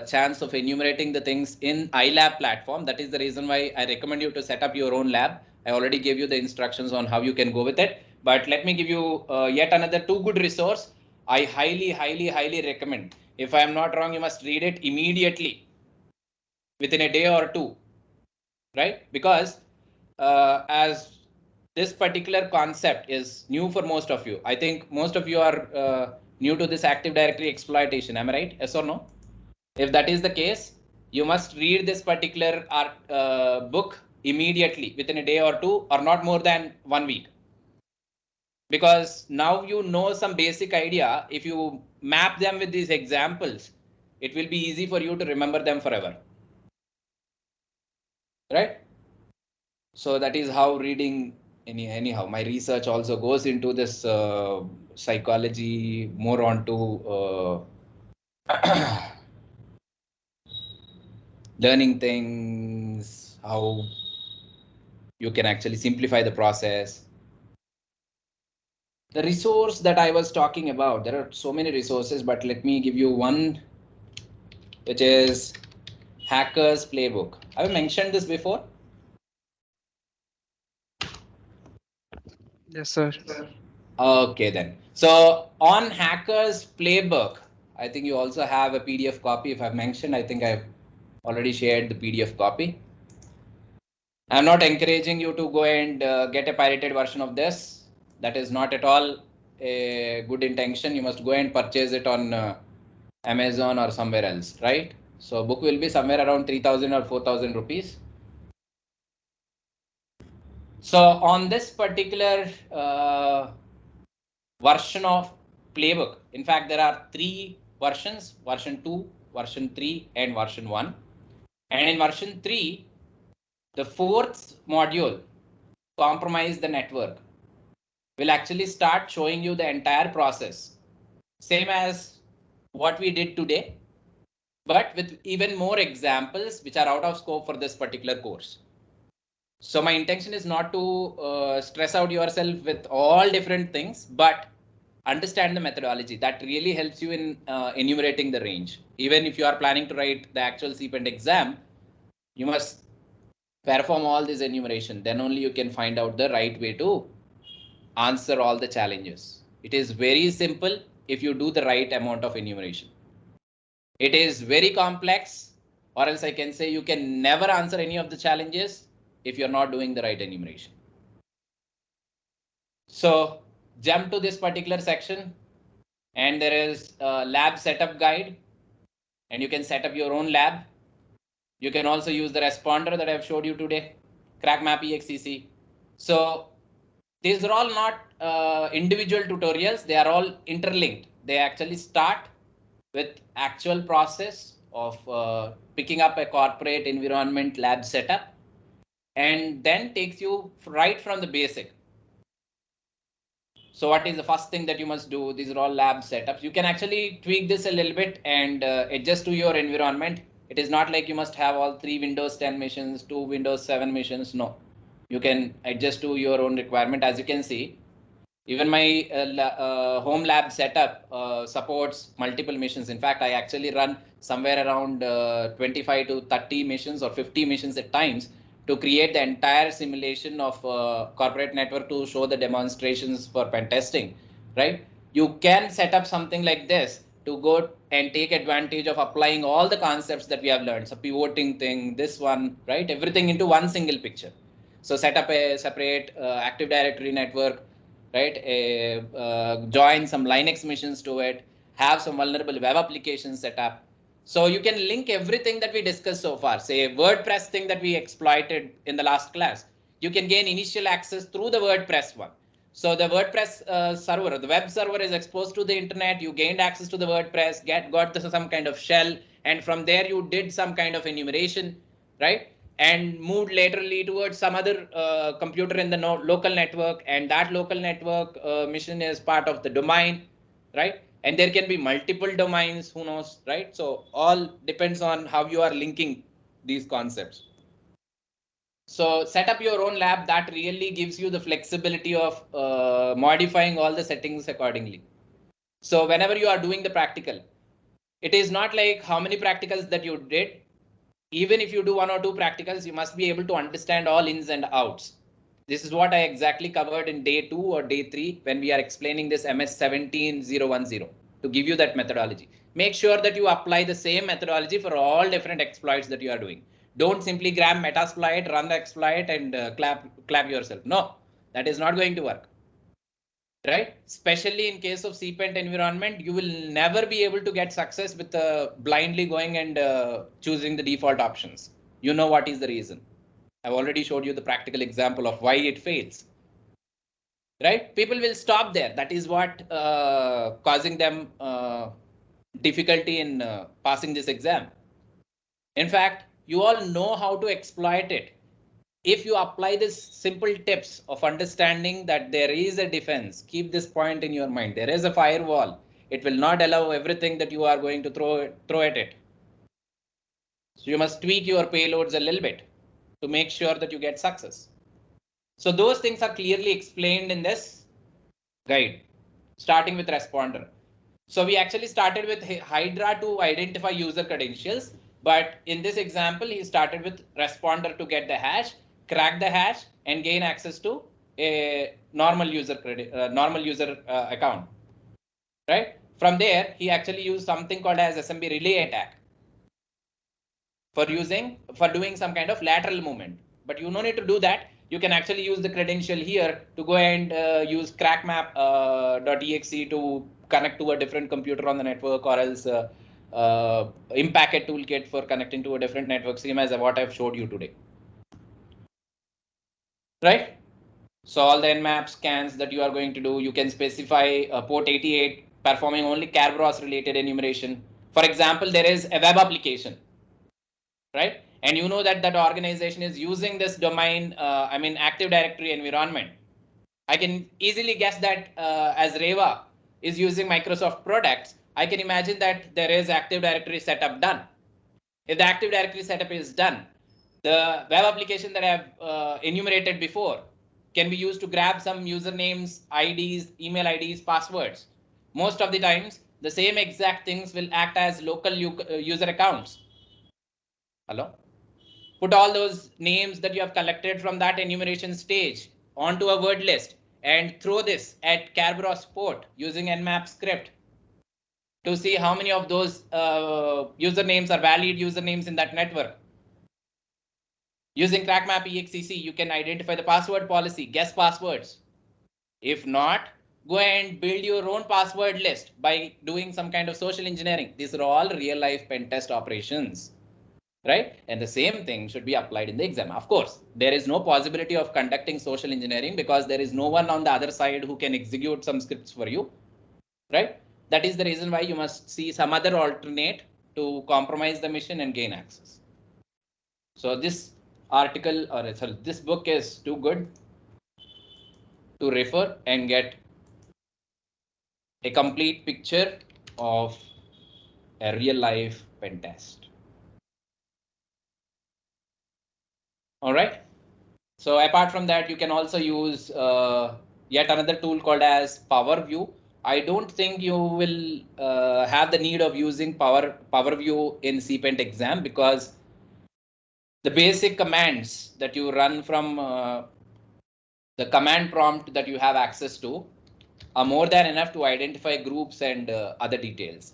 A: chance of enumerating the things in iLab platform. That is the reason why I recommend you to set up your own lab. I already gave you the instructions on how you can go with it. But let me give you yet another two good resource. I highly recommend. If I am not wrong, you must read it immediately within a day or two, right? Because as this particular concept is new for most of you. I think most of you are new to this Active Directory exploitation. Am I right? Yes or no? If that is the case, you must read this particular book immediately within a day or two, or not more than 1 week. Because now you know some basic idea. If you map them with these examples, it will be easy for you to remember them forever. Right? So that is how reading. Anyhow, my research also goes into this psychology, more onto learning things, how you can actually simplify the process. The resource that I was talking about, there are so many resources, but let me give you one, which is Hacker's Playbook. Have I mentioned this before?
E: Yes, sir.
A: Okay, then. So on Hacker's Playbook, I think you also have a PDF copy. If I've mentioned, I think I've already shared the PDF copy. I'm not encouraging you to go and get a pirated version of this. That is not at all a good intention. You must go and purchase it on Amazon or somewhere else, right? So book will be somewhere around 3,000 or 4,000 rupees. So on this particular version of playbook, in fact, there are 3 versions, version 2, version 3, and version 1. And in version 3, the 4th module, compromise the network, will actually start showing you the entire process. Same as what we did today, but with even more examples which are out of scope for this particular course. So my intention is not to stress out yourself with all different things, but understand the methodology that really helps you in enumerating the range. Even if you are planning to write the actual CPENT exam, you must perform all this enumeration. Then only you can find out the right way to answer all the challenges. It is very simple if you do the right amount of enumeration. It is very complex, or else I can say you can never answer any of the challenges if you're not doing the right enumeration. So jump to this particular section, and there is a lab setup guide, and you can set up your own lab. You can also use the responder that I've showed you today, CrackMap EXEC. So these are all not individual tutorials. They are all interlinked. They actually start with actual process of picking up a corporate environment lab setup, and then takes you right from the basic. So what is the first thing that you must do? These are all lab setups. You can actually tweak this a little bit and adjust to your environment. It is not like you must have all 3 Windows 10 machines, 2 Windows 7 machines. No, you can adjust to your own requirement. As you can see, even my home lab setup supports multiple machines. In fact, I actually run somewhere around 25 to 30 machines or 50 machines at times to create the entire simulation of corporate network to show the demonstrations for pen testing, right? You can set up something like this to go and take advantage of applying all the concepts that we have learned. So pivoting thing, this one, right? Everything into one single picture. So set up a separate Active Directory network, right? Join some Linux machines to it, have some vulnerable web applications set up. So you can link everything that we discussed so far, say WordPress thing that we exploited in the last class. You can gain initial access through the WordPress one. So the WordPress server, the web server is exposed to the internet. You gained access to the WordPress, got some kind of shell, and from there you did some kind of enumeration, right? And moved laterally towards some other computer in the local network, and that local network mission is part of the domain, right? And there can be multiple domains, who knows, right? So all depends on how you are linking these concepts. So set up your own lab. That really gives you the flexibility of modifying all the settings accordingly. So whenever you are doing the practical, it is not like how many practicals that you did. Even if you do 1 or 2 practicals, you must be able to understand all ins and outs. This is what I exactly covered in day 2 or day 3 when we are explaining this MS17010 to give you that methodology. Make sure that you apply the same methodology for all different exploits that you are doing. Don't simply grab Metasploit, run the exploit, and clap yourself. No, that is not going to work. Right? Especially in case of CPENT environment, you will never be able to get success with blindly going and choosing the default options. You know what is the reason. I've already showed you the practical example of why it fails. Right? People will stop there. That is what causing them difficulty in passing this exam. In fact, you all know how to exploit it. If you apply this simple tips of understanding that there is a defense, keep this point in your mind. There is a firewall. It will not allow everything that you are going to throw at it. So you must tweak your payloads a little bit to make sure that you get success. So those things are clearly explained in this guide, starting with responder. So we actually started with Hydra to identify user credentials. But in this example, he started with responder to get the hash, crack the hash, and gain access to a normal user account. Right? From there, he actually used something called as SMB relay attack for doing some kind of lateral movement. But you no need to do that. You can actually use the credential here to go and use crackmap.exe to connect to a different computer on the network, or else in-packet toolkit for connecting to a different network, same as what I've showed you today. Right? So all the nmap scans that you are going to do, you can specify port 88 performing only Kerberos related enumeration. For example, there is a web application, right? And you know that that organization is using this domain, Active Directory environment. I can easily guess that as Reva is using Microsoft products, I can imagine that there is Active Directory setup done. If the Active Directory setup is done, the web application that I have enumerated before can be used to grab some usernames, IDs, email IDs, passwords. Most of the times, the same exact things will act as local user accounts. Hello? Put all those names that you have collected from that enumeration stage onto a word list and throw this at Kerberos port using nmap script to see how many of those usernames are valid usernames in that network. Using crackmap exec, you can identify the password policy, guess passwords. If not, go and build your own password list by doing some kind of social engineering. These are all real life pen test operations, right? And the same thing should be applied in the exam. Of course, there is no possibility of conducting social engineering because there is no one on the other side who can execute some scripts for you, right? That is the reason why you must see some other alternate to compromise the mission and gain access. So this article, or sorry, this book is too good to refer and get a complete picture of a real life pen test. All right. So apart from that, you can also use yet another tool called as PowerView. I don't think you will have the need of using PowerView in CPENT exam because the basic commands that you run from the command prompt that you have access to are more than enough to identify groups and other details.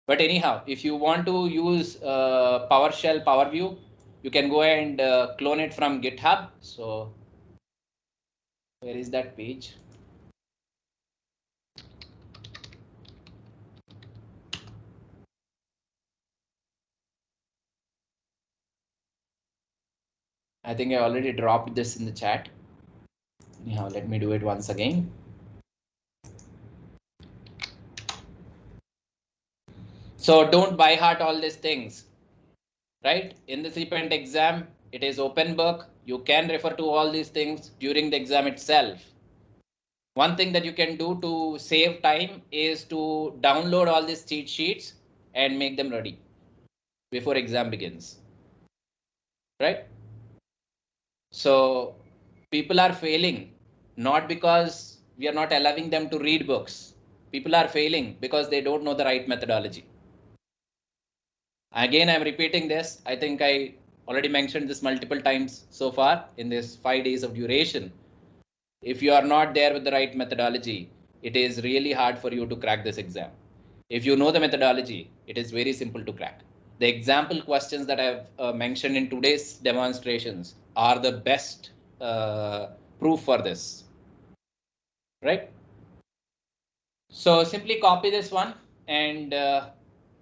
A: But anyhow, if you want to use PowerShell PowerView, you can go and clone it from GitHub. So where is that page? I think I already dropped this in the chat. Anyhow, let me do it once again. So don't by heart all these things, right? In the CPENT exam, it is open book. You can refer to all these things during the exam itself. One thing that you can do to save time is to download all these cheat sheets and make them ready before exam begins, right? So people are failing not because we are not allowing them to read books. People are failing because they don't know the right methodology. Again, I'm repeating this. I think I already mentioned this multiple times so far in this 5 days of duration. If you are not there with the right methodology, it is really hard for you to crack this exam. If you know the methodology, it is very simple to crack. The example questions that I've mentioned in today's demonstrations are the best proof for this, right? So simply copy this one and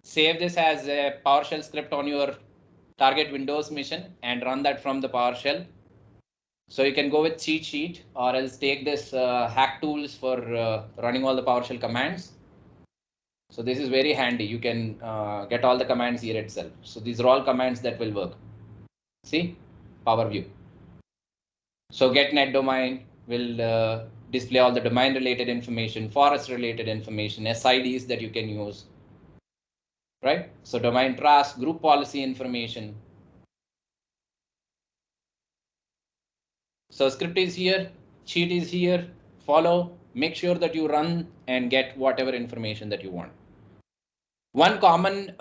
A: save this as a PowerShell script on your target Windows machine and run that from the PowerShell. So you can go with cheat sheet or else take this hack tools for running all the PowerShell commands. So this is very handy. You can get all the commands here itself. So these are all commands that will work. See, PowerView. So get net domain will display all the domain related information, forest related information, SIDs that you can use, right? So domain trust, group policy information. So script is here, cheat is here, follow, make sure that you run and get whatever information that you want. One common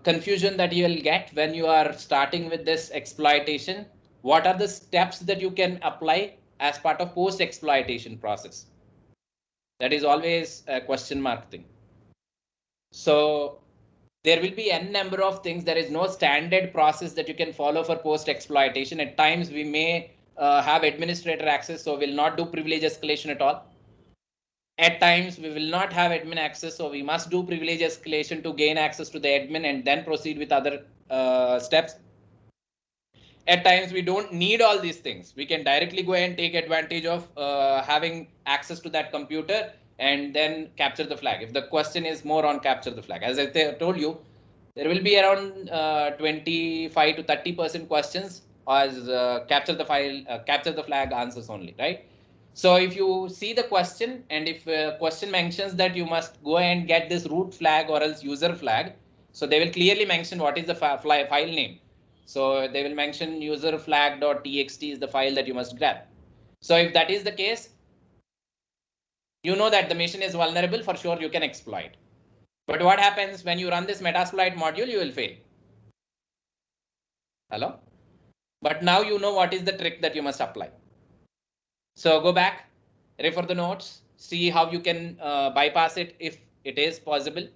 A: confusion that you will get when you are starting with this exploitation, what are the steps that you can apply as part of post exploitation process? That is always a question mark thing. So there will be n number of things. There is no standard process that you can follow for post exploitation. At times we may have administrator access, so we'll not do privilege escalation at all. At times we will not have admin access, so we must do privilege escalation to gain access to the admin and then proceed with other steps. At times we don't need all these things. We can directly go and take advantage of having access to that computer and then capture the flag. If the question is more on capture the flag, as I told you, there will be around 25 to 30% questions as capture the flag answers only, right? So if you see the question and if question mentions that you must go and get this root flag or else user flag, so they will clearly mention what is the file name. So they will mention user flag.txt is the file that you must grab. So if that is the case, you know that the machine is vulnerable, for sure you can exploit. But what happens when you run this Metasploit module, you will fail. Hello? But now you know what is the trick that you must apply. So go back, refer the notes, see how you can bypass it if it is possible.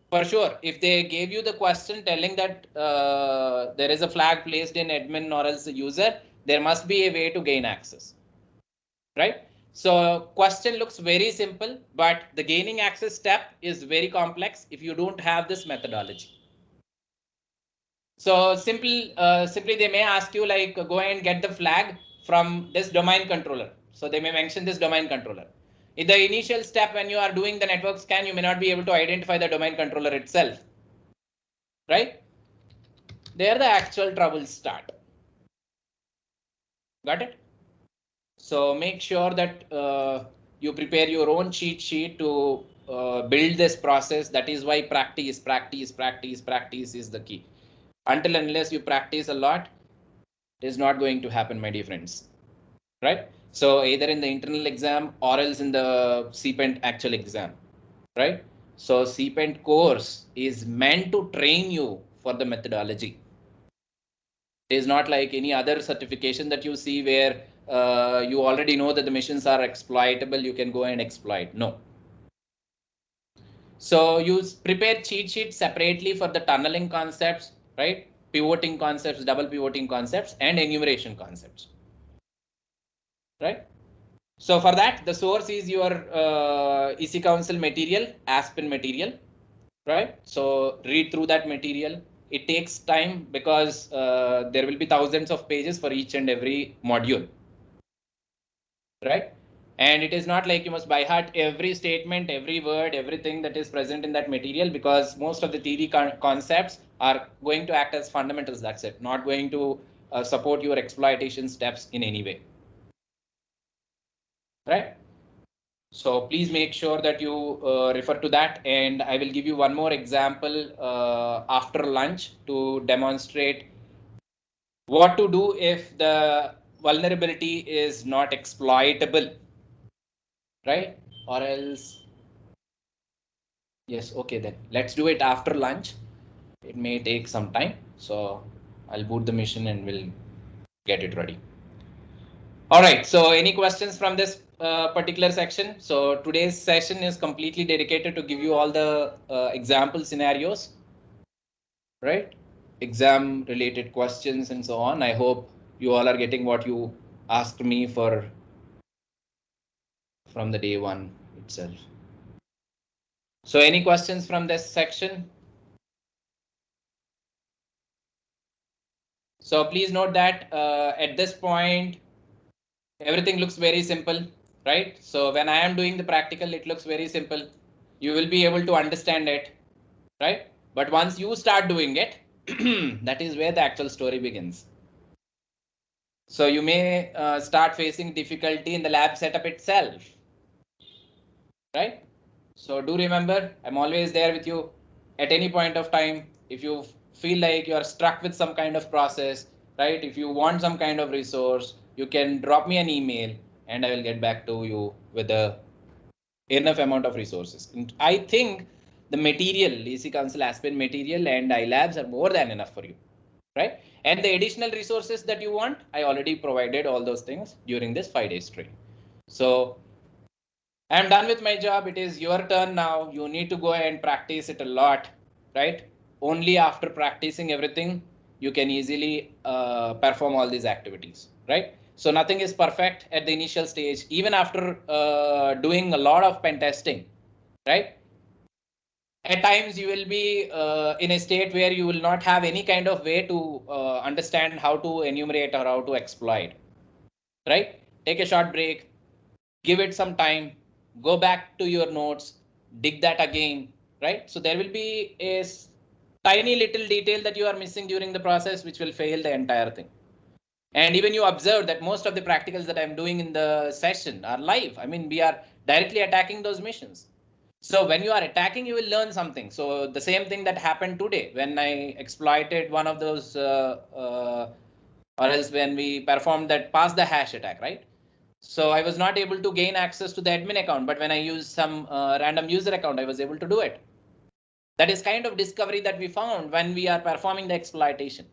A: For sure, if they gave you the question telling that there is a flag placed in admin or else the user, there must be a way to gain access, right? So question looks very simple, but the gaining access step is very complex if you don't have this methodology. So simply they may ask you like go and get the flag from this domain controller. So they may mention this domain controller. In the initial step, when you are doing the network scan, you may not be able to identify the domain controller itself, right? There the actual troubles start. Got it? So make sure that you prepare your own cheat sheet to build this process. That is why practice is the key. Until unless you practice a lot, it is not going to happen, my dear friends, right? So either in the internal exam or else in the CPENT actual exam, right? So CPENT course is meant to train you for the methodology. It is not like any other certification that you see where you already know that the machines are exploitable, you can go and exploit. No. So you prepare cheat sheets separately for the tunneling concepts, right? Pivoting concepts, double pivoting concepts, and enumeration concepts, right? So for that, the source is your EC Council material, ASPIN material, right? So read through that material. It takes time because there will be thousands of pages for each and every module, right? And it is not like you must by heart every statement, every word, everything that is present in that material, because most of the theory concepts are going to act as fundamentals. That's it, not going to support your exploitation steps in any way, right? So please make sure that you refer to that, and I will give you one more example after lunch to demonstrate what to do if the vulnerability is not exploitable, right? Or else, yes, okay, then let's do it after lunch. It may take some time, so I'll boot the machine and we'll get it ready. All right, so any questions from this particular section? So today's session is completely dedicated to give you all the example scenarios, right? Exam related questions and so on. I hope you all are getting what you asked me for from the day one itself. So any questions from this section? So please note that at this point, everything looks very simple, right? So when I am doing the practical, it looks very simple. You will be able to understand it, right? But once you start doing it, that is where the actual story begins. So you may start facing difficulty in the lab setup itself, right? So do remember, I'm always there with you at any point of time. If you feel like you're stuck with some kind of process, right? If you want some kind of resource, you can drop me an email and I will get back to you with a enough amount of resources. And I think the material, EC Council ASPIN material and iLabs are more than enough for you, right? And the additional resources that you want, I already provided all those things during this 5 days training. So I'm done with my job. It is your turn now. You need to go and practice it a lot, right? Only after practicing everything, you can easily perform all these activities, right? So nothing is perfect at the initial stage, even after doing a lot of pen testing, right? At times you will be in a state where you will not have any kind of way to understand how to enumerate or how to exploit, right? Take a short break, give it some time, go back to your notes, dig that again, right? So there will be a tiny little detail that you are missing during the process, which will fail the entire thing. And even you observe that most of the practicals that I'm doing in the session are live. I mean, we are directly attacking those missions. So when you are attacking, you will learn something. So the same thing that happened today when I exploited one of those, or else when we performed that pass the hash attack, right? So I was not able to gain access to the admin account, but when I used some random user account, I was able to do it. That is kind of discovery that we found when we are performing the exploitation.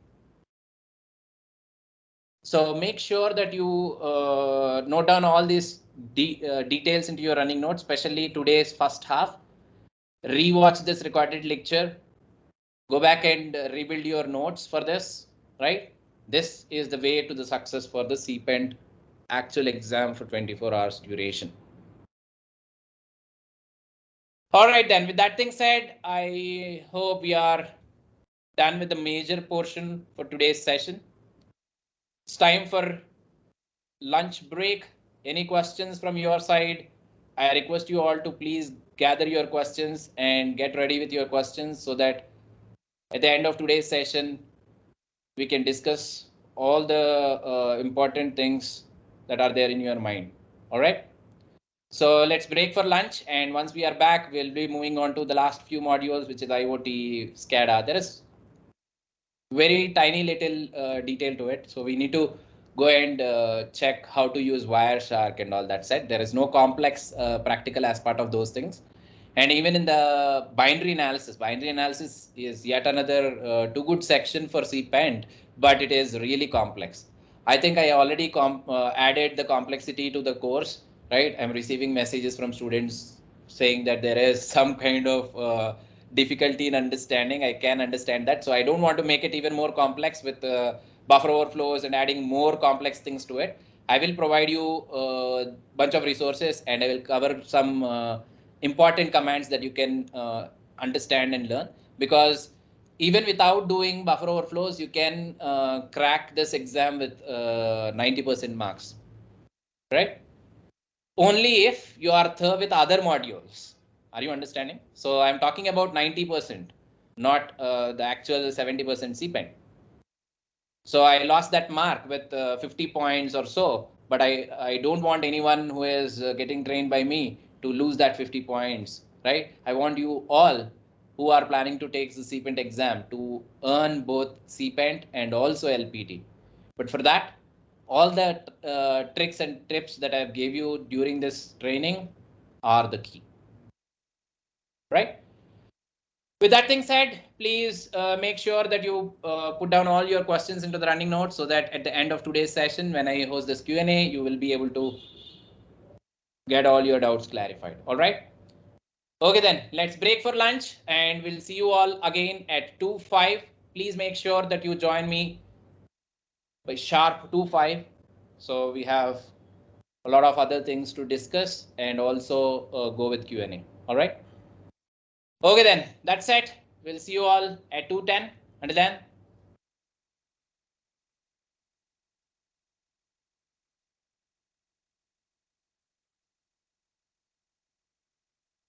A: So make sure that you note down all these details into your running notes, especially today's first half. Rewatch this recorded lecture. Go back and rebuild your notes for this, right? This is the way to the success for the CPENT actual exam for 24 hours duration. All right, then with that thing said, I hope we are done with the major portion for today's session. It's time for lunch break. Any questions from your side? I request you all to please gather your questions and get ready with your questions so that at the end of today's session, we can discuss all the important things that are there in your mind. All right. So let's break for lunch. And once we are back, we'll be moving on to the last few modules, which is IoT, SCADA. There is very tiny little detail to it. So we need to go and check how to use Wireshark and all that said. There is no complex practical as part of those things. And even in the binary analysis is yet another too good section for CPENT, but it is really complex. I think I already added the complexity to the course, right? I'm receiving messages from students saying that there is some kind of difficulty in understanding. I can understand that. So I don't want to make it even more complex with buffer overflows and adding more complex things to it. I will provide you a bunch of resources and I will cover some important commands that you can understand and learn, because even without doing buffer overflows, you can crack this exam with 90% marks, right? Only if you are thorough with other modules. Are you understanding? So I'm talking about 90%, not the actual 70% CPENT. So I lost that mark with 50 points or so, but I don't want anyone who is getting trained by me to lose that 50 points, right? I want you all who are planning to take the CPENT exam to earn both CPENT and also LPT. But for that, all the tricks and tips that I gave you during this training are the key, right? With that thing said, please make sure that you put down all your questions into the running notes so that at the end of today's session, when I host this Q&A, you will be able to get all your doubts clarified. All right. Okay, then let's break for lunch and we'll see you all again at 2:05. Please make sure that you join me by sharp 2:05. So we have a lot of other things to discuss and also go with Q&A. All right. Okay, then that's it. We'll see you all at 2:10. Until then,